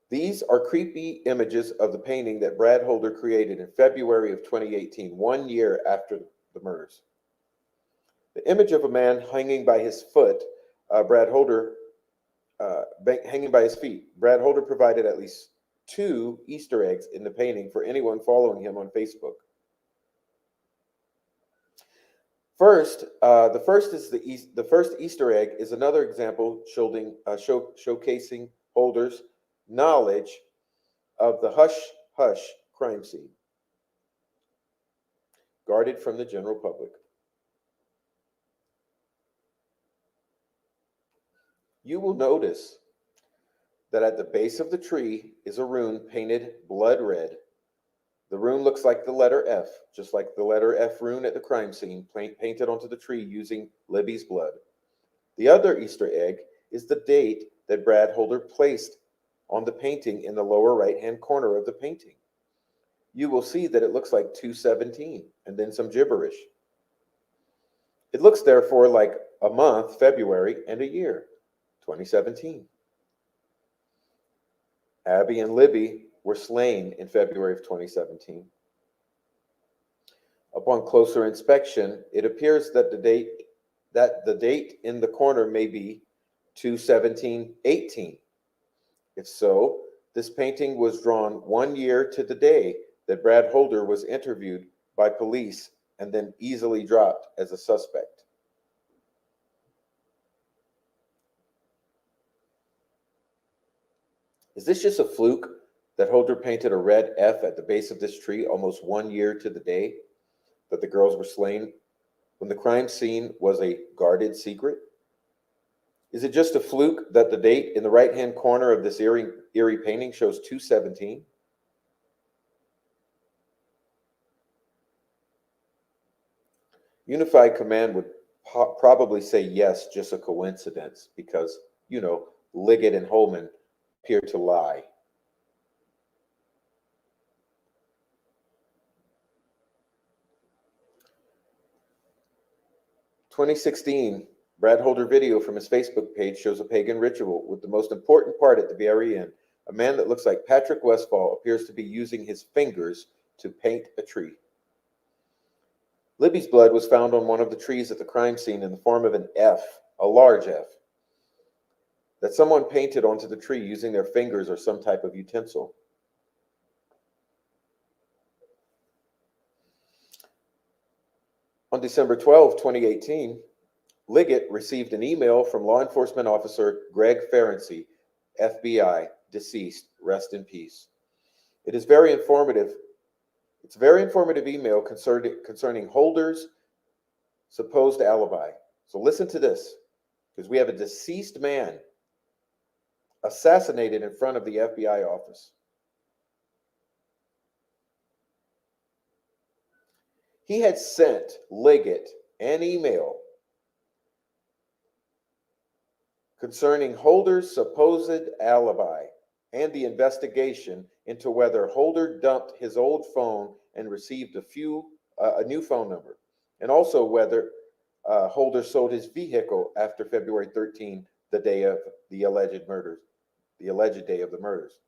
These are creepy images of the painting that Brad Holder created in February of 2018, 1 year after the murders. The image of a man hanging by his foot, hanging by his feet. Brad Holder provided at least 2 Easter eggs in the painting for anyone following him on Facebook. First, the first Easter egg is another example showcasing Holder's knowledge of the hush-hush crime scene, guarded from the general public. You will notice that at the base of the tree is a rune painted blood red. The rune looks like the letter F, just like the letter F rune at the crime scene, painted onto the tree using Libby's blood. The other Easter egg is the date that Brad Holder placed on the painting in the lower right-hand corner of the painting. You will see that it looks like 217 and then some gibberish. It looks therefore like a month, February, and a year, 2017. Abby and Libby were slain in February of 2017. Upon closer inspection, it appears that the date in the corner may be 2/17/18. If so, this painting was drawn 1 year to the day that Brad Holder was interviewed by police and then easily dropped as a suspect. Is this just a fluke that Holder painted a red F at the base of this tree almost 1 year to the day that the girls were slain, when the crime scene was a guarded secret? Is it just a fluke that the date in the right-hand corner of this eerie painting shows 2/17? Unified Command would probably say yes, just a coincidence, because, Liggett and Holman appear to lie. In 2016, Brad Holder video from his Facebook page shows a pagan ritual with the most important part at the very end. A man that looks like Patrick Westfall appears to be using his fingers to paint a tree. Libby's blood was found on one of the trees at the crime scene in the form of an F, a large F, that someone painted onto the tree using their fingers or some type of utensil. On December 12, 2018, Liggett received an email from law enforcement officer Greg Ferenczi, FBI, deceased, rest in peace. It's a very informative email concerning Holder's supposed alibi. So listen to this, because we have a deceased man assassinated in front of the FBI office. He had sent Liggett an email concerning Holder's supposed alibi and the investigation into whether Holder dumped his old phone and received a new phone number, and also whether Holder sold his vehicle after February 13, the day of the alleged murders, the alleged day of the murders.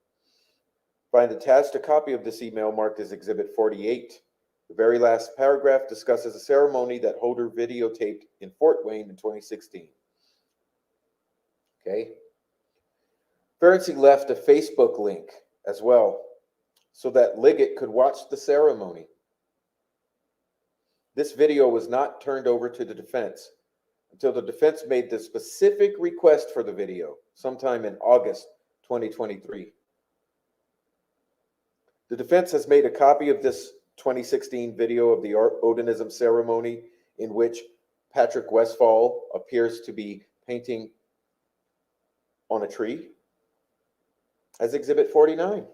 Find attached a copy of this email marked as Exhibit 48. The very last paragraph discusses a ceremony that Holder videotaped in Fort Wayne in 2016. Okay. Ferenczi left a Facebook link as well so that Liggett could watch the ceremony. This video was not turned over to the defense until the defense made the specific request for the video sometime in August 2023. The defense has made a copy of this 2016 video of the Odinism ceremony in which Patrick Westfall appears to be painting on a tree as Exhibit 49.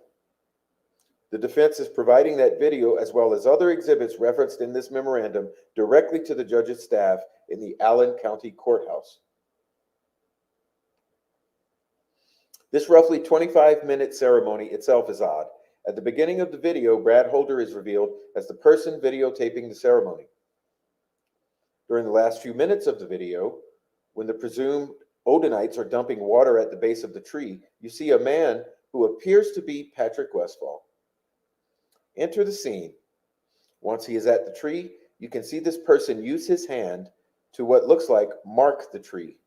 The defense is providing that video as well as other exhibits referenced in this memorandum directly to the judge's staff in the Allen County Courthouse. This roughly 25-minute ceremony itself is odd. At the beginning of the video, Brad Holder is revealed as the person videotaping the ceremony. During the last few minutes of the video, when the presumed Odinites are dumping water at the base of the tree, you see a man who appears to be Patrick Westfall enter the scene. Once he is at the tree, you can see this person use his hand to what looks like mark the tree.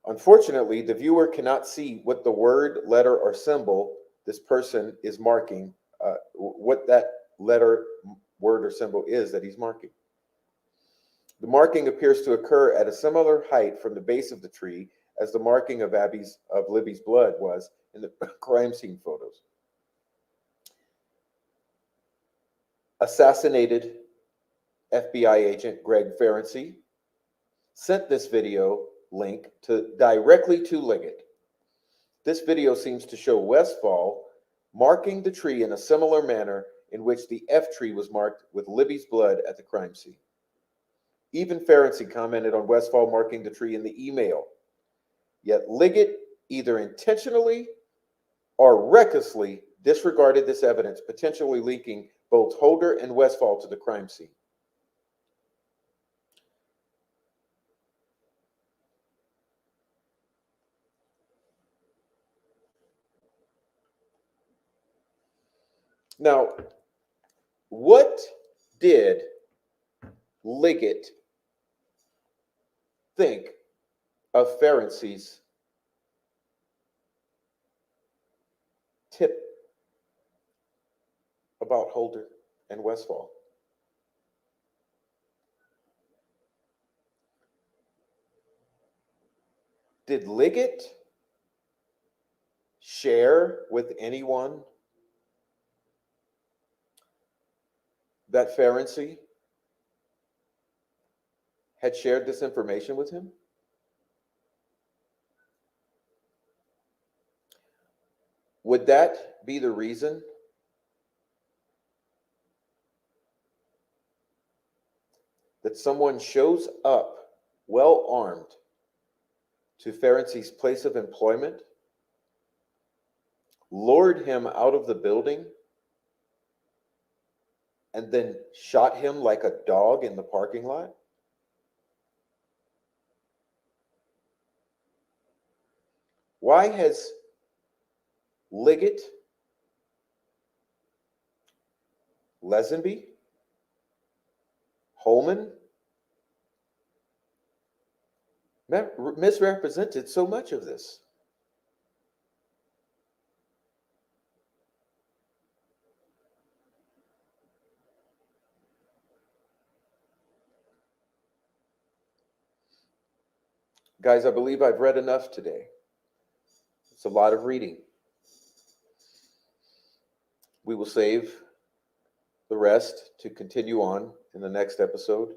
Unfortunately, the viewer cannot see what the word, letter, or symbol this person is marking, what that letter, word, or symbol is that he's marking. The marking appears to occur at a similar height from the base of the tree as the marking of Libby's blood was in the crime scene photos. Assassinated FBI agent Greg Ferenczi sent this video link directly to Liggett. This video seems to show Westfall marking the tree in a similar manner in which the F tree was marked with Libby's blood at the crime scene. Even Ferenczi commented on Westfall marking the tree in the email. Yet Liggett either intentionally or recklessly disregarded this evidence, potentially linking both Holder and Westfall to the crime scene. Now, what did Liggett think of Ferenczi's tip about Holder and Westfall? Did Liggett share with anyone that Ferenczi had shared this information with him? Would that be the reason that someone shows up well armed to Ferenczi's place of employment, lured him out of the building, and then shot him like a dog in the parking lot? Why has Liggett, Lesenby, Holman misrepresented so much of this? Guys, I believe I've read enough today. It's a lot of reading. We will save the rest to continue on in the next episode.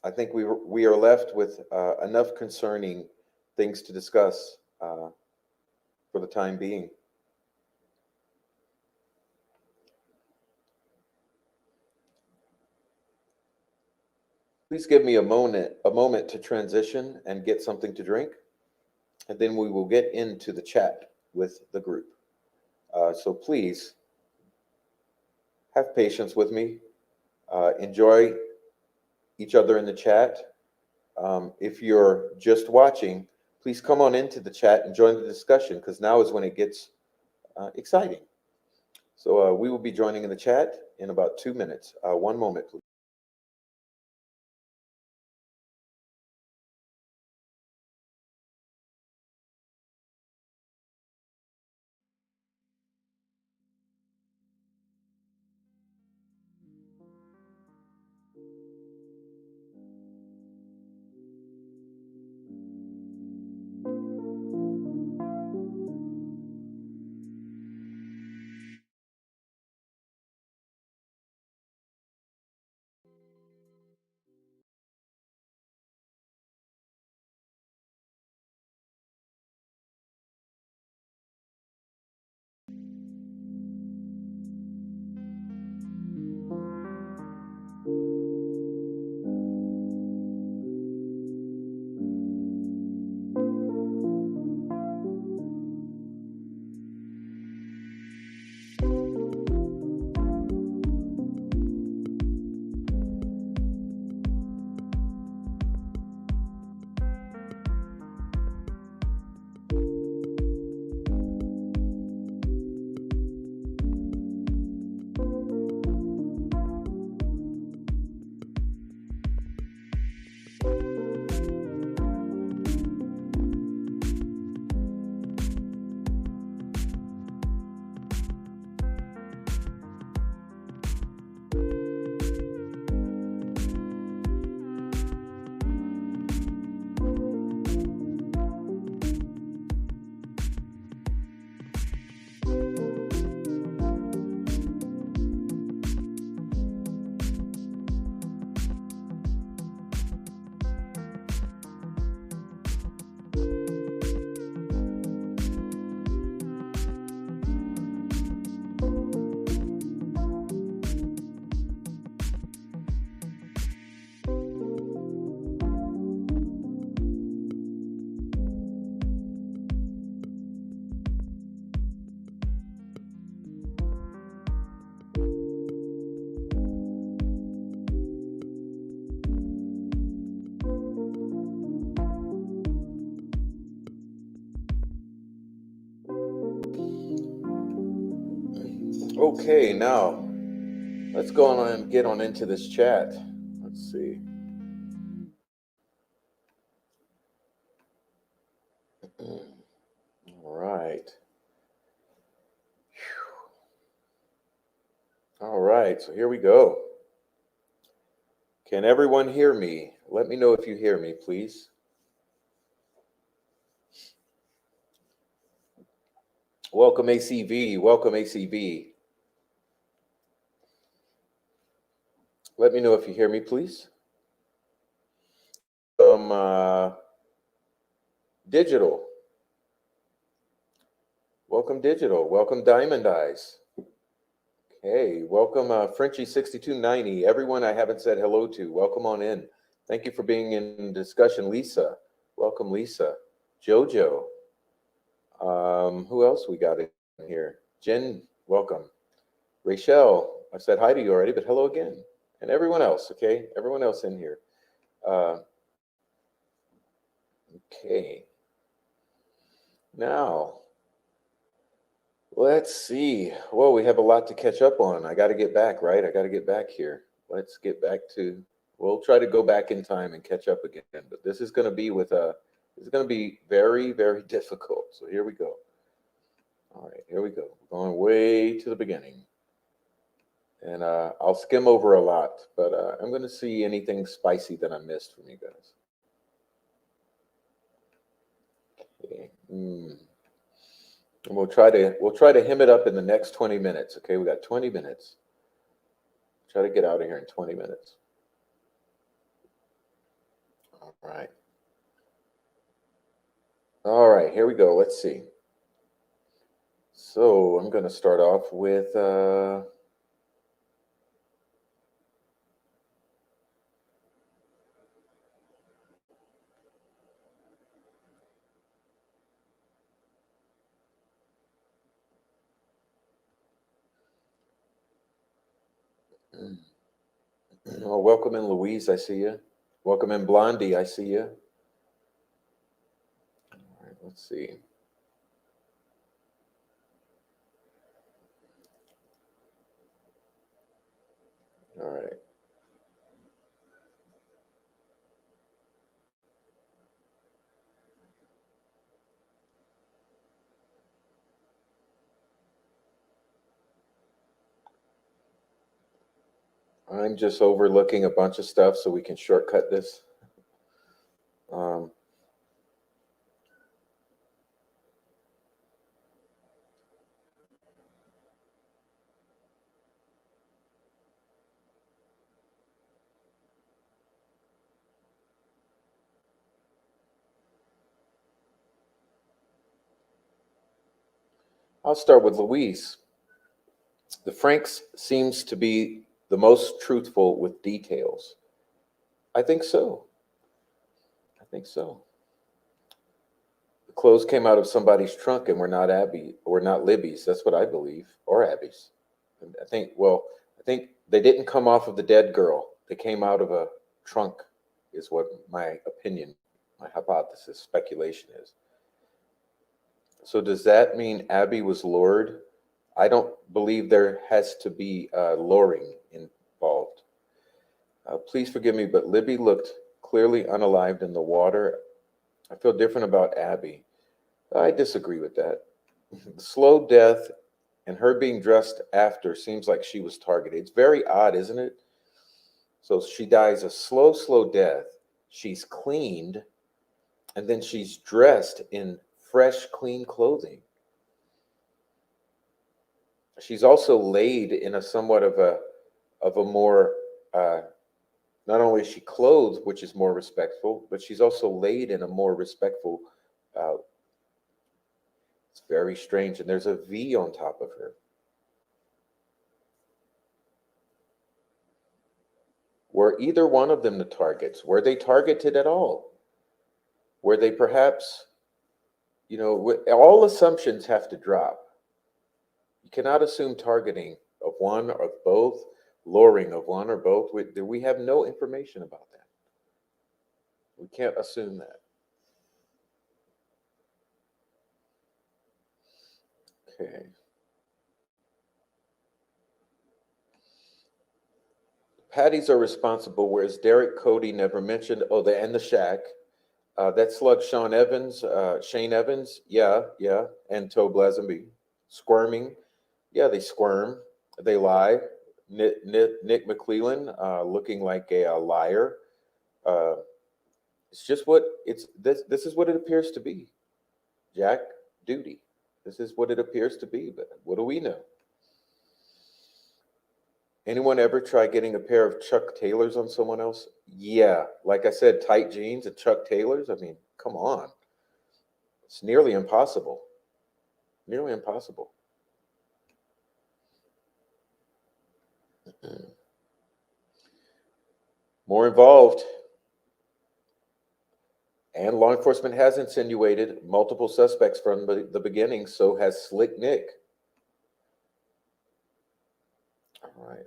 I think we are left with enough concerning things to discuss for the time being. Please give me a moment to transition and get something to drink, and then we will get into the chat with the group. So please have patience with me. Enjoy each other in the chat. If you're just watching, please come on into the chat and join the discussion, because now is when it gets exciting. So we will be joining in the chat in about 2 minutes. One moment, please. Okay, now let's go on and get on into this chat. Let's see. All right. All right, so here we go. Can everyone hear me? Let me know if you hear me, please. Welcome, ACV. Welcome, ACV. Let me know if you hear me, please. Digital. Welcome, Digital. Welcome, Diamond Eyes. Okay, welcome, Frenchie6290. Everyone I haven't said hello to, welcome on in. Thank you for being in discussion. Lisa, welcome, Lisa. Jojo. Who else we got in here? Jen, welcome. Rachel, I said hi to you already, but hello again. And everyone else, okay? Everyone else in here. Okay. Now, let's see. Well, we have a lot to catch up on. I got to get back, right? I got to get back here. Let's get back to, we'll try to go back in time and catch up again. But this is going to be this is going to be very, very difficult. So here we go. All right, here we go. We're going way to the beginning. And I'll skim over a lot, but I'm going to see anything spicy that I missed from you guys. Okay. And we'll try to hem it up in the next 20 minutes. Okay, we got 20 minutes. Try to get out of here in 20 minutes. All right. All right, here we go. Let's see. So I'm going to start off with oh, welcome in, Louise. I see you. Welcome in, Blondie. I see you. All right, let's see. All right. I'm just overlooking a bunch of stuff so we can shortcut this. I'll start with Louise. The Franks seems to be the most truthful with details. I think so. I think so. The clothes came out of somebody's trunk and were not Abby or not Libby's. That's what I believe, or Abby's. And I think they didn't come off of the dead girl. They came out of a trunk, is what my opinion, my hypothesis, speculation is. So does that mean Abby was lured? I don't believe there has to be luring involved. Please forgive me, but Libby looked clearly unalived in the water. I feel different about Abby. I disagree with that. The slow death and her being dressed after seems like she was targeted. It's very odd, isn't it? So she dies a slow, slow death. She's cleaned, and then she's dressed in fresh, clean clothing. She's also laid in a somewhat of a more not only is she clothed, which is more respectful, but she's also laid in a more respectful. Uh, it's very strange, and there's a V on top of her. Were either one of them the targets? Were they targeted at all? Were they perhaps, all assumptions have to drop. You cannot assume targeting of one or both, luring of one or both. We have no information about that. We can't assume that. Okay. Patties are responsible, whereas Derek Cody never mentioned. Oh, and the Shack. That slug Shane Evans, yeah, and Toe Blasenby. Squirming, yeah, they squirm, they lie. Nick McClellan, looking like a liar. Uh, it's just what it's this. This is what it appears to be. Jack Duty. This is what it appears to be. But what do we know? Anyone ever try getting a pair of Chuck Taylors on someone else? Yeah, like I said, tight jeans and Chuck Taylors. I mean, come on. It's nearly impossible. Nearly impossible. More involved. And law enforcement has insinuated multiple suspects from the beginning, so has Slick Nick. All right.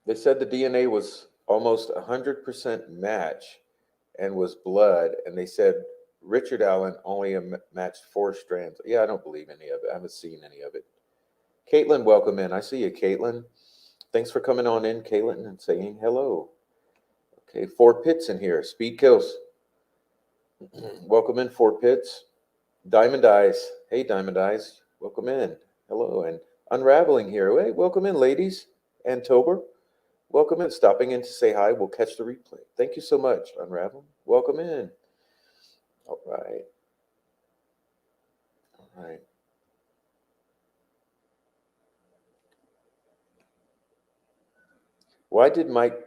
They said the DNA was almost 100% match and was blood, and they said Richard Allen only matched 4 strands. Yeah, I don't believe any of it. I haven't seen any of it. Caitlin, welcome in. I see you, Caitlin. Thanks for coming on in, Caitlin, and saying hello. Okay, 4 Pits in here. Speed kills. Welcome in, 4 Pits. Diamond Eyes. Hey, Diamond Eyes. Welcome in. Hello. And Unraveling here. Hey, welcome in, ladies. And Tober. Welcome in. Stopping in to say hi. We'll catch the replay. Thank you so much, Unravel. Welcome in. All right. All right. Why did Mike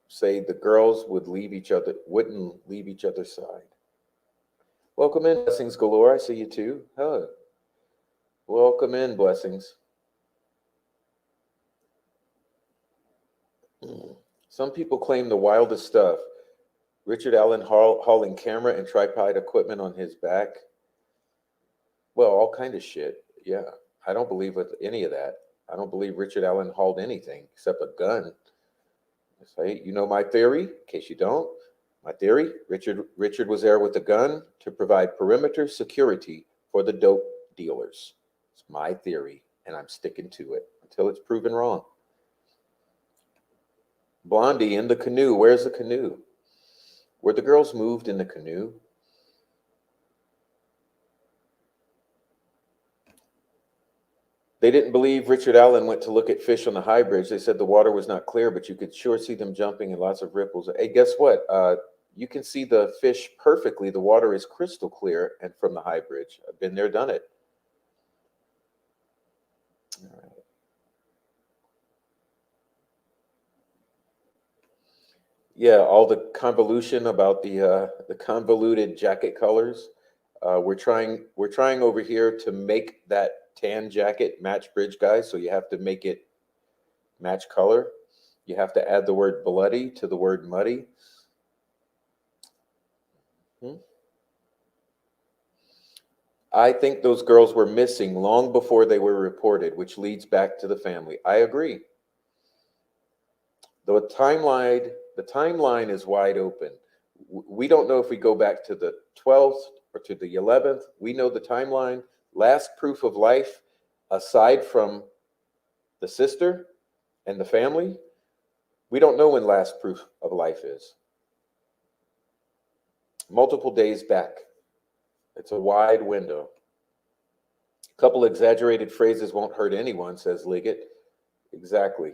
say the girls wouldn't leave each other's side? Welcome in, Blessings Galore. I see you too. Hello. Welcome in, Blessings. Some people claim the wildest stuff. Richard Allen hauling camera and tripod equipment on his back. Well, all kind of shit. Yeah, I don't believe with any of that. I don't believe Richard Allen hauled anything except a gun. Say, you know my theory. In case you don't, my theory: Richard was there with a gun to provide perimeter security for the dope dealers. It's my theory, and I'm sticking to it until it's proven wrong. Blondie in the canoe. Where's the canoe? Were the girls moved in the canoe? They didn't believe Richard Allen went to look at fish on the high bridge. They said the water was not clear, but you could sure see them jumping and lots of ripples. Hey, guess what? You can see the fish perfectly. The water is crystal clear and from the high bridge. I've been there, done it. All right. Yeah, all the convolution about the convoluted jacket colors. We're trying over here to make that tan jacket match bridge, guys. So you have to make it match color. You have to add the word bloody to the word muddy. Hmm? I think those girls were missing long before they were reported, which leads back to the family. I agree. The timeline is wide open. We don't know if we go back to the 12th or to the 11th. We know the timeline. Last proof of life, aside from the sister and the family, we don't know when last proof of life is. Multiple days back. It's a wide window. A couple exaggerated phrases won't hurt anyone, says Liggett. Exactly.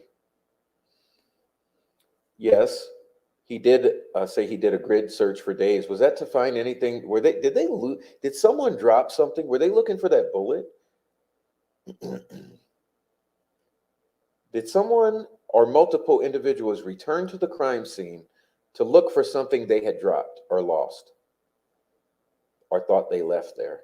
Yes, he did say he did a grid search for days. Was that to find anything? Did someone drop something? Were they looking for that bullet? Did someone or multiple individuals return to the crime scene to look for something they had dropped or lost or thought they left there?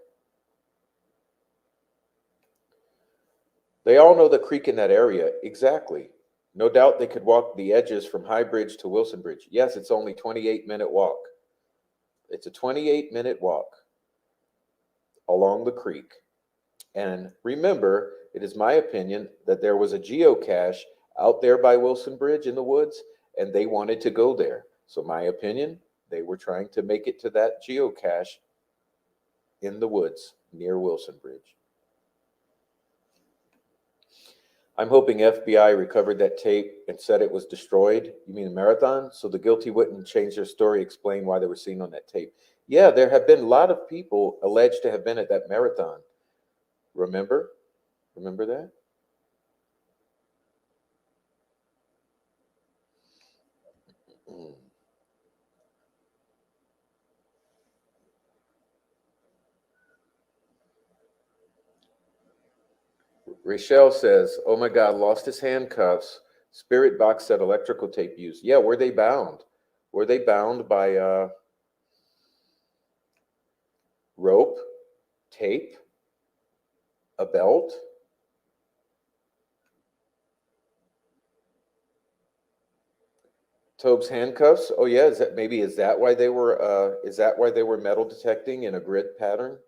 They all know the creek in that area. Exactly. No doubt they could walk the edges from High Bridge to Wilson Bridge. Yes, it's only 28-minute walk. It's a 28-minute walk along the creek. And remember, it is my opinion that there was a geocache out there by Wilson Bridge in the woods, and they wanted to go there. So my opinion, they were trying to make it to that geocache in the woods near Wilson Bridge. I'm hoping FBI recovered that tape and said it was destroyed. You mean a marathon? So the guilty wouldn't change their story, explain why they were seen on that tape. Yeah, there have been a lot of people alleged to have been at that marathon. Remember? Remember that? Mm. Rachelle says, "Oh my God, lost his handcuffs. Spirit box said electrical tape used. Yeah, were they bound? Were they bound by rope, tape, a belt? Tobe's handcuffs? Oh yeah, is that why they were metal detecting in a grid pattern?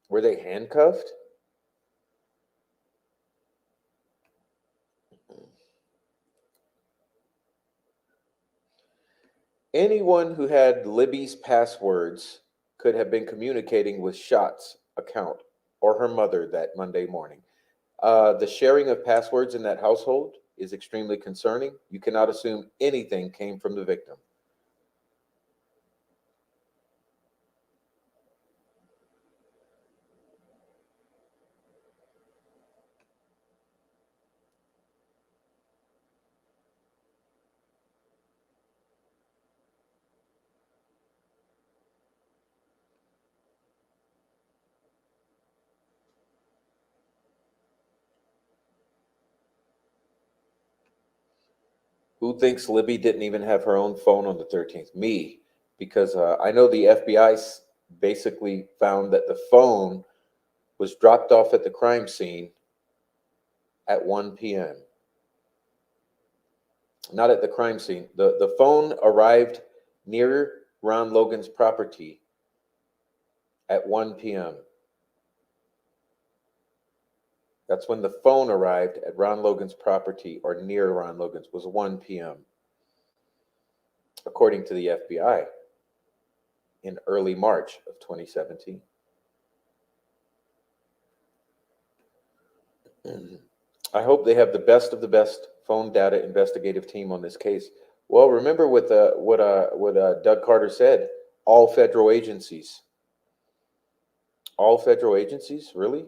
Were they handcuffed? Anyone who had Libby's passwords could have been communicating with Shot's account or her mother that Monday morning. The sharing of passwords in that household is extremely concerning. You cannot assume anything came from the victim. Who thinks Libby didn't even have her own phone on the 13th? Me, because I know the FBI basically found that the phone was dropped off at the crime scene at 1 p.m. Not at the crime scene. The phone arrived near Ron Logan's property at 1 p.m. That's when the phone arrived at Ron Logan's property or near Ron Logan's was 1 p.m. according to the FBI in early March of 2017. I hope they have the best of the best phone data investigative team on this case. Well, remember what Doug Carter said: all federal agencies, really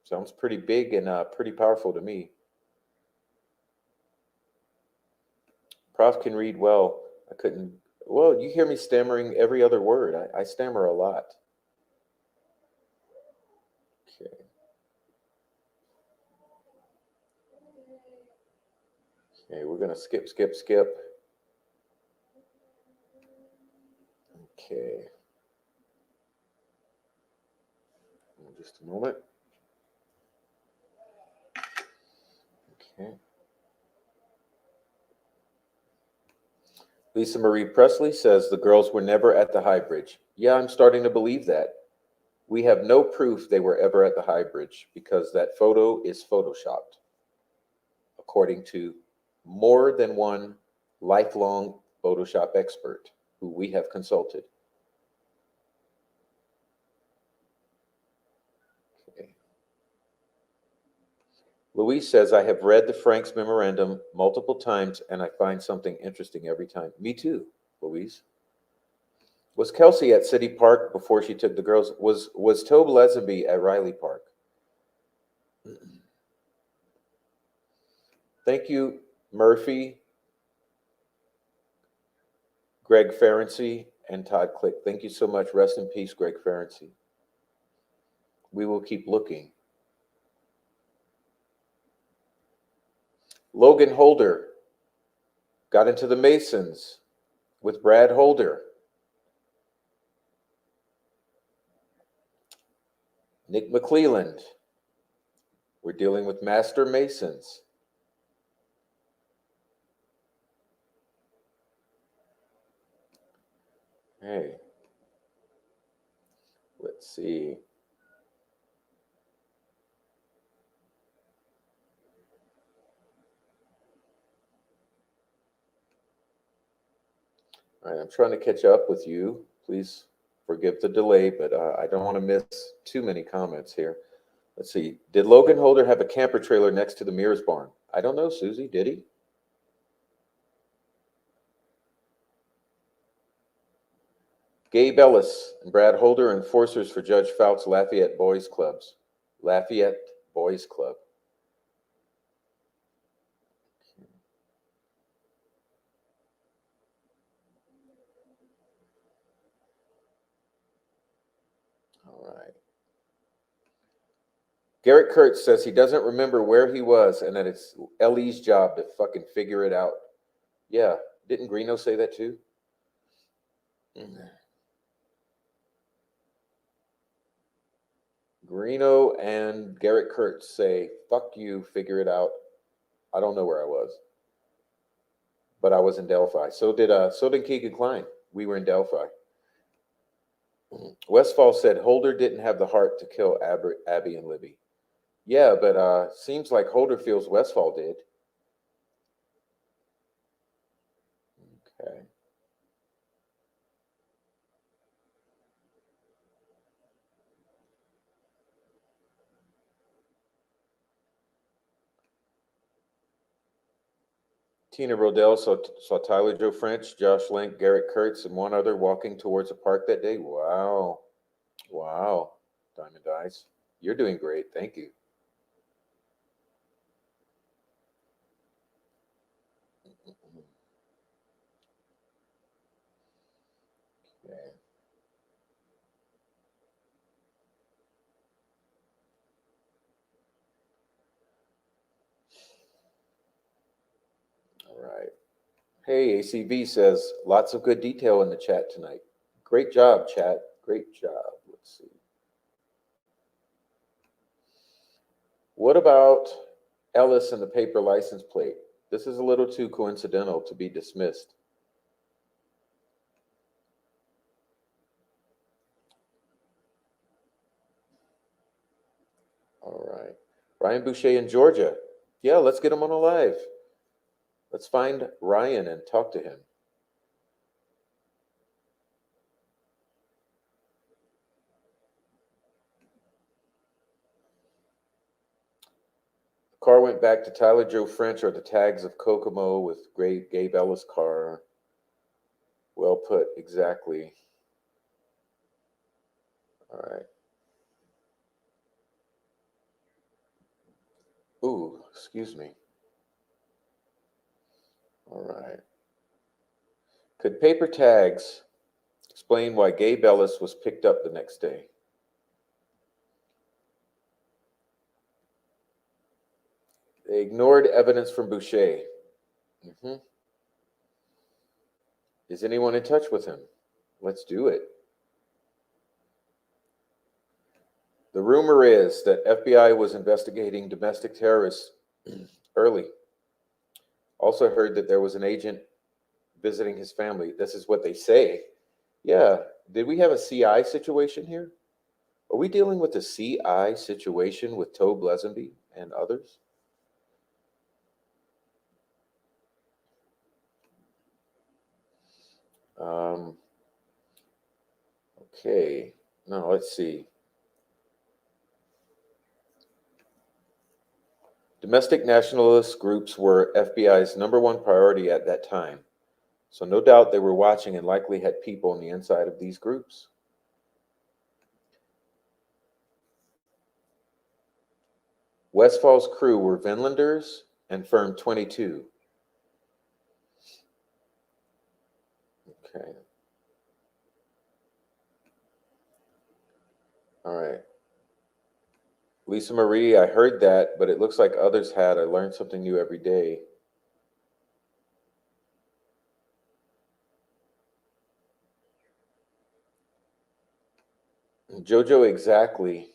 sounds pretty big and pretty powerful to me. Prof can read well. I couldn't. Well, you hear me stammering every other word. I stammer a lot. Okay. Okay, we're gonna skip. Okay. Just a moment. Okay. Lisa Marie Presley says the girls were never at the High Bridge. Yeah, I'm starting to believe that. We have no proof they were ever at the High Bridge because that photo is photoshopped, according to more than one lifelong Photoshop expert who we have consulted. Okay. Louise says, I have read the Frank's memorandum multiple times and I find something interesting every time. Me too, Louise. Was Kelsey at City Park before she took the girls? Was Tobe Lesenby at Riley Park? Thank you, Murphy, Greg Ferenczi, and Todd Click. Thank you so much. Rest in peace, Greg Ferenczi. We will keep looking. Logan Holder got into the Masons with Brad Holder. Nick McClelland. We're dealing with Master Masons. Hey, let's see. All right, I'm trying to catch up with you. Please forgive the delay, but I don't want to miss too many comments here. Let's see. Did Logan Holder have a camper trailer next to the Mears barn? I don't know, Susie. Did he? Gabe Ellis and Brad Holder, enforcers for Judge Fout's Lafayette Boys Clubs. Lafayette Boys Club. All right. Garrett Kurtz says he doesn't remember where he was and that it's Ellie's job to fucking figure it out. Yeah. Didn't Greeno say that too? Greeno and Garrett Kurtz say, fuck you, figure it out. I don't know where I was, but I was in Delphi. So did Keegan Klein. We were in Delphi. Westfall said Holder didn't have the heart to kill Abby and Libby. Yeah, but seems like Holder feels Westfall did. Okay. Tina Rodell saw Tyler Joe French, Josh Link, Garrett Kurtz, and one other walking towards a park that day. Wow. Wow. Diamond Eyes. You're doing great. Thank you. Okay. All right. Hey, ACV says lots of good detail in the chat tonight. Great job, chat. Great job. Let's see. What about Ellis and the paper license plate? This is a little too coincidental to be dismissed. All right. Ryan Boucher in Georgia. Yeah, let's get him on a live. Let's find Ryan and talk to him. The car went back to Tyler Joe French or the tags of Kokomo with Gabe Ellis' car. Well put, exactly. All right. Ooh, excuse me. All right. Could paper tags explain why Gabe Ellis was picked up the next day? They ignored evidence from Boucher. Mm-hmm. Is anyone in touch with him? Let's do it. The rumor is that FBI was investigating domestic terrorists early. Also heard that there was an agent visiting his family. This is what they say. Yeah. Did we have a CI situation here? Are we dealing with a CI situation with Tobe Lesenby and others? Okay. Now let's see. Domestic nationalist groups were FBI's #1 priority at that time. So no doubt they were watching and likely had people on the inside of these groups. Westfall's crew were Vinlanders and Firm 22. Okay. All right. Lisa Marie, I heard that, but it looks like others had. I learned something new every day. Jojo, exactly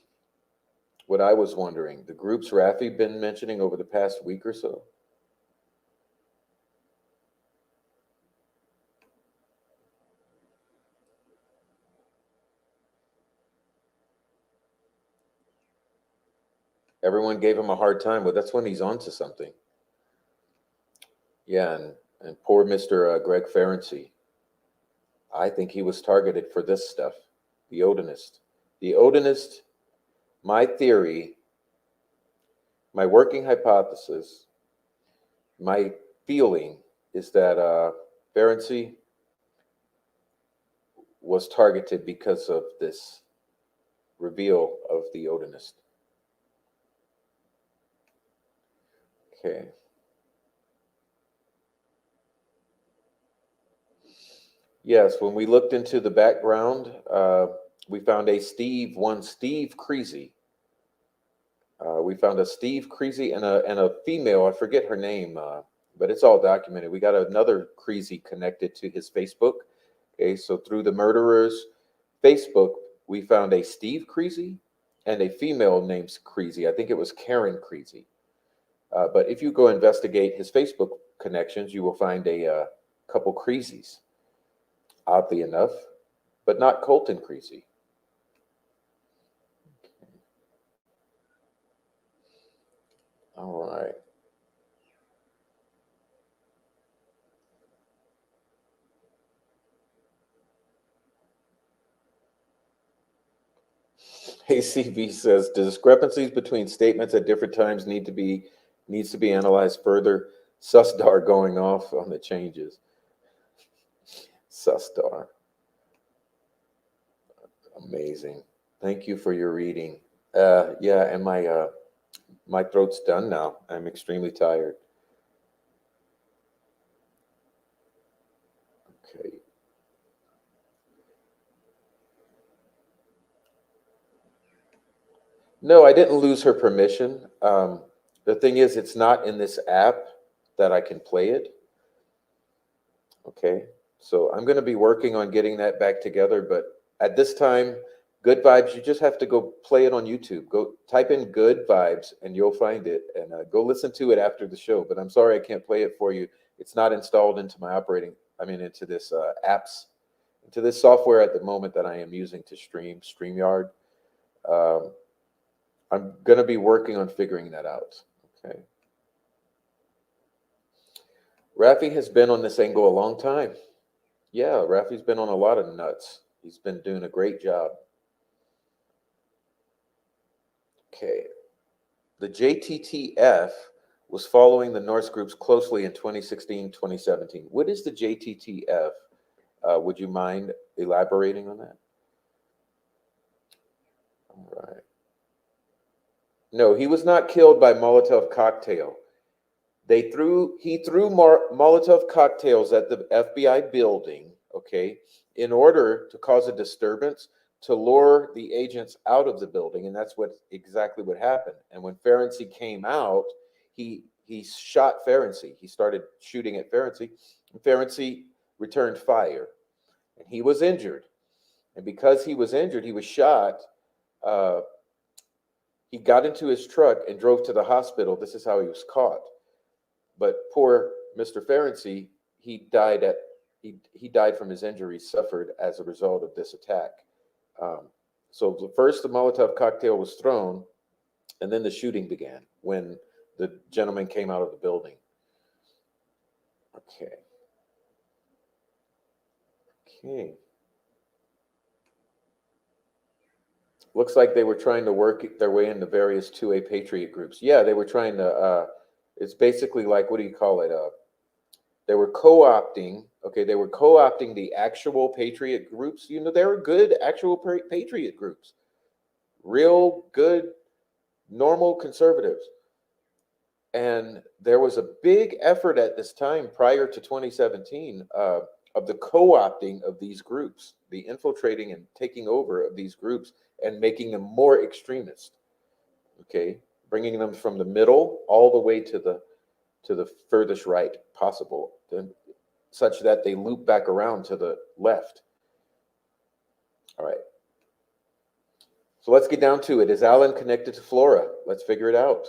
what I was wondering. The groups Rafi been mentioning over the past week or so. Everyone gave him a hard time, but that's when he's on to something. Yeah, and poor Mr. Greg Ferenczi. I think he was targeted for this stuff. The Odinist. The Odinist, my theory My working hypothesis, my feeling is that Ferenczi was targeted because of this reveal of the Odinist. Okay. Yes, when we looked into the background, we found one Steve Creasy. We found a Steve Creasy and a female, I forget her name, but it's all documented. We got another Creasy connected to his Facebook. Okay, so through the murderer's Facebook, we found a Steve Creasy and a female named Creasy. I think it was Karen Creasy. But if you go investigate his Facebook connections, you will find a couple Creasys, oddly enough, but not Colton Creasy. All right. ACV says the discrepancies between statements at different times needs to be analyzed further. Susdar going off on the changes. Susdar. Amazing. Thank you for your reading. Yeah, and my throat's done now. I'm extremely tired. Okay. No, I didn't lose her permission. The thing is, it's not in this app that I can play it. Okay. So I'm going to be working on getting that back together. But at this time, Good Vibes, you just have to go play it on YouTube. Go type in Good Vibes and you'll find it. And go listen to it after the show. But I'm sorry I can't play it for you. It's not installed into my into this into this software at the moment that I am using to stream, StreamYard. Um, I'm going to be working on figuring that out. Okay. Rafi has been on this angle a long time. Yeah, Rafi's been on a lot of nuts. He's been doing a great job. Okay. The JTTF was following the Norse groups closely in 2016, 2017. What is the JTTF? Would you mind elaborating on that? All right. No, he was not killed by Molotov cocktail. He threw Molotov cocktails at the FBI building, okay, in order to cause a disturbance to lure the agents out of the building, and that's exactly what happened. And when Ferenczi came out, he shot Ferenczi. He started shooting at Ferenczi, and Ferenczi returned fire, and he was injured. And because he was injured, he was shot. Uh, he got into his truck and drove to the hospital. This is how he was caught. But poor Mr. Ferenczi, he died from his injuries suffered as a result of this attack. So first the Molotov cocktail was thrown, and then the shooting began when the gentleman came out of the building. Okay. Okay. Looks like they were trying to work their way into various 2A Patriot groups. Yeah, they were trying to, it's basically like, what do you call it? They were co-opting, okay, they were co-opting the actual Patriot groups. You know, they were good actual Patriot groups. Real good, normal conservatives. And there was a big effort at this time prior to 2017 of the co-opting of these groups, the infiltrating and taking over of these groups and making them more extremist, okay? Bringing them from the middle all the way to the furthest right possible, such that they loop back around to the left. All right. So let's get down to it. Is Alan connected to Flora? Let's figure it out.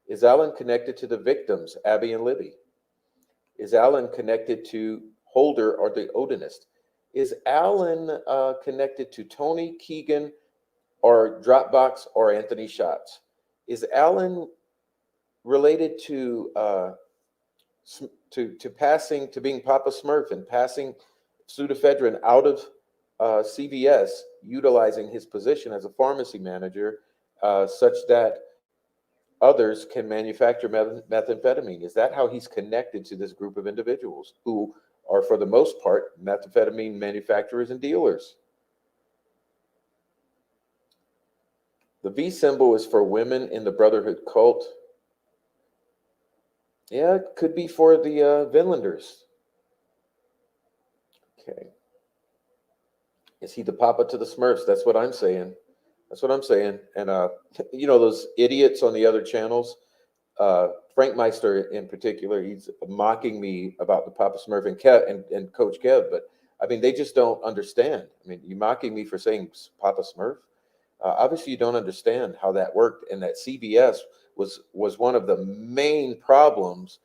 Is Alan connected to the victims, Abby and Libby? Is Alan connected to Holder or the Odinist? Is Alan connected to Tony, Keegan, or Dropbox or Anthony Schatz? Is Alan related to being Papa Smurf and passing pseudoephedrine out of CVS, utilizing his position as a pharmacy manager, such that others can manufacture methamphetamine. Is that how he's connected to this group of individuals who are, for the most part, methamphetamine manufacturers and dealers? The V symbol is for women in the Brotherhood cult. Yeah, it could be for the Vinlanders. Okay. Is he the papa to the Smurfs? That's what I'm saying. That's what I'm saying. And those idiots on the other channels, Frank Meister in particular, he's mocking me about the Papa Smurf and and Coach Kev. But I mean, they just don't understand. I mean, you mocking me for saying Papa Smurf? Obviously, you don't understand how that worked, and that CBS was one of the main problems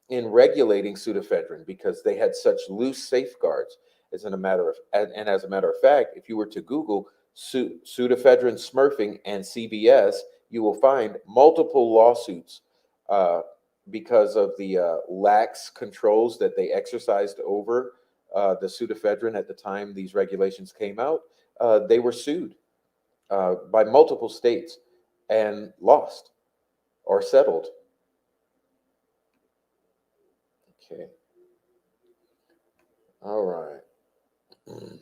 in regulating pseudoephedrine because they had such loose safeguards. As a matter of fact, if you were to Google pseudoephedrine smurfing and CBS, you will find multiple lawsuits uh, because of the lax controls that they exercised over the pseudoephedrine at the time these regulations came out. They were sued by multiple states and lost or settled. Okay. All right. Okay.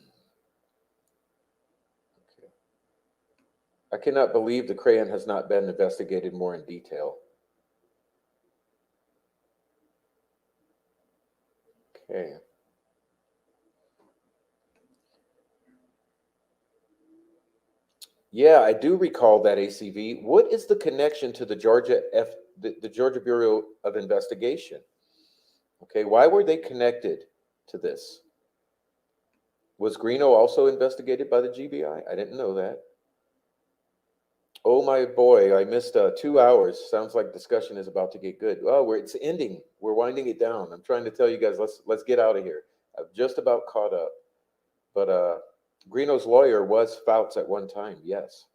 I cannot believe the crayon has not been investigated more in detail. Okay. Yeah, I do recall that ACV. What is the connection to the Georgia Bureau of Investigation? Okay, why were they connected to this? Was Greeno also investigated by the GBI? I didn't know that. Oh my boy, I missed 2 hours. Sounds like discussion is about to get good. Oh, it's ending. We're winding it down. I'm trying to tell you guys, let's get out of here. I've just about caught up. But Greeno's lawyer was Fouts at one time. Yes,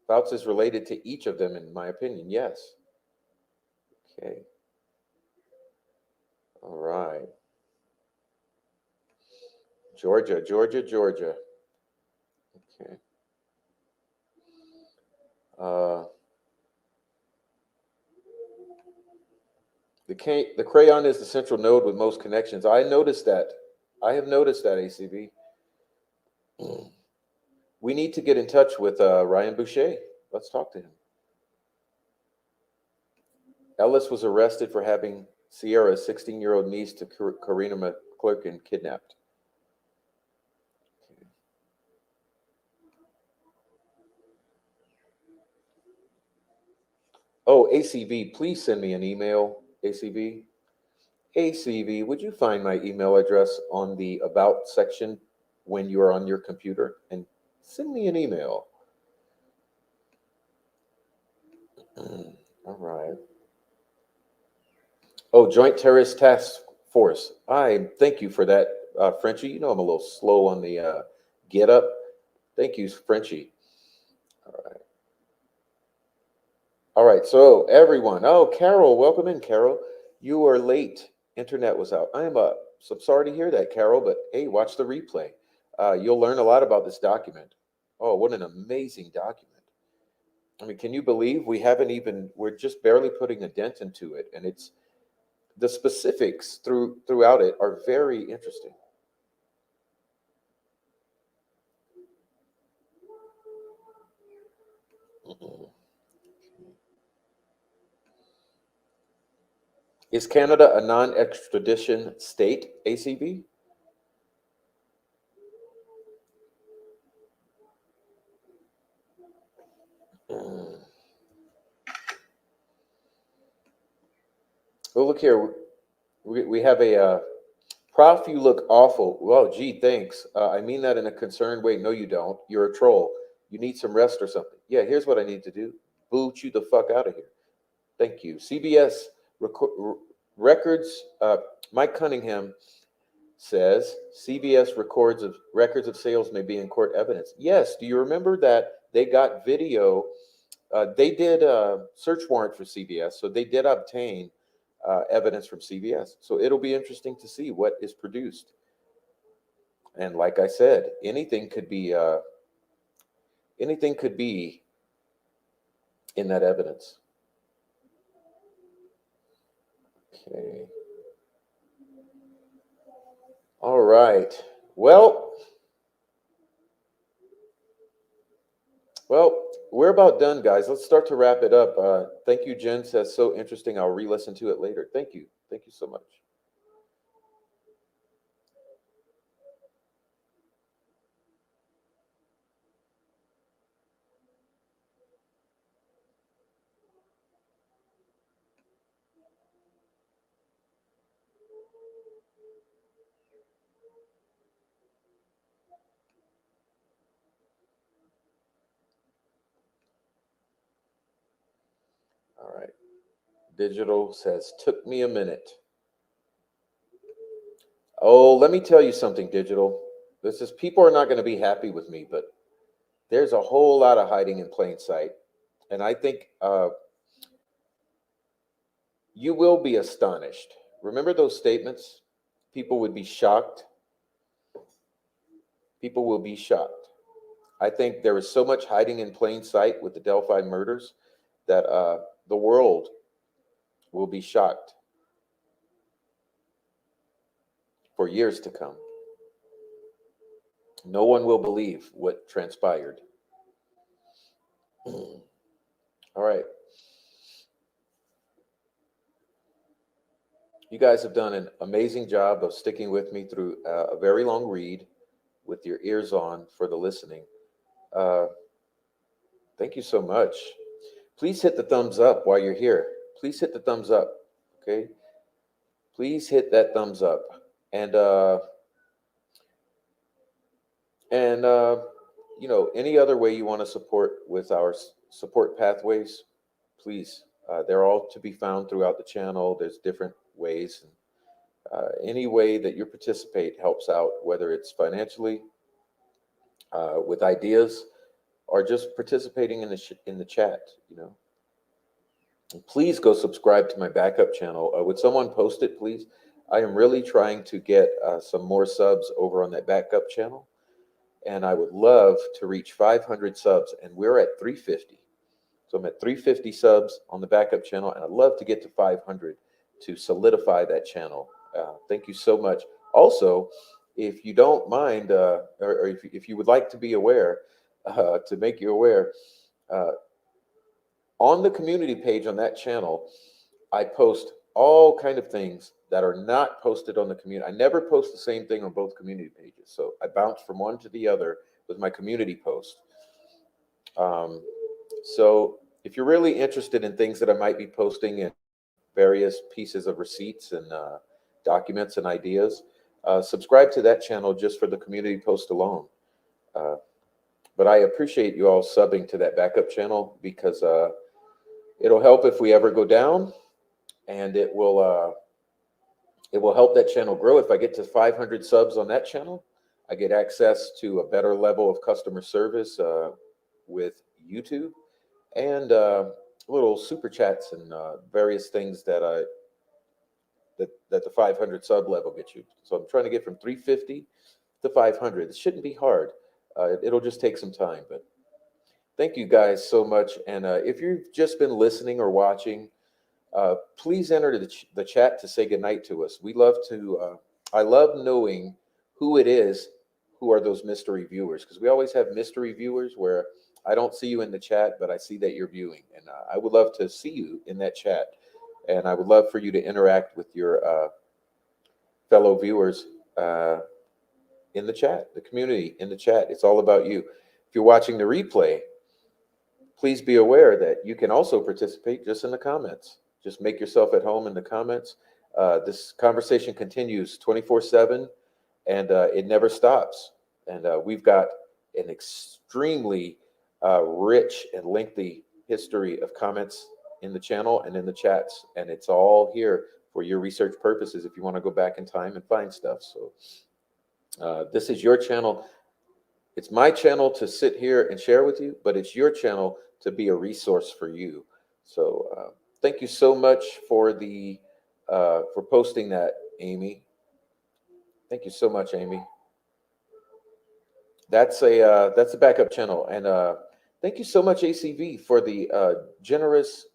Fouts is related to each of them, in my opinion. Yes. Okay. All right. Georgia, Georgia, Georgia. Okay. Uh, the crayon is the central node with most connections. I noticed that. I have noticed that, ACB. We need to get in touch with Ryan Boucher. Let's talk to him. Ellis was arrested for having Sierra's 16-year-old niece to Karina McClurkin kidnapped. Okay. Oh, ACV, please send me an email. ACV. ACV, would you find my email address on the About section when you are on your computer and send me an email? All right. Oh, Joint Terrorist Task Force. I thank you for that, Frenchie. You know I'm a little slow on the get up. Thank you, Frenchie. All right. All right. So everyone. Oh, Carol, welcome in, Carol. You were late. Internet was out. I am so sorry to hear that, Carol. But hey, watch the replay. You'll learn a lot about this document. Oh, what an amazing document. I mean, can you believe we're just barely putting a dent into it, and it's the specifics throughout it are very interesting. Is Canada a non-extradition state, ACB? Mm. Well, look here. We have a prof. You look awful. Well, gee, thanks. I mean that in a concerned way. No, you don't. You're a troll. You need some rest or something. Yeah, here's what I need to do. Boot you the fuck out of here. Thank you. CBS records. Mike Cunningham says CBS records of sales may be in court evidence. Yes. Do you remember that they got video? They did a search warrant for CBS, so they did obtain evidence from CBS. So it'll be interesting to see what is produced. And like I said, anything could be in that evidence. Okay. All right. Well, well, we're about done, guys. Let's start to wrap it up. Thank you, Jen. That's so interesting. I'll re-listen to it later. Thank you. Thank you so much. All right. Digital says, took me a minute. Oh, let me tell you something, Digital. This is people are not going to be happy with me, but there's a whole lot of hiding in plain sight. And I think you will be astonished. Remember those statements? People would be shocked. People will be shocked. I think there is so much hiding in plain sight with the Delphi murders that the world will be shocked for years to come. No one will believe what transpired. All right. You guys have done an amazing job of sticking with me through a very long read with your ears on for the listening. Uh, thank you so much. Please hit the thumbs up while you're here. Please hit the thumbs up. Okay. Please hit that thumbs up. And and any other way you want to support with our support pathways, please. They're all to be found throughout the channel. There's different ways. Any way that you participate helps out, whether it's financially, with ideas, or just participating in the chat. And please go subscribe to my backup channel. Would someone post it, please? I am really trying to get some more subs over on that backup channel, and I would love to reach 500 subs, and we're at 350. So I'm at 350 subs on the backup channel, and I'd love to get to 500 to solidify that channel. Thank you so much. Also, if you don't mind, or if you would like to be aware, to make you aware, uh, on the community page on that channel, I post all kind of things that are not posted on the community. I never post the same thing on both community pages. So I bounce from one to the other with my community post. Um, so if you're really interested in things that I might be posting in various pieces of receipts and documents and ideas, subscribe to that channel just for the community post alone. Uh, but I appreciate you all subbing to that backup channel because it'll help if we ever go down, and it will help that channel grow. If I get to 500 subs on that channel, I get access to a better level of customer service with YouTube, and little super chats and various things that the 500 sub level gets you. So I'm trying to get from 350 to 500. It shouldn't be hard. It'll just take some time, but thank you guys so much. And if you've just been listening or watching, please enter the chat to say goodnight to us. We love to, I love knowing who it is, who are those mystery viewers, because we always have mystery viewers where I don't see you in the chat, but I see that you're viewing. And I would love to see you in that chat. And I would love for you to interact with your fellow viewers in the chat, the community in the chat. It's all about you. If you're watching the replay, please be aware that you can also participate just in the comments. Just make yourself at home in the comments. This conversation continues 24/7, and it never stops. And we've got an extremely rich and lengthy history of comments in the channel and in the chats, and it's all here for your research purposes if you want to go back in time and find stuff. So this is your channel. It's my channel to sit here and share with you, but it's your channel to be a resource for you. So thank you so much for for posting that, Amy. Thank you so much, Amy. That's a backup channel, and Thank you so much, ACV, for the generous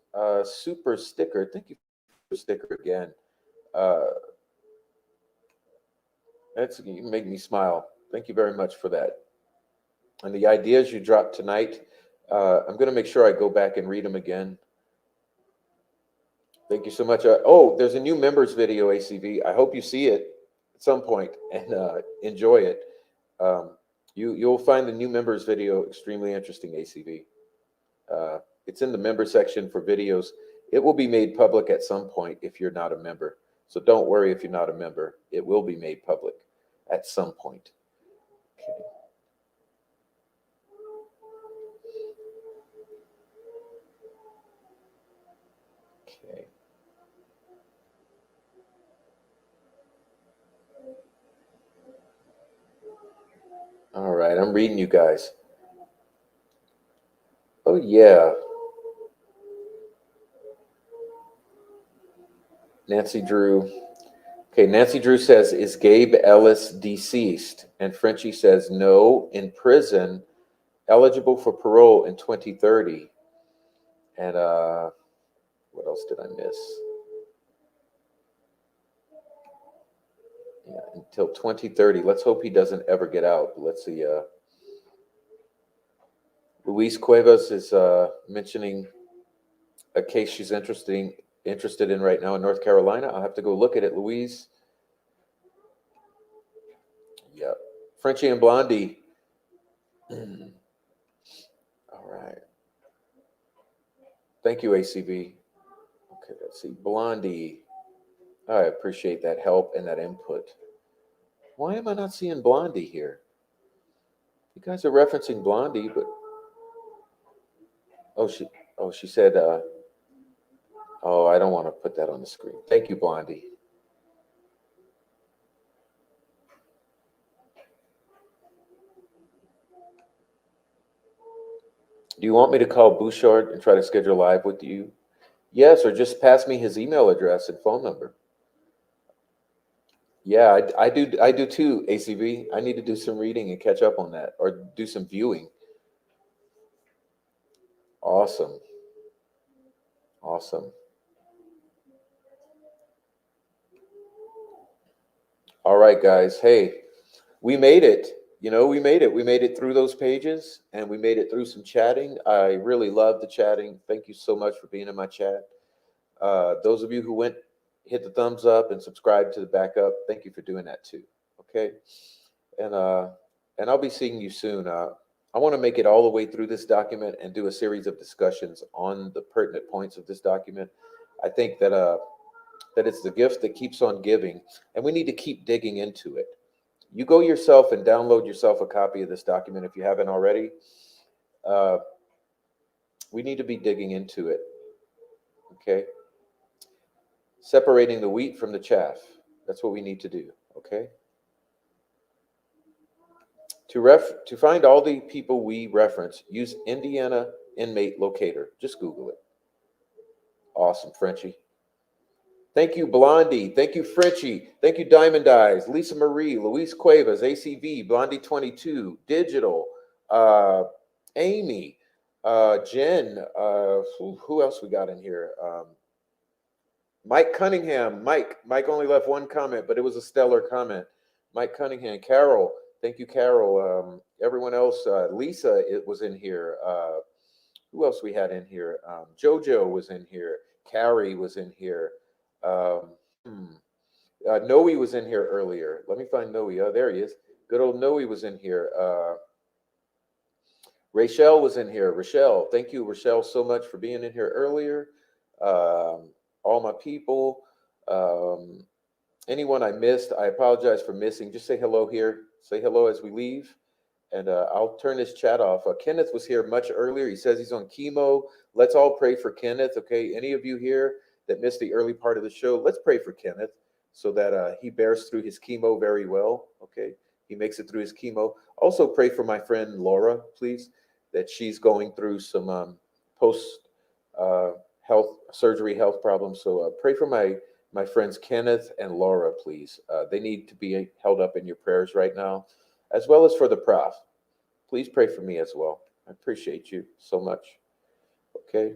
super sticker. Thank you for the sticker again. Uh, you make me smile. Thank you very much for that. And the ideas you dropped tonight, I'm going to make sure I go back and read them again. Thank you so much. Oh, there's a new members video, ACV. I hope you see it at some point and enjoy it. You'll find the new members video extremely interesting, ACV. It's in the member section for videos. It will be made public at some point if you're not a member. So don't worry if you're not a member. It will be made public at some point. Okay. Okay. All right, I'm reading you guys. Oh, yeah. Nancy Drew. Okay, Nancy Drew says, is Gabe Ellis deceased? And Frenchie says, no, in prison, eligible for parole in 2030. And what else did I miss? Yeah, until 2030. Let's hope he doesn't ever get out. Let's see. Luis Cuevas is mentioning a case she's interested in right now in North Carolina. I'll have to go look at it, Louise. Yeah. Frenchie and Blondie. All right. Thank you, ACB. Okay, let's see. Blondie. I appreciate that help and that input. Why am I not seeing Blondie here? You guys are referencing Blondie, but she said I don't want to put that on the screen. Thank you, Blondie. Do you want me to call Bouchard and try to schedule live with you? Yes, or just pass me his email address and phone number. Yeah, I do too, ACV. I need to do some reading and catch up on that, or do some viewing. Awesome. Awesome. All right, guys. Hey, we made it. We made it. We made it through those pages and we made it through some chatting. I really love the chatting. Thank you so much for being in my chat. Those of you who hit the thumbs up and subscribe to the backup, thank you for doing that too. Okay. And I'll be seeing you soon. I want to make it all the way through this document and do a series of discussions on the pertinent points of this document. I think that it's the gift that keeps on giving, and we need to keep digging into it. You go yourself and download yourself a copy of this document if you haven't already. We need to be digging into it. Okay. Separating the wheat from the chaff. That's what we need to do. Okay. To find all the people we reference, use Indiana inmate locator. Just Google it. Awesome, Frenchie. Thank you, Blondie. Thank you, Frenchie. Thank you, Diamond Eyes, Lisa Marie, Luis Cuevas, ACV, Blondie 22, Digital, Amy, Jen. Who else we got in here? Mike Cunningham. Mike only left one comment, but it was a stellar comment. Mike Cunningham, Carol. Thank you, Carol. Everyone else, Lisa, it was in here. Who else we had in here? Jojo was in here. Carrie was in here. Noe was in here earlier. Let me find Noe. Oh, there he is. Good old Noe was in here. Rachel was in here. Rochelle, thank you, Rochelle, so much for being in here earlier. All my people. Anyone I missed, I apologize for missing. Just say hello here. Say hello as we leave. And I'll turn this chat off. Kenneth was here much earlier. He says he's on chemo. Let's all pray for Kenneth, okay? Any of you here that missed the early part of the show, let's pray for Kenneth so that he bears through his chemo very well, okay? He makes it through his chemo. Also pray for my friend Laura, please, that she's going through some post-health surgery health problems. So pray for my friends Kenneth and Laura, please. They need to be held up in your prayers right now, as well as for the prof. Please pray for me as well. I appreciate you so much. Okay.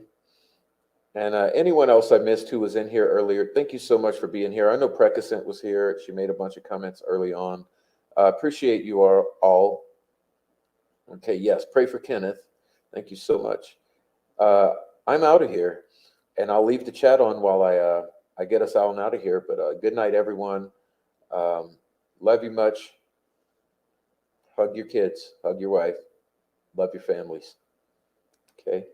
And anyone else I missed who was in here earlier, thank you so much for being here. I know Precascent was here. She made a bunch of comments early on. Appreciate you all. Okay, yes, pray for Kenneth. Thank you so much. Uh, I'm out of here, and I'll leave the chat on while I get us all out of here. But good night, everyone. Um, love you much. Hug your kids. Hug your wife. Love your families. Okay,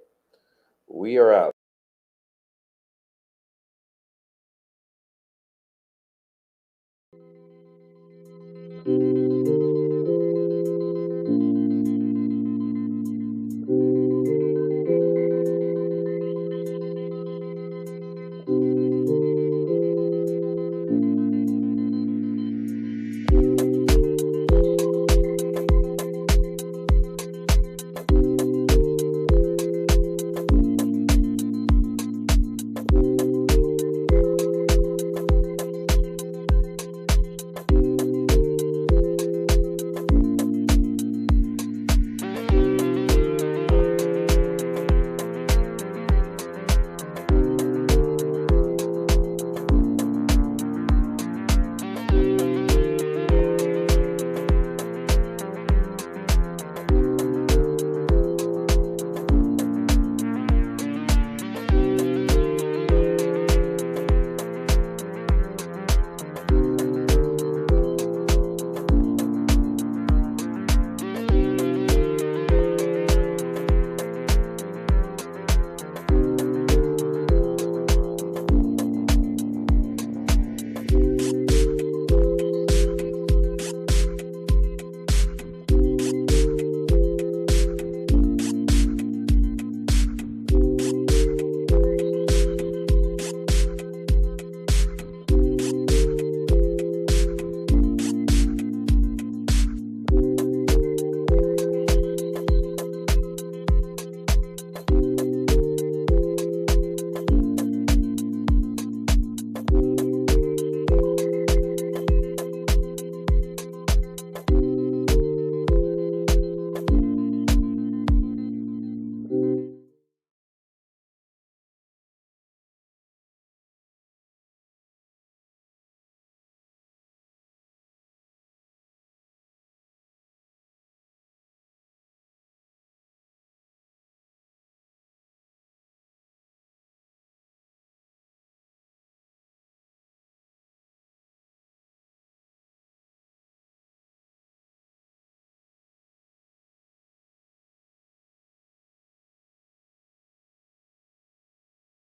we are out.